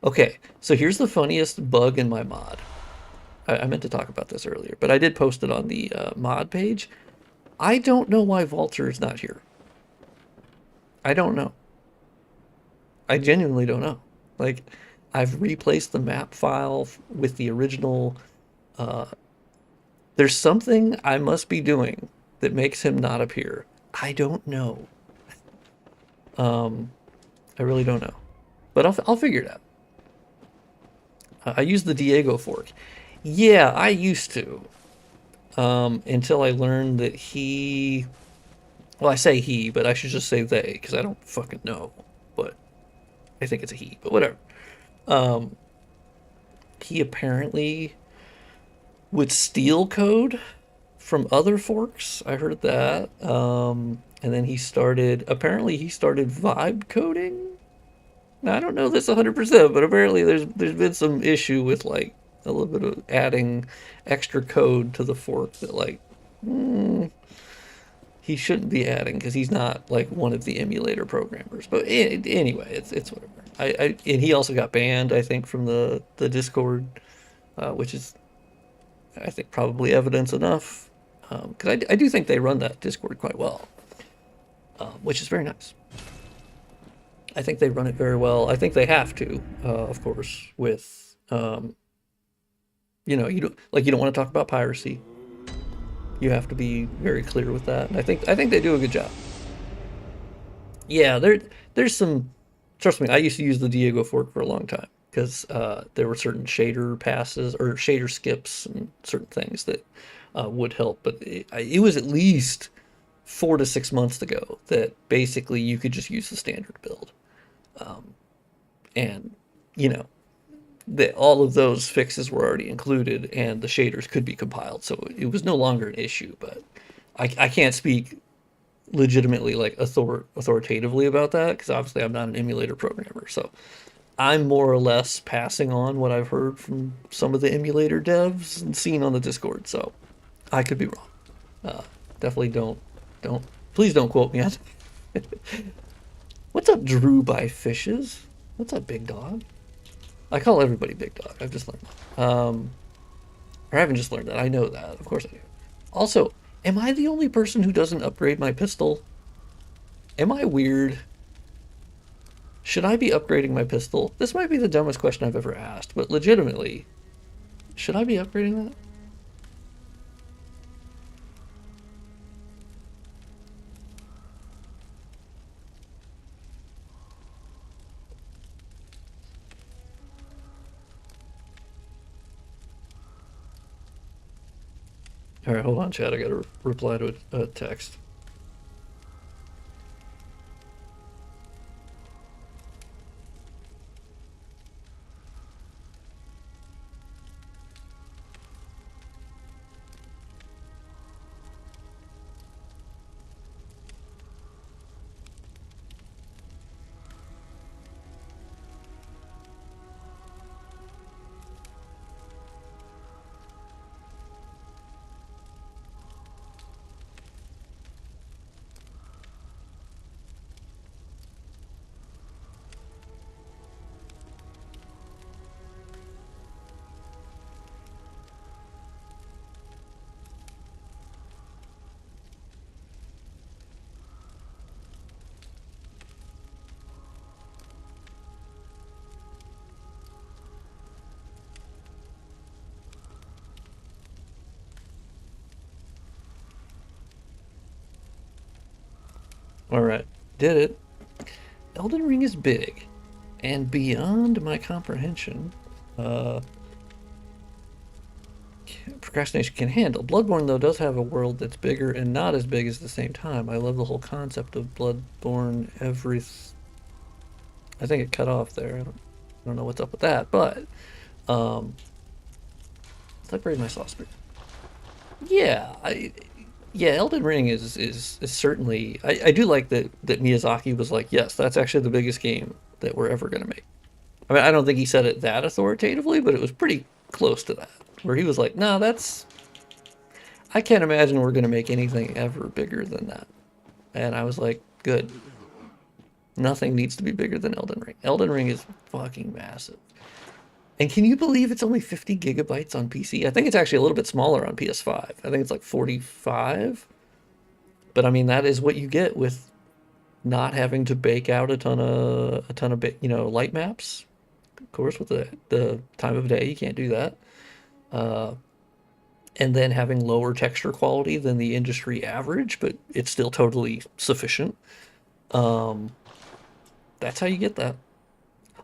Okay, so here's the funniest bug in my mod. I meant to talk about this earlier, but I did post it on the mod page. I don't know why Walter is not here. I don't know. I genuinely don't know. Like, I've replaced the map file with the original. There's something I must be doing that makes him not appear. I don't know. I really don't know. But I'll figure it out. I use the Diego fork. Yeah, I used to. Until I learned that he... Well, I say he, but I should just say they, because I don't fucking know. But I think it's a he, but whatever. He apparently would steal code from other forks. I heard that. And then apparently he started vibe coding. Now, I don't know this 100%, but apparently there's been some issue with like a little bit of adding extra code to the fork that he shouldn't be adding, because he's not like one of the emulator programmers. But anyway, it's whatever. And he also got banned, I think, from the Discord, which is, I think, probably evidence enough. because I do think they run that Discord quite well, which is very nice. I think they run it very well. I think they have to, of course, with you know, you don't want to talk about piracy. You have to be very clear with that, and I think they do a good job. Yeah, there's some. Trust me, I used to use the Diego fork for a long time because there were certain shader passes or shader skips and certain things that would help. But it was at least 4 to 6 months ago that basically you could just use the standard build, and you know that all of those fixes were already included, and the shaders could be compiled, so it was no longer an issue. But I can't speak legitimately like authoritatively about that because obviously I'm not an emulator programmer, so I'm more or less passing on what I've heard from some of the emulator devs and seen on the Discord, so I could be wrong. Definitely don't please don't quote me on What's up, Drew by Fishes? What's up, Big Dog? I call everybody Big Dog. I've just learned that. Or I haven't just learned that. I know that. Of course I do. Also, am I the only person who doesn't upgrade my pistol? Am I weird? Should I be upgrading my pistol? This might be the dumbest question I've ever asked, but legitimately, should I be upgrading that? All right, hold on, Chad. I got to reply to a text. All right, did it. Elden Ring is big and beyond my comprehension. Procrastination can handle. Bloodborne, though, does have a world that's bigger and not as big at the same time. I love the whole concept of Bloodborne. I think it cut off there. I don't know what's up with that, but let's upgrade my saucepan. Yeah, Elden Ring is certainly. I do like that Miyazaki was like, yes, that's actually the biggest game that we're ever gonna make. I mean, I don't think he said it that authoritatively, but it was pretty close to that, where he was like, no, I can't imagine we're gonna make anything ever bigger than that. And I was like, good. Nothing needs to be bigger than Elden Ring. Elden Ring is fucking massive. And can you believe it's only 50 gigabytes on PC? I think it's actually a little bit smaller on PS5. I think it's like 45. But I mean, that is what you get with not having to bake out a ton of light maps. Of course, with the time of day, you can't do that. And then having lower texture quality than the industry average, but it's still totally sufficient. That's how you get that.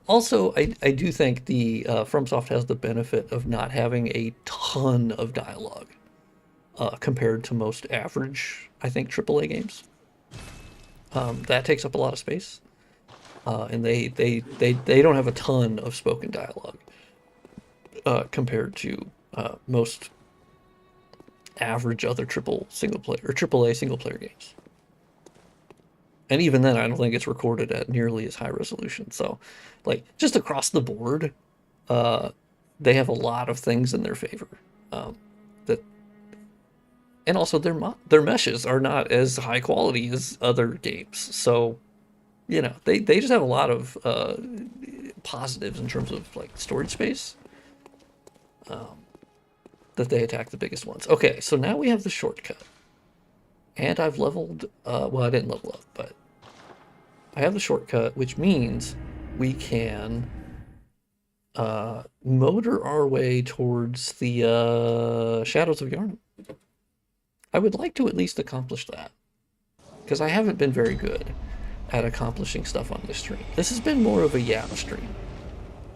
Also, I do think the FromSoft has the benefit of not having a ton of dialogue compared to most average, I think, AAA games. That takes up a lot of space, and they don't have a ton of spoken dialogue compared to most average other AAA single player games. And even then, I don't think it's recorded at nearly as high resolution. So, like, just across the board, they have a lot of things in their favor. And also their meshes are not as high quality as other games. So, they just have a lot of that they attack the biggest ones. Okay, so now we have the shortcut. And I've leveled, well, I didn't level up, but I have the shortcut, which means we can motor our way towards the Shadows of Yharnam. I would like to at least accomplish that, because I haven't been very good at accomplishing stuff on this stream. This has been more of a yap stream.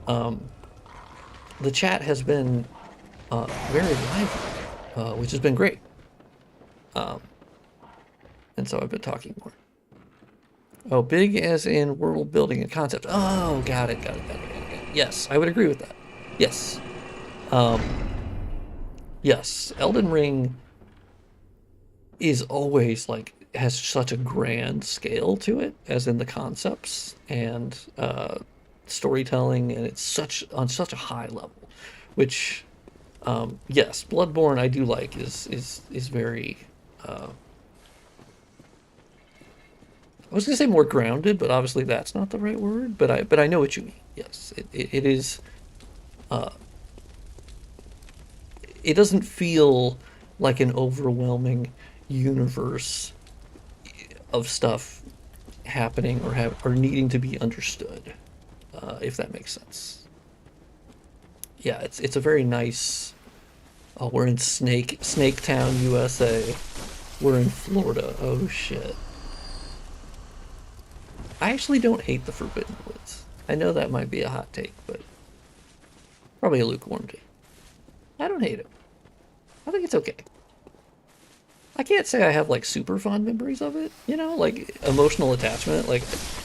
The chat has been very lively, which has been great. And so I've been talking more. Oh, big as in world building and concept. Oh, got it. Yes, I would agree with that. Yes. Yes, Elden Ring is always like, has such a grand scale to it, as in the concepts and storytelling, and it's on such a high level, which, yes, Bloodborne I do like is very, I was gonna say more grounded, but obviously that's not the right word. But I know what you mean. Yes, it is. It doesn't feel like an overwhelming universe of stuff happening or needing to be understood, if that makes sense. Yeah, it's a very nice. Oh, we're in Snake Town, USA. We're in Florida. Oh shit. I actually don't hate the Forbidden Woods. I know that might be a hot take, but probably a lukewarm take. I don't hate it. I think it's okay. I can't say I have like super fond memories of it, you know, like emotional attachment. Like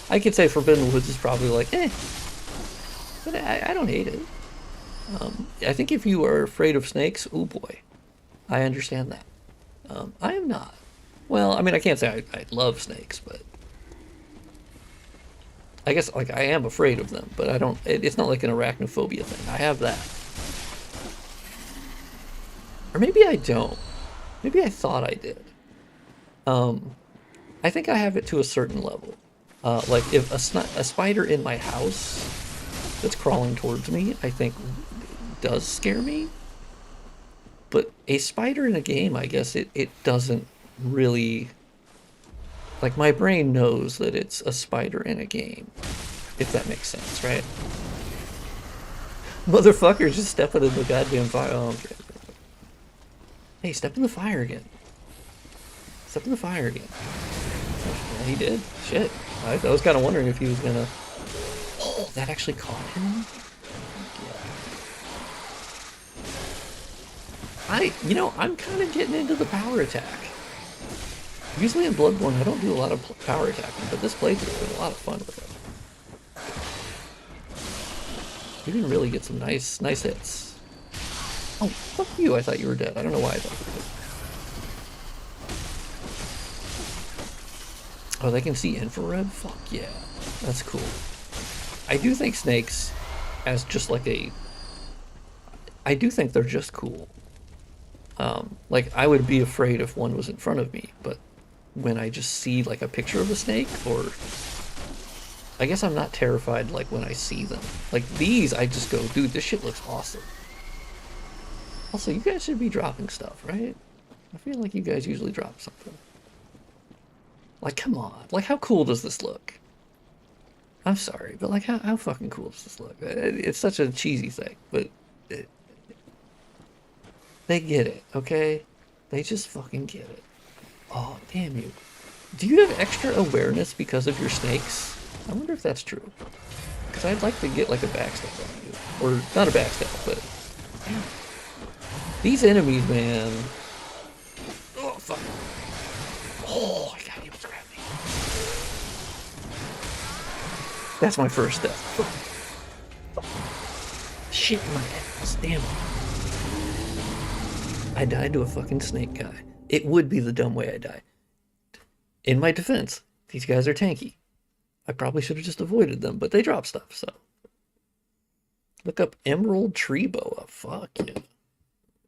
I could say Forbidden Woods is probably like, but I don't hate it. I think if you are afraid of snakes, oh boy, I understand that. I am not. Well, I mean, I can't say I love snakes, but I guess like I am afraid of them, but I don't. It's not like an arachnophobia thing. I have that, or maybe I don't. Maybe I thought I did. I think I have it to a certain level. Like if a spider in my house that's crawling towards me, I think does scare me. But a spider in a game, I guess it doesn't really. Like, my brain knows that it's a spider in a game, if that makes sense, right? Motherfucker just stepping in the goddamn fire. Oh, okay. Hey, step in the fire again. Step in the fire again. Yeah, he did. Shit. I was kind of wondering if he was gonna... Oh, that actually caught him? Yeah. I'm kind of getting into the power attack. Usually in Bloodborne, I don't do a lot of power attacking, but this playthrough has been a lot of fun with it. You can really get some nice hits. Oh, fuck you, I thought you were dead. I don't know why I thought you were dead. Oh, they can see infrared? Fuck yeah. That's cool. I do think snakes, as just like I do think they're just cool. Like, I would be afraid if one was in front of me, but when I just see like a picture of a snake, or I guess I'm not terrified like when I see them. Like these, I just go, dude, this shit looks awesome. Also, you guys should be dropping stuff, right? I feel like you guys usually drop something. Like, come on. Like, how cool does this look? I'm sorry, but like, how fucking cool does this look? It's such a cheesy thing, but they get it, okay? They just fucking get it. Oh, damn you. Do you have extra awareness because of your snakes? I wonder if that's true. Because I'd like to get like a backstab on you. Or, not a backstab, but... Damn. These enemies, man... Oh, fuck. Oh, I got you. Grab me. That's my first death. Shit in my ass. Damn it. I died to a fucking snake guy. It would be the dumb way I die. In my defense, these guys are tanky. I probably should have just avoided them, but they drop stuff, so. Look up Emerald Tree Boa. Fuck yeah.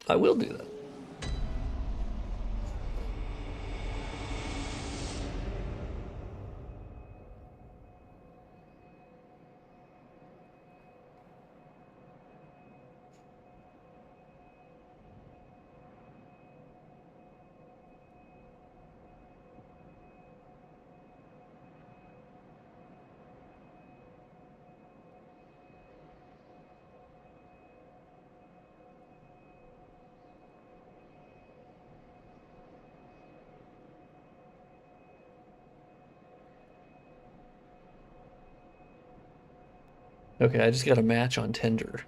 I will do that. Okay, I just got a match on Tinder.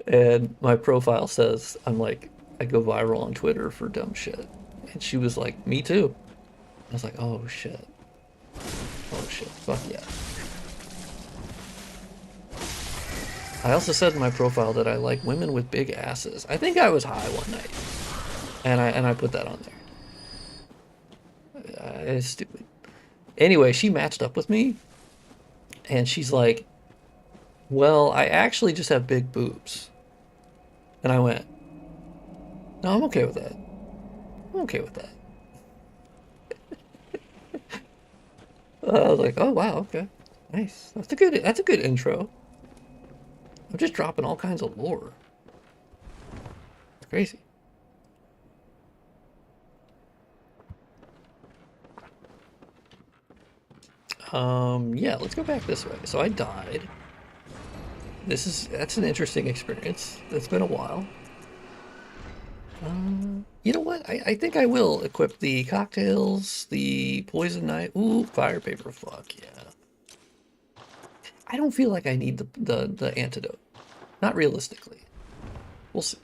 And my profile says I'm like, I go viral on Twitter for dumb shit. And she was like, me too. I was like, oh shit. Oh shit. Fuck yeah. I also said in my profile that I like women with big asses. I think I was high one night. And I put that on there. It's stupid. Anyway, she matched up with me. And she's like, well, I actually just have big boobs. And I went, no, I'm okay with that. I'm okay with that. I was like, oh wow, okay. Nice. That's a good intro. I'm just dropping all kinds of lore. It's crazy. Yeah, let's go back this way. So I died. That's an interesting experience. It's been a while. You know what? I think I will equip the cocktails, the poison knife. Ooh, fire paper. Fuck yeah. I don't feel like I need the antidote. Not realistically. We'll see.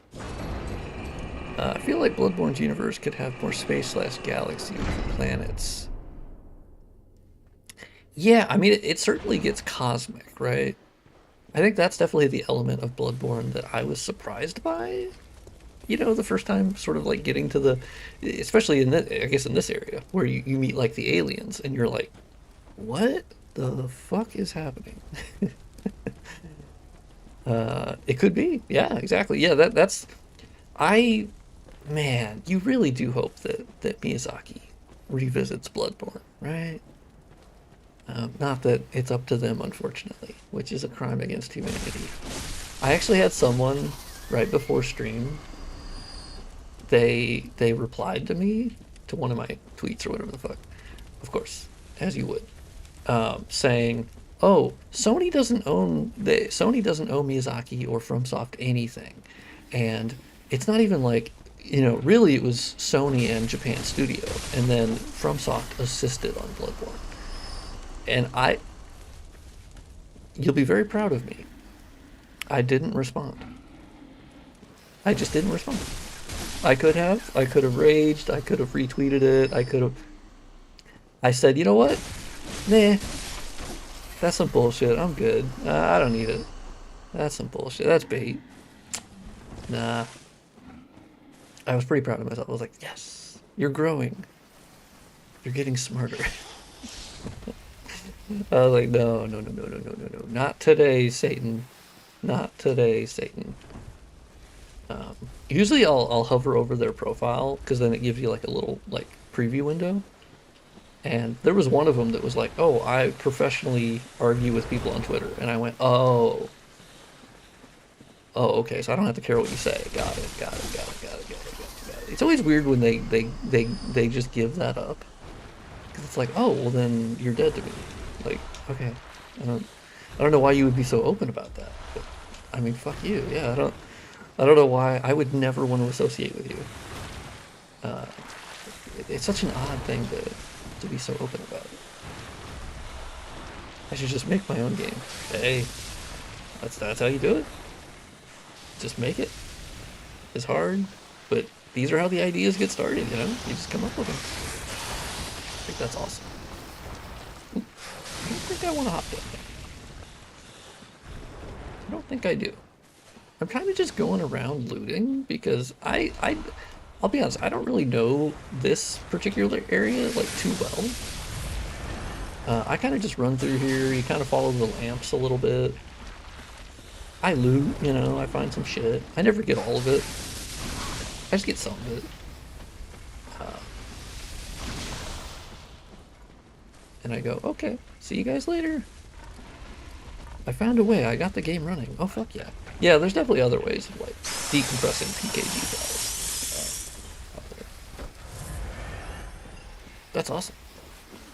I feel like Bloodborne's universe could have more space/galaxy planets. Yeah, I mean, it certainly gets cosmic, right? I think that's definitely the element of Bloodborne that I was surprised by. You know, the first time sort of like getting to the, especially in this, I guess in this area, where you meet like the aliens and you're like, what the fuck is happening? It could be. Yeah, exactly. Yeah, man, you really do hope that Miyazaki revisits Bloodborne, right? Not that it's up to them, unfortunately, which is a crime against humanity. I actually had someone right before stream. They replied to me to one of my tweets or whatever the fuck, of course, as you would, saying, "Oh, Sony doesn't own Miyazaki or FromSoft anything, and it's not even like, you know, really it was Sony and Japan Studio, and then FromSoft assisted on Bloodborne." And you'll be very proud of me. I didn't respond. I just didn't respond. I could have raged, I could have retweeted it, I said, you know what? Nah, that's some bullshit, I'm good. I don't need it. That's some bullshit, that's bait. Nah. I was pretty proud of myself. I was like, yes, you're growing. You're getting smarter. I was like, no. Not today, Satan. Not today, Satan. Usually I'll hover over their profile, because then it gives you like a little like preview window. And there was one of them that was like, oh, I professionally argue with people on Twitter. And I went, oh, okay, so I don't have to care what you say. Got it. It's always weird when they just give that up. Because it's like, oh, well then you're dead to me. Like, okay, I don't know why you would be so open about that. But, I mean, fuck you. Yeah, I don't know why. I would never want to associate with you. It's such an odd thing to be so open about. I should just make my own game. Hey, that's how you do it. Just make it. It's hard, but these are how the ideas get started. You know, you just come up with them. I think that's awesome. I don't think I want to hop down there. I don't think I do. I'm kind of just going around looting because I'll be honest, I don't really know this particular area like too well. I kind of just run through here. You kind of follow the lamps a little bit. I loot, you know, I find some shit. I never get all of it. I just get some of it. And I go, okay, see you guys later. I found a way, I got the game running. Oh, fuck yeah. Yeah, there's definitely other ways of, like, decompressing PKG files out there. That's awesome.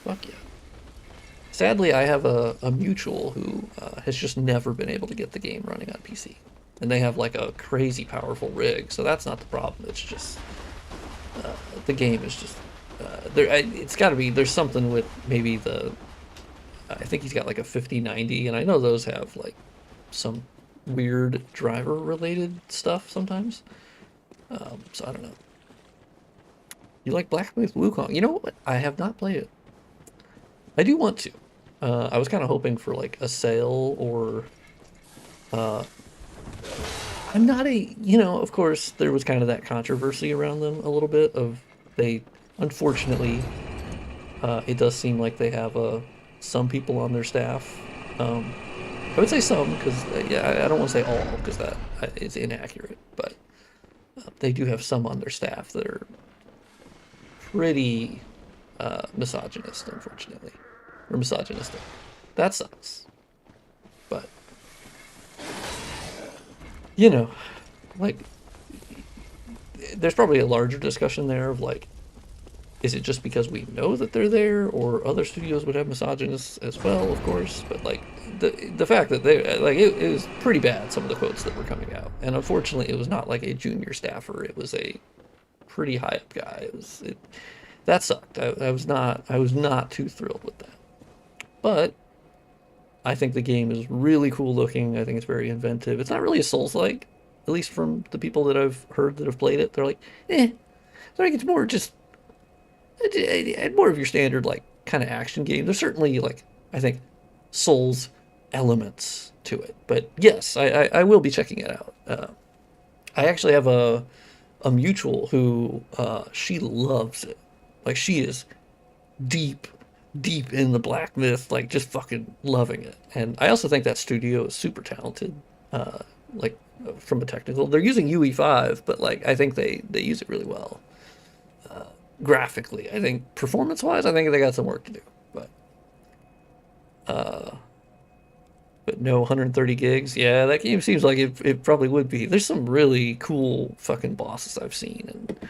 Fuck yeah. Sadly, I have a mutual who has just never been able to get the game running on PC. And they have, like, a crazy powerful rig, so that's not the problem. It's just, the game is just, it's gotta be, there's something with maybe the I think he's got like a 5090, and I know those have like some weird driver related stuff sometimes. So I don't know. You like Black Myth Wukong? You know what? I have not played it. I do want to. I was kind of hoping for like a sale or I'm not a, of course there was kind of that controversy around them a little bit of they, unfortunately, it does seem like they have some people on their staff. I would say some because yeah, I don't want to say all because that is inaccurate, but they do have some on their staff that are pretty misogynist, unfortunately, or misogynistic. That sucks, but like there's probably a larger discussion there of like, is it just because we know that they're there, or other studios would have misogynists as well, of course, but like the fact that they like it was pretty bad, some of the quotes that were coming out, and unfortunately it was not like a junior staffer, it was a pretty high up guy. That sucked. I was not too thrilled with that, but I think the game is really cool looking. I think it's very inventive. It's not really a Souls-like, at least from the people that I've heard that have played it. They're like, I think it's more just more of your standard like kind of action game. There's certainly like I think Souls elements to it, but yes, I will be checking it out. I actually have a mutual who she loves it. Like she is deep in the Black Myth, like just fucking loving it. And I also think that studio is super talented. Like from a technical, they're using UE5, but like I think they use it really well. Graphically, I think performance-wise, I think they got some work to do. But no 130 gigs. Yeah, that game seems like it probably would be. There's some really cool fucking bosses I've seen, and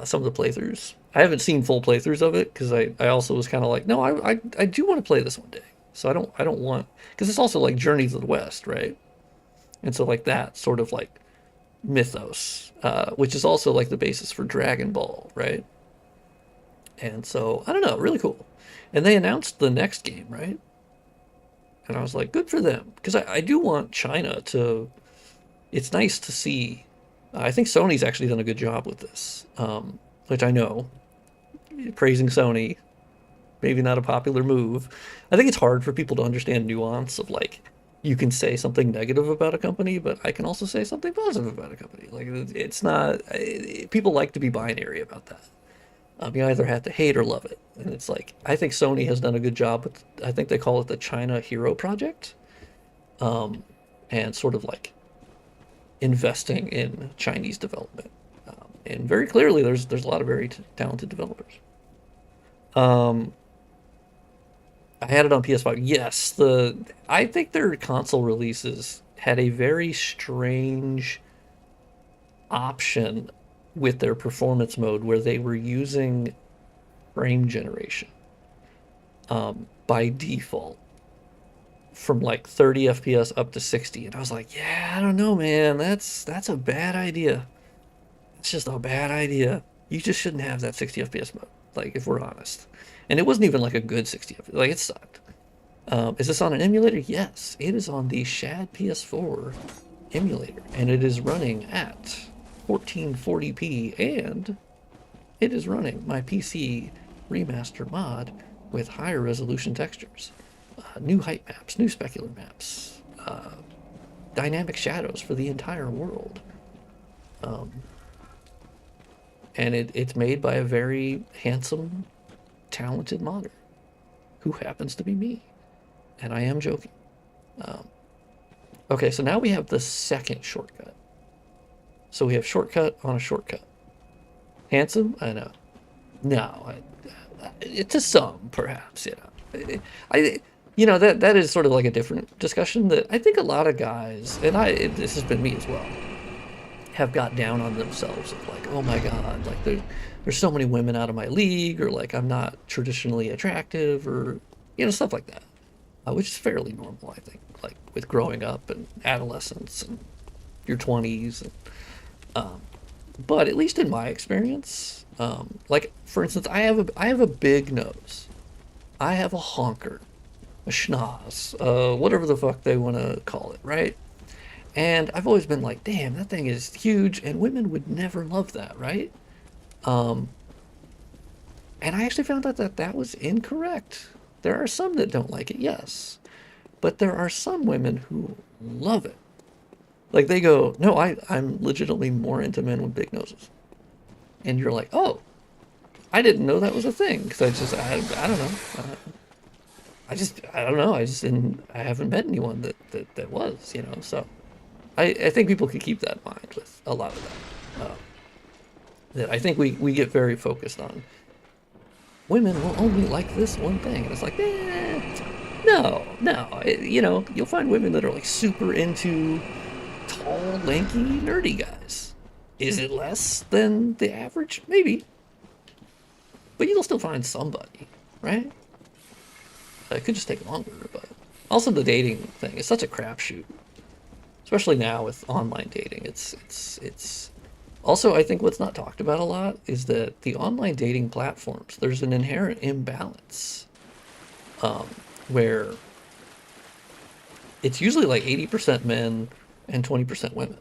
some of the playthroughs. I haven't seen full playthroughs of it because I also was kind of like, no, I do want to play this one day. So I don't want, because it's also like Journey to the West, right? And so like that sort of like mythos, which is also like the basis for Dragon Ball, right? And so I don't know, really cool. And they announced the next game, right? And I was like, good for them, because I do want China to. It's nice to see. I think Sony's actually done a good job with this, which I know. Praising Sony, maybe not a popular move. I think it's hard for people to understand nuance of like, you can say something negative about a company, but I can also say something positive about a company. Like it's not. People like to be binary about that. You either have to hate or love it, and it's like I think Sony has done a good job with. I think they call it the China Hero Project, and sort of like investing in Chinese development, and very clearly there's a lot of very talented developers. I had it on PS5. Yes, I think their console releases had a very strange option with their performance mode where they were using frame generation by default from like 30 FPS up to 60, and I was like, yeah, I don't know, man, that's a bad idea. It's just a bad idea. You just shouldn't have that 60 FPS mode, like, if we're honest. And it wasn't even like a good 60 FPS, like it sucked. Is this on an emulator? Yes, it is on the Shad PS4 emulator, and it is running at 1440p, and it is running my PC remaster mod with higher resolution textures, new height maps, new specular maps, dynamic shadows for the entire world, and it's made by a very handsome, talented modder who happens to be me, and I am joking. Okay, so now we have the second shortcut. So we have shortcut on a shortcut. Handsome? I know. No, to some, perhaps, that is sort of like a different discussion that I think a lot of guys, and this has been me as well, have got down on themselves of like, oh my God, like there's so many women out of my league, or like I'm not traditionally attractive, or, stuff like that, which is fairly normal, I think, like with growing up and adolescence and your 20s, and but at least in my experience, like for instance, I have a big nose. I have a honker. a schnoz, whatever the fuck they want to call it, right? And I've always been like, damn, that thing is huge, and women would never love that, right? Um, and I actually found out that that was incorrect. There are some that don't like it, yes, but there are some women who love it. Like they go, no, I'm legitimately more into men with big noses. And you're like, oh, I didn't know that was a thing. Because I don't know. I don't know. I just didn't, I haven't met anyone that was, you know. So I think people could keep that in mind with a lot of that. That I think we get very focused on. Women will only like this one thing. And it's like, no. You know, you'll find women that are like super into tall, lanky, nerdy guys. Is it less than the average? Maybe. But you'll still find somebody, right? It could just take longer, but also the dating thing is such a crapshoot. Especially now with online dating. It's also, I think what's not talked about a lot is that the online dating platforms, there's an inherent imbalance where it's usually like 80% men and 20% women.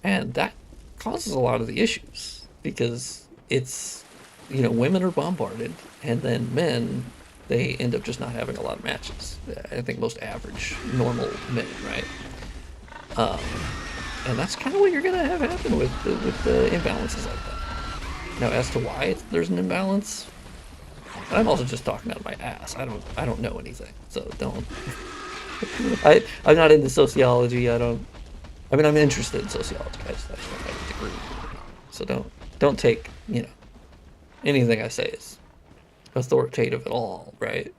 And that causes a lot of the issues because it's, you know, women are bombarded and then men, they end up just not having a lot of matches. I think most average, normal men, right? And that's kind of what you're going to have happen with the imbalances like that. Now, as to why there's an imbalance, I'm also just talking out of my ass. I don't know anything, so don't. I'm not into sociology. I mean, I'm interested in sociology. I just have a degree. So don't take, you know, anything I say is authoritative at all, right?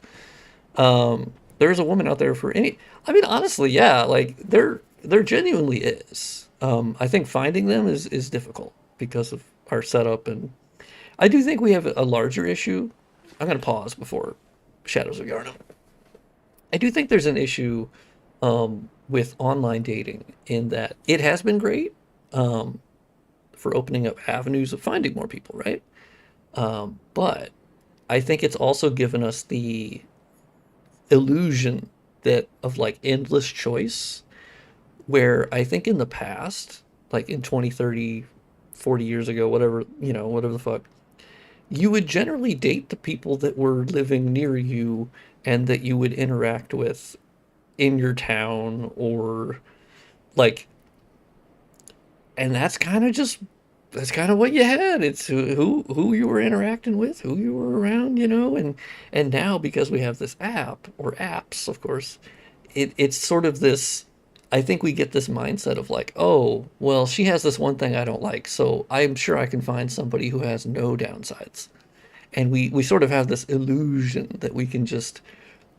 There's a woman out there for any. I mean, honestly, yeah, like there genuinely is. I think finding them is difficult because of our setup, and I do think we have a larger issue. I'm gonna pause before Shadows of Yarnum. I do think there's an issue with online dating in that it has been great for opening up avenues of finding more people, right? But I think it's also given us the illusion that of like endless choice, where I think in the past, like in 20, 30, 40 years ago, whatever, you know, whatever the fuck, you would generally date the people that were living near you and that you would interact with in your town or like, and that's kind of what you had. It's who you were interacting with, who you were around, you know, and now because we have this app or apps, of course, it's sort of this, I think we get this mindset of like, oh, well, she has this one thing I don't like, so I'm sure I can find somebody who has no downsides. And we sort of have this illusion that we can just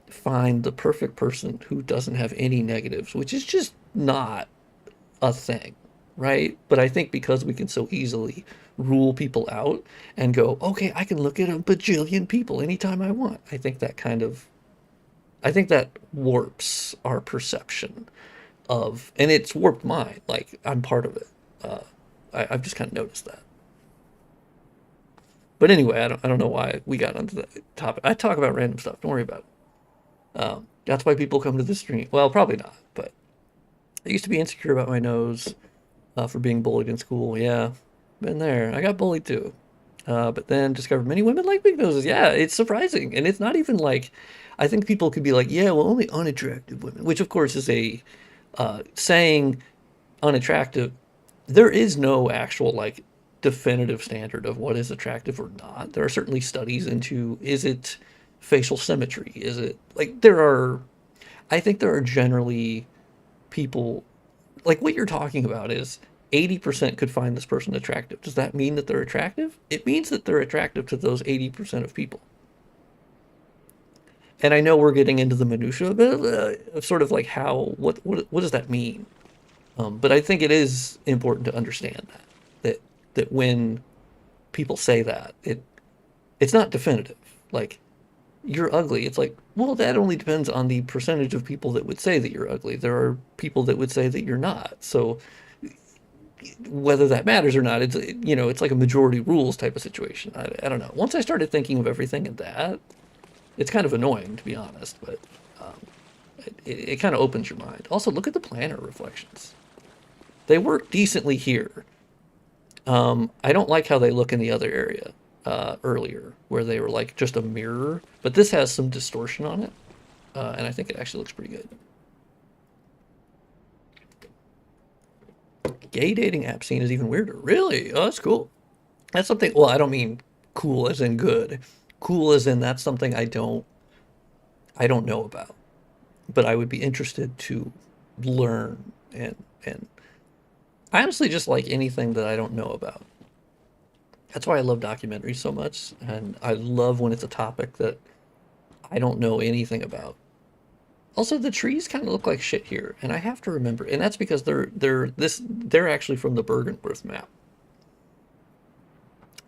find the perfect person who doesn't have any negatives, which is just not a thing, right? But I think because we can so easily rule people out and go, okay, I can look at a bajillion people anytime I want. I think that warps our perception of, and it's warped mine. Like I'm part of it. I've just kind of noticed that. But anyway, I don't know why we got onto that topic. I talk about random stuff. Don't worry about it. That's why people come to the stream. Well, probably not, but I used to be insecure about my nose for being bullied in school. Yeah, been there. I got bullied too. But then discovered many women like big noses. Yeah, it's surprising. And it's not even like, I think people could be like, yeah, well, only unattractive women, which of course is a saying unattractive. There is no actual like definitive standard of what is attractive or not. There are certainly studies into, is it facial symmetry? Is it like, I think there are generally people, like what you're talking about is 80% could find this person attractive. Does that mean that they're attractive? It means that they're attractive to those 80% of people. And I know we're getting into the minutia of sort of like how, what does that mean? But I think it is important to understand that when people say that, it's not definitive. Like, you're ugly. It's like, well, that only depends on the percentage of people that would say that you're ugly. There are people that would say that you're not. So whether that matters or not, it's, you know, it's like a majority rules type of situation. I don't know. Once I started thinking of everything in that, It's kind of annoying, to be honest, but it kind of opens your mind. Also, look at the planar reflections. They work decently here. I don't like how they look in the other area earlier, where they were like just a mirror, but this has some distortion on it, and I think it actually looks pretty good. Gay dating app scene is even weirder. Really? Oh, that's cool. That's something, well, I don't mean cool as in good. Cool as in that's something I don't know about. But I would be interested to learn and I honestly just like anything that I don't know about. That's why I love documentaries so much, and I love when it's a topic that I don't know anything about. Also, the trees kind of look like shit here, and I have to remember, and that's because they're actually from the Bergenworth map.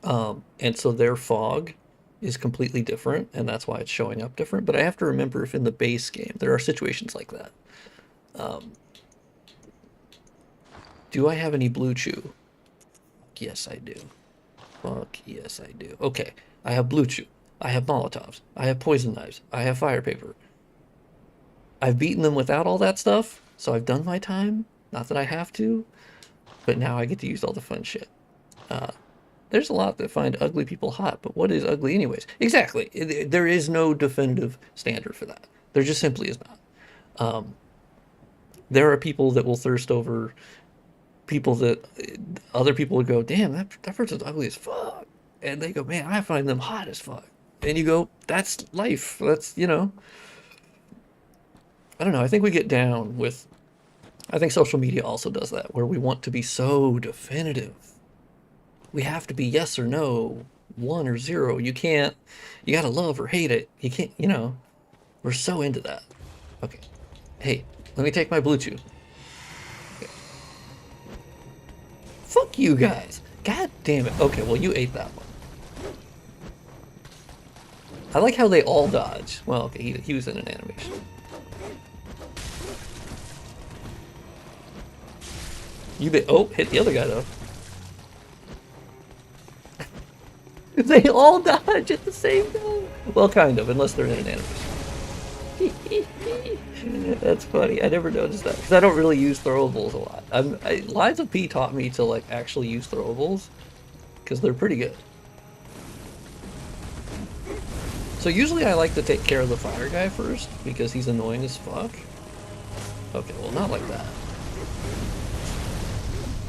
And so their fog is completely different, and that's why it's showing up different. But I have to remember if in the base game there are situations like that. Do I have any blue chew? Yes, I do. Fuck yes, I do. Okay, I have blue chew. I have Molotovs. I have poison knives. I have fire paper. I've beaten them without all that stuff, so I've done my time. Not that I have to, but now I get to use all the fun shit. There's a lot that find ugly people hot, but what is ugly anyways? Exactly. There is no definitive standard for that. There just simply is not. There are people that will thirst over people that other people would go, damn, that person's ugly as fuck. And they go, man, I find them hot as fuck. And you go, that's life. That's, you know. I don't know. I think we get down with, I think social media also does that, where we want to be so definitive. We have to be yes or no, 1 or 0. You can't, you gotta love or hate it. You can't, you know, we're so into that. Okay. Hey, let me take my blue chew. Okay. Fuck you guys. God damn it. Okay, well, you ate that one. I like how they all dodge. Well, okay, he was in an animation. Oh, hit the other guy though. They all dodge at the same time. Well, kind of, unless they're in an animation. That's funny. I never noticed that because I don't really use throwables a lot. Lies of P taught me to like actually use throwables because they're pretty good. So usually I like to take care of the fire guy first because he's annoying as fuck. Okay, well, not like that.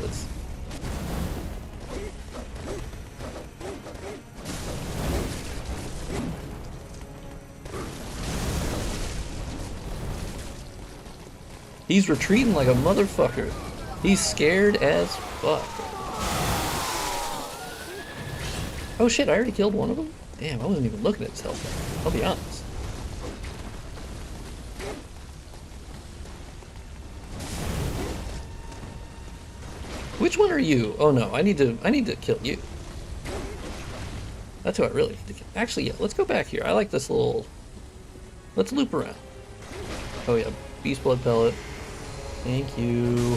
Let's... He's retreating like a motherfucker. He's scared as fuck. Oh shit, I already killed one of them? Damn, I wasn't even looking at his health. I'll be honest. Which one are you? Oh no, I need to kill you. That's who I really need to kill. Actually, yeah, let's go back here. I like this little... Let's loop around. Oh yeah, beast blood pellet. Thank you.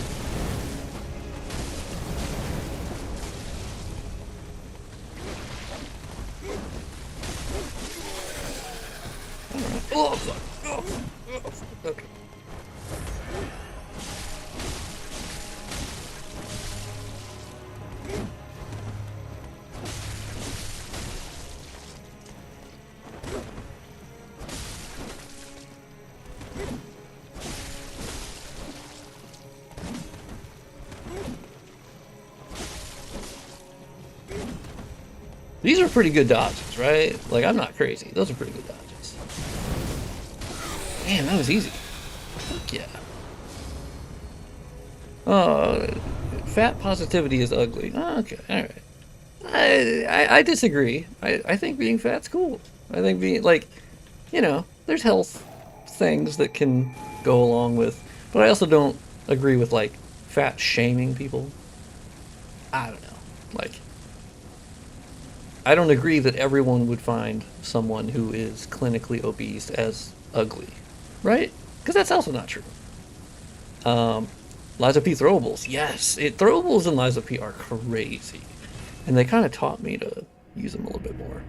Alright. Oh, fuck. Oh, fuck. Okay. These are pretty good dodges, right? Like, I'm not crazy. Those are pretty good dodges. Man, that was easy. Yeah. Oh, fat positivity is ugly. Oh, okay, alright. I disagree. I think being fat's cool. I think being, like, you know, there's health things that can go along with, but I also don't agree with, like, fat shaming people. I don't know. Like, I don't agree that everyone would find someone who is clinically obese as ugly, right? Because that's also not true. Lies of P throwables, yes. Throwables and Lies of P are crazy. And they kind of taught me to use them a little bit more.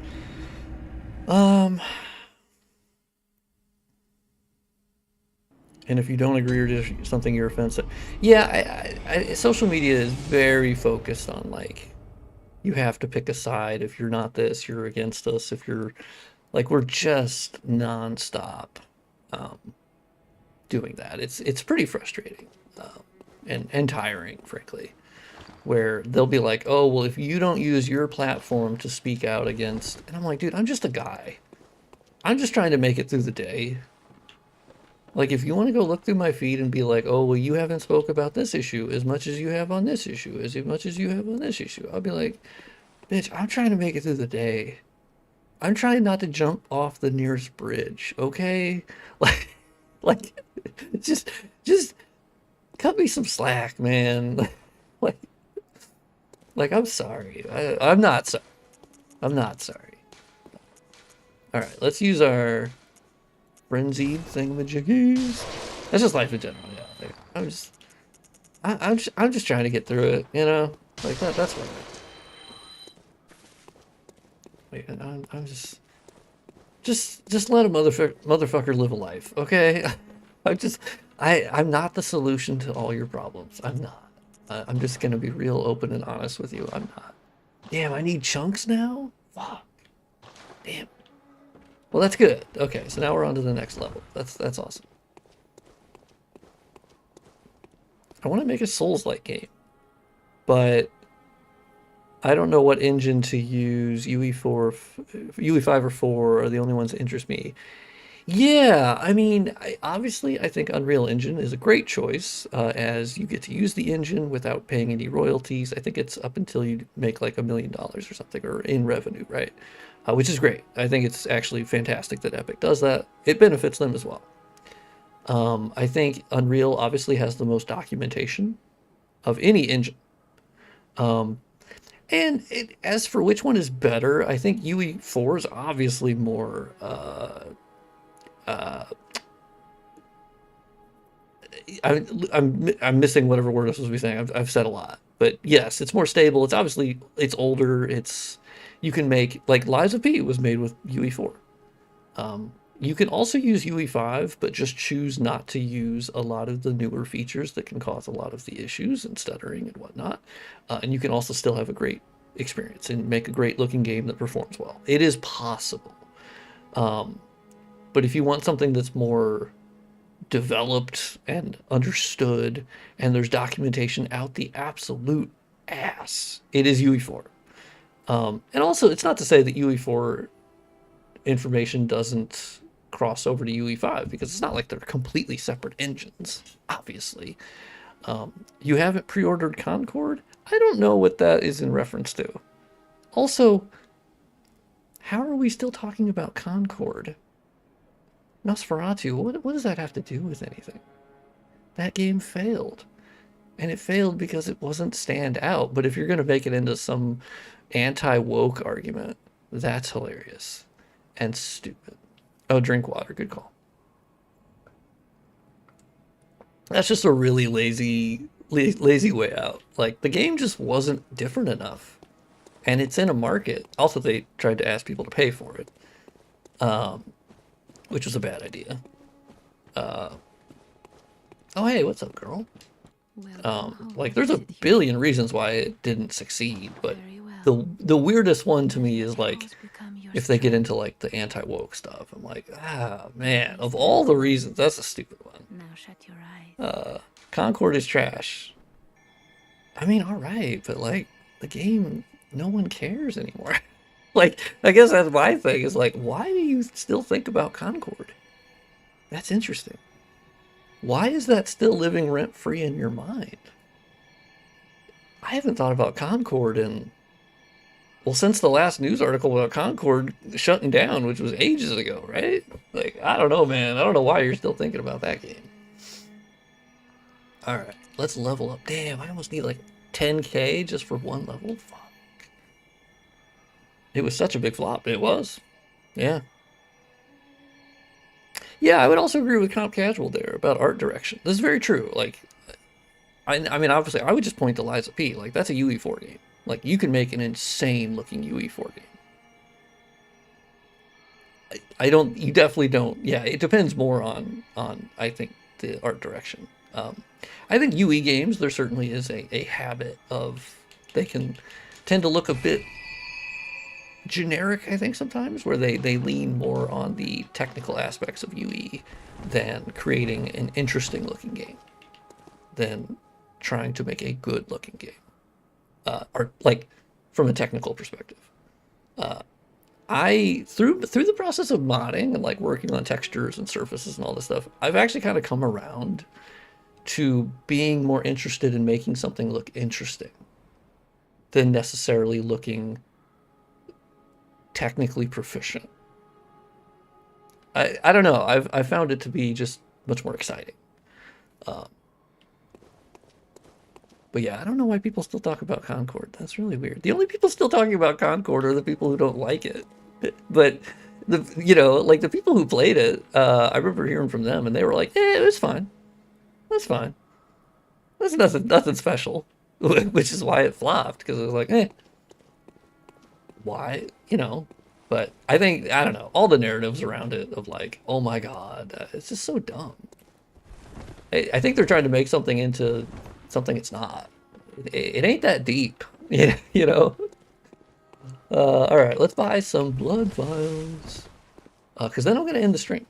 And if you don't agree or there's something you're offensive, yeah, social media is very focused on like you have to pick a side. If you're not this, you're against us. If you're like, we're just nonstop um, doing that. It's pretty frustrating and tiring, frankly. Where they'll be like, oh, well, if you don't use your platform to speak out against, and I'm like, dude, I'm just a guy. I'm just trying to make it through the day. Like, if you want to go look through my feed and be like, oh, well, you haven't spoke about this issue as much as you have on this issue, as much as you have on this issue, I'll be like, bitch, I'm trying to make it through the day. I'm trying not to jump off the nearest bridge, okay? Like, just cut me some slack, man. Like, I'm sorry. I'm not sorry. I'm not sorry. All right, let's use our frenzied thingamajiggies. That's just life in general. Yeah, I'm just trying to get through it. You know, like that. That's what. Wait, I'm just let a motherfucker live a life, okay? I'm not the solution to all your problems. I'm not. I'm just gonna be real open and honest with you. I'm not. Damn, I need chunks now? Fuck. Damn. Well, that's good. Okay, so now we're on to the next level. That's awesome. I want to make a Souls-like game, but I don't know what engine to use. UE4, UE5 or 4 are the only ones that interest me. Yeah, I mean, obviously, I think Unreal Engine is a great choice, as you get to use the engine without paying any royalties. I think it's up until you make like $1 million or something, or in revenue, right? Which is great. I think it's actually fantastic that Epic does that. It benefits them as well. I think Unreal obviously has the most documentation of any engine. As for which one is better, I think UE4 is obviously more I'm missing whatever word I was supposed to be saying. I've said a lot, but yes, it's more stable. It's older. You can make, like, Lies of P was made with UE4. You can also use UE5, but just choose not to use a lot of the newer features that can cause a lot of the issues and stuttering and whatnot. And you can also still have a great experience and make a great looking game that performs well. It is possible. But if you want something that's more developed and understood, and there's documentation out the absolute ass, it is UE4. And also, it's not to say that UE4 information doesn't cross over to UE5, because it's not like they're completely separate engines, obviously. You haven't pre-ordered Concord? I don't know what that is in reference to. Also, how are we still talking about Concord? Nosferatu, what does that have to do with anything? That game failed. And it failed because it wasn't stand out. But if you're going to make it into some anti-woke argument, that's hilarious and stupid. Oh, drink water. Good call. That's just a really lazy way out. Like, the game just wasn't different enough. And it's in a market. Also, they tried to ask people to pay for it. Which was a bad idea. Oh, hey, what's up, girl? Like, there's a billion reasons why it didn't succeed, but the weirdest one to me is, like, if they get into, like, the anti-woke stuff. I'm like, man, of all the reasons, that's a stupid one. Now shut your eyes. Concord is trash. I mean, alright, but, like, the game, no one cares anymore. Like, I guess that's my thing, is like, why do you still think about Concord? That's interesting. Why is that still living rent-free in your mind? I haven't thought about Concord well, since the last news article about Concord shutting down, which was ages ago, right? Like, I don't know, man. I don't know why you're still thinking about that game. Alright, let's level up. Damn, I almost need like 10k just for one level? Fuck. It was such a big flop. It was. Yeah. Yeah, I would also agree with Comp Casual there about art direction. This is very true. Like, I mean, obviously, I would just point to Lies of P. Like, that's a UE4 game. Like, you can make an insane-looking UE4 game. You definitely don't. Yeah, it depends more on I think, the art direction. I think UE games, there certainly is a habit of, they can tend to look a bit generic, I think, sometimes, where they lean more on the technical aspects of UE than creating an interesting looking game, than trying to make a good looking game, or like from a technical perspective. I through the process of modding and like working on textures and surfaces and all this stuff, I've actually kind of come around to being more interested in making something look interesting than necessarily looking technically proficient. I don't know. I found it to be just much more exciting. But yeah, I don't know why people still talk about Concord. That's really weird. The only people still talking about Concord are the people who don't like it. But like the people who played it, I remember hearing from them, and they were like, "Eh, it was fine. That's fine. That's nothing special," which is why it flopped, because it was like, eh, why, But I don't know, all the narratives around it of like, oh my god, it's just so dumb. I think they're trying to make something into something it's not. It ain't that deep, all right, let's buy some blood vials, because then I'm gonna end the stream.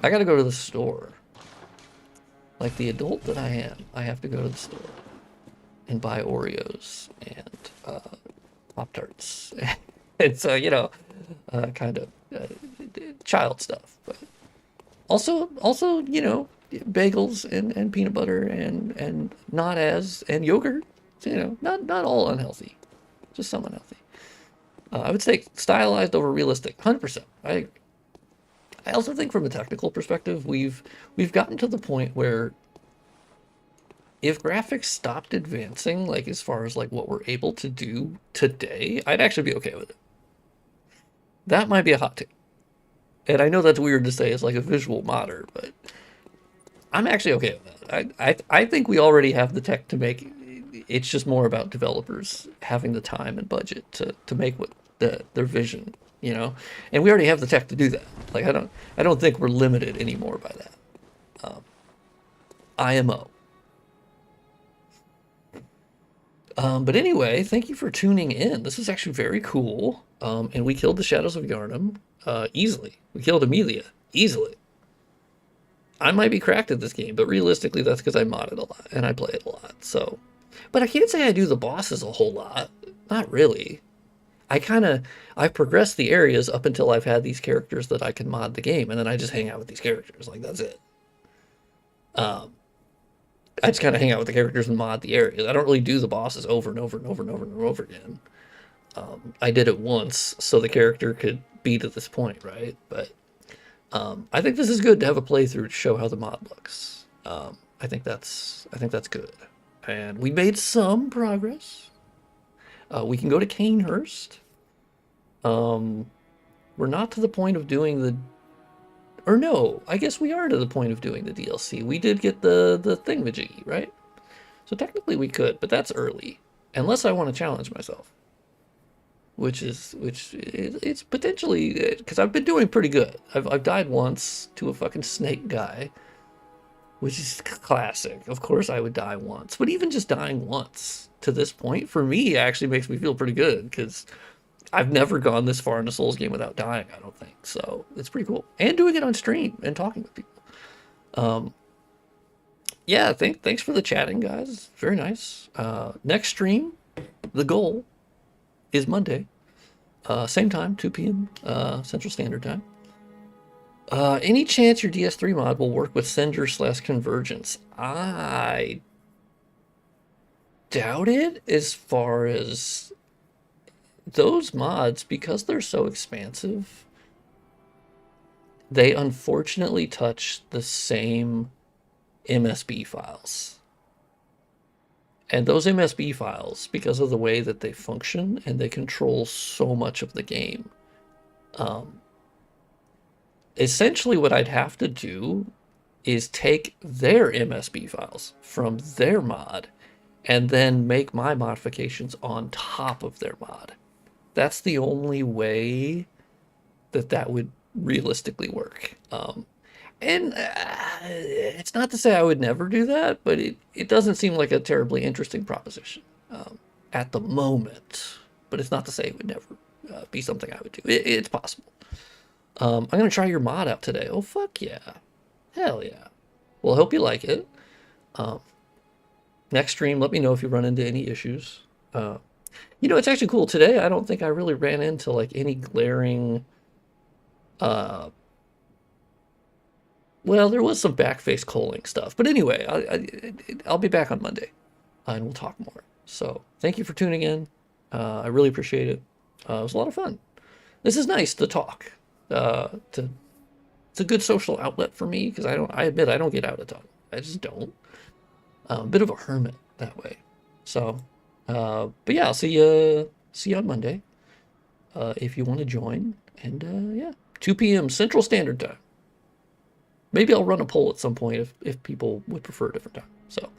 I gotta go to the store. Like the adult that I am, I have to go to the store and buy Oreos and Pop-Tarts. And so, kind of child stuff. But also, bagels and peanut butter and and yogurt. So, not all unhealthy, just some unhealthy. I would say stylized over realistic, 100%. I also think from a technical perspective, we've gotten to the point where if graphics stopped advancing, like as far as like what we're able to do today, I'd actually be okay with it. That might be a hot take. And I know that's weird to say as like a visual modder, but I'm actually okay with that. I think we already have the tech to make it. It's just more about developers having the time and budget to make what their vision, and we already have the tech to do that. Like I don't think we're limited anymore by that. IMO. But anyway, thank you for tuning in. This is actually very cool. And we killed the Shadows of Yharnam easily. We killed Amelia easily. I might be cracked at this game, but realistically, that's because I mod it a lot and I play it a lot. So, but I can't say I do the bosses a whole lot. Not really. I've progressed the areas up until I've had these characters that I can mod the game, and then I just hang out with these characters. Like, that's it. I just kind of hang out with the characters and mod the areas. I don't really do the bosses over and over and over and over and over again. I did it once so the character could be to this point, right? But I think this is good to have a playthrough to show how the mod looks. I think that's good. And we made some progress. We can go to Canehurst. We're not to the point of doing or no, I guess we are to the point of doing the DLC. We did get the thingamajiggy, right? So technically we could, but that's early. Unless I want to challenge myself. Which it's potentially, because I've been doing pretty good. I've died once to a fucking snake guy, which is classic. Of course I would die once, but even just dying once to this point, for me, actually makes me feel pretty good, because I've never gone this far in a Souls game without dying, I don't think. So it's pretty cool. And doing it on stream and talking with people. Yeah, thanks for the chatting, guys. Very nice. Next stream, the goal is Monday. Same time, 2 p.m. Central Standard Time. Any chance your DS3 mod will work with Sender/Convergence? I doubt it, as far as those mods, because they're so expansive, they unfortunately touch the same MSB files. And those MSB files, because of the way that they function and they control so much of the game, essentially what I'd have to do is take their MSB files from their mod and then make my modifications on top of their mod. That's the only way that would realistically work. And it's not to say I would never do that, but it doesn't seem like a terribly interesting proposition at the moment. But it's not to say it would never be something I would do. It's possible. I'm going to try your mod out today. Oh, fuck yeah. Hell yeah. Well, I hope you like it. Next stream, let me know if you run into any issues. You know, it's actually cool. Today, I don't think I really ran into, like, any glaring... well, there was some backface culling stuff. But anyway, I'll be back on Monday, and we'll talk more. So, thank you for tuning in. I really appreciate it. It was a lot of fun. This is nice to talk. It's a good social outlet for me, because I admit I don't get out a ton. I just don't. A bit of a hermit that way. So, but yeah, I'll see you on Monday. If you want to join. And yeah, 2 p.m. Central Standard Time. Maybe I'll run a poll at some point if people would prefer a different time. So,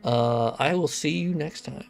I will see you next time.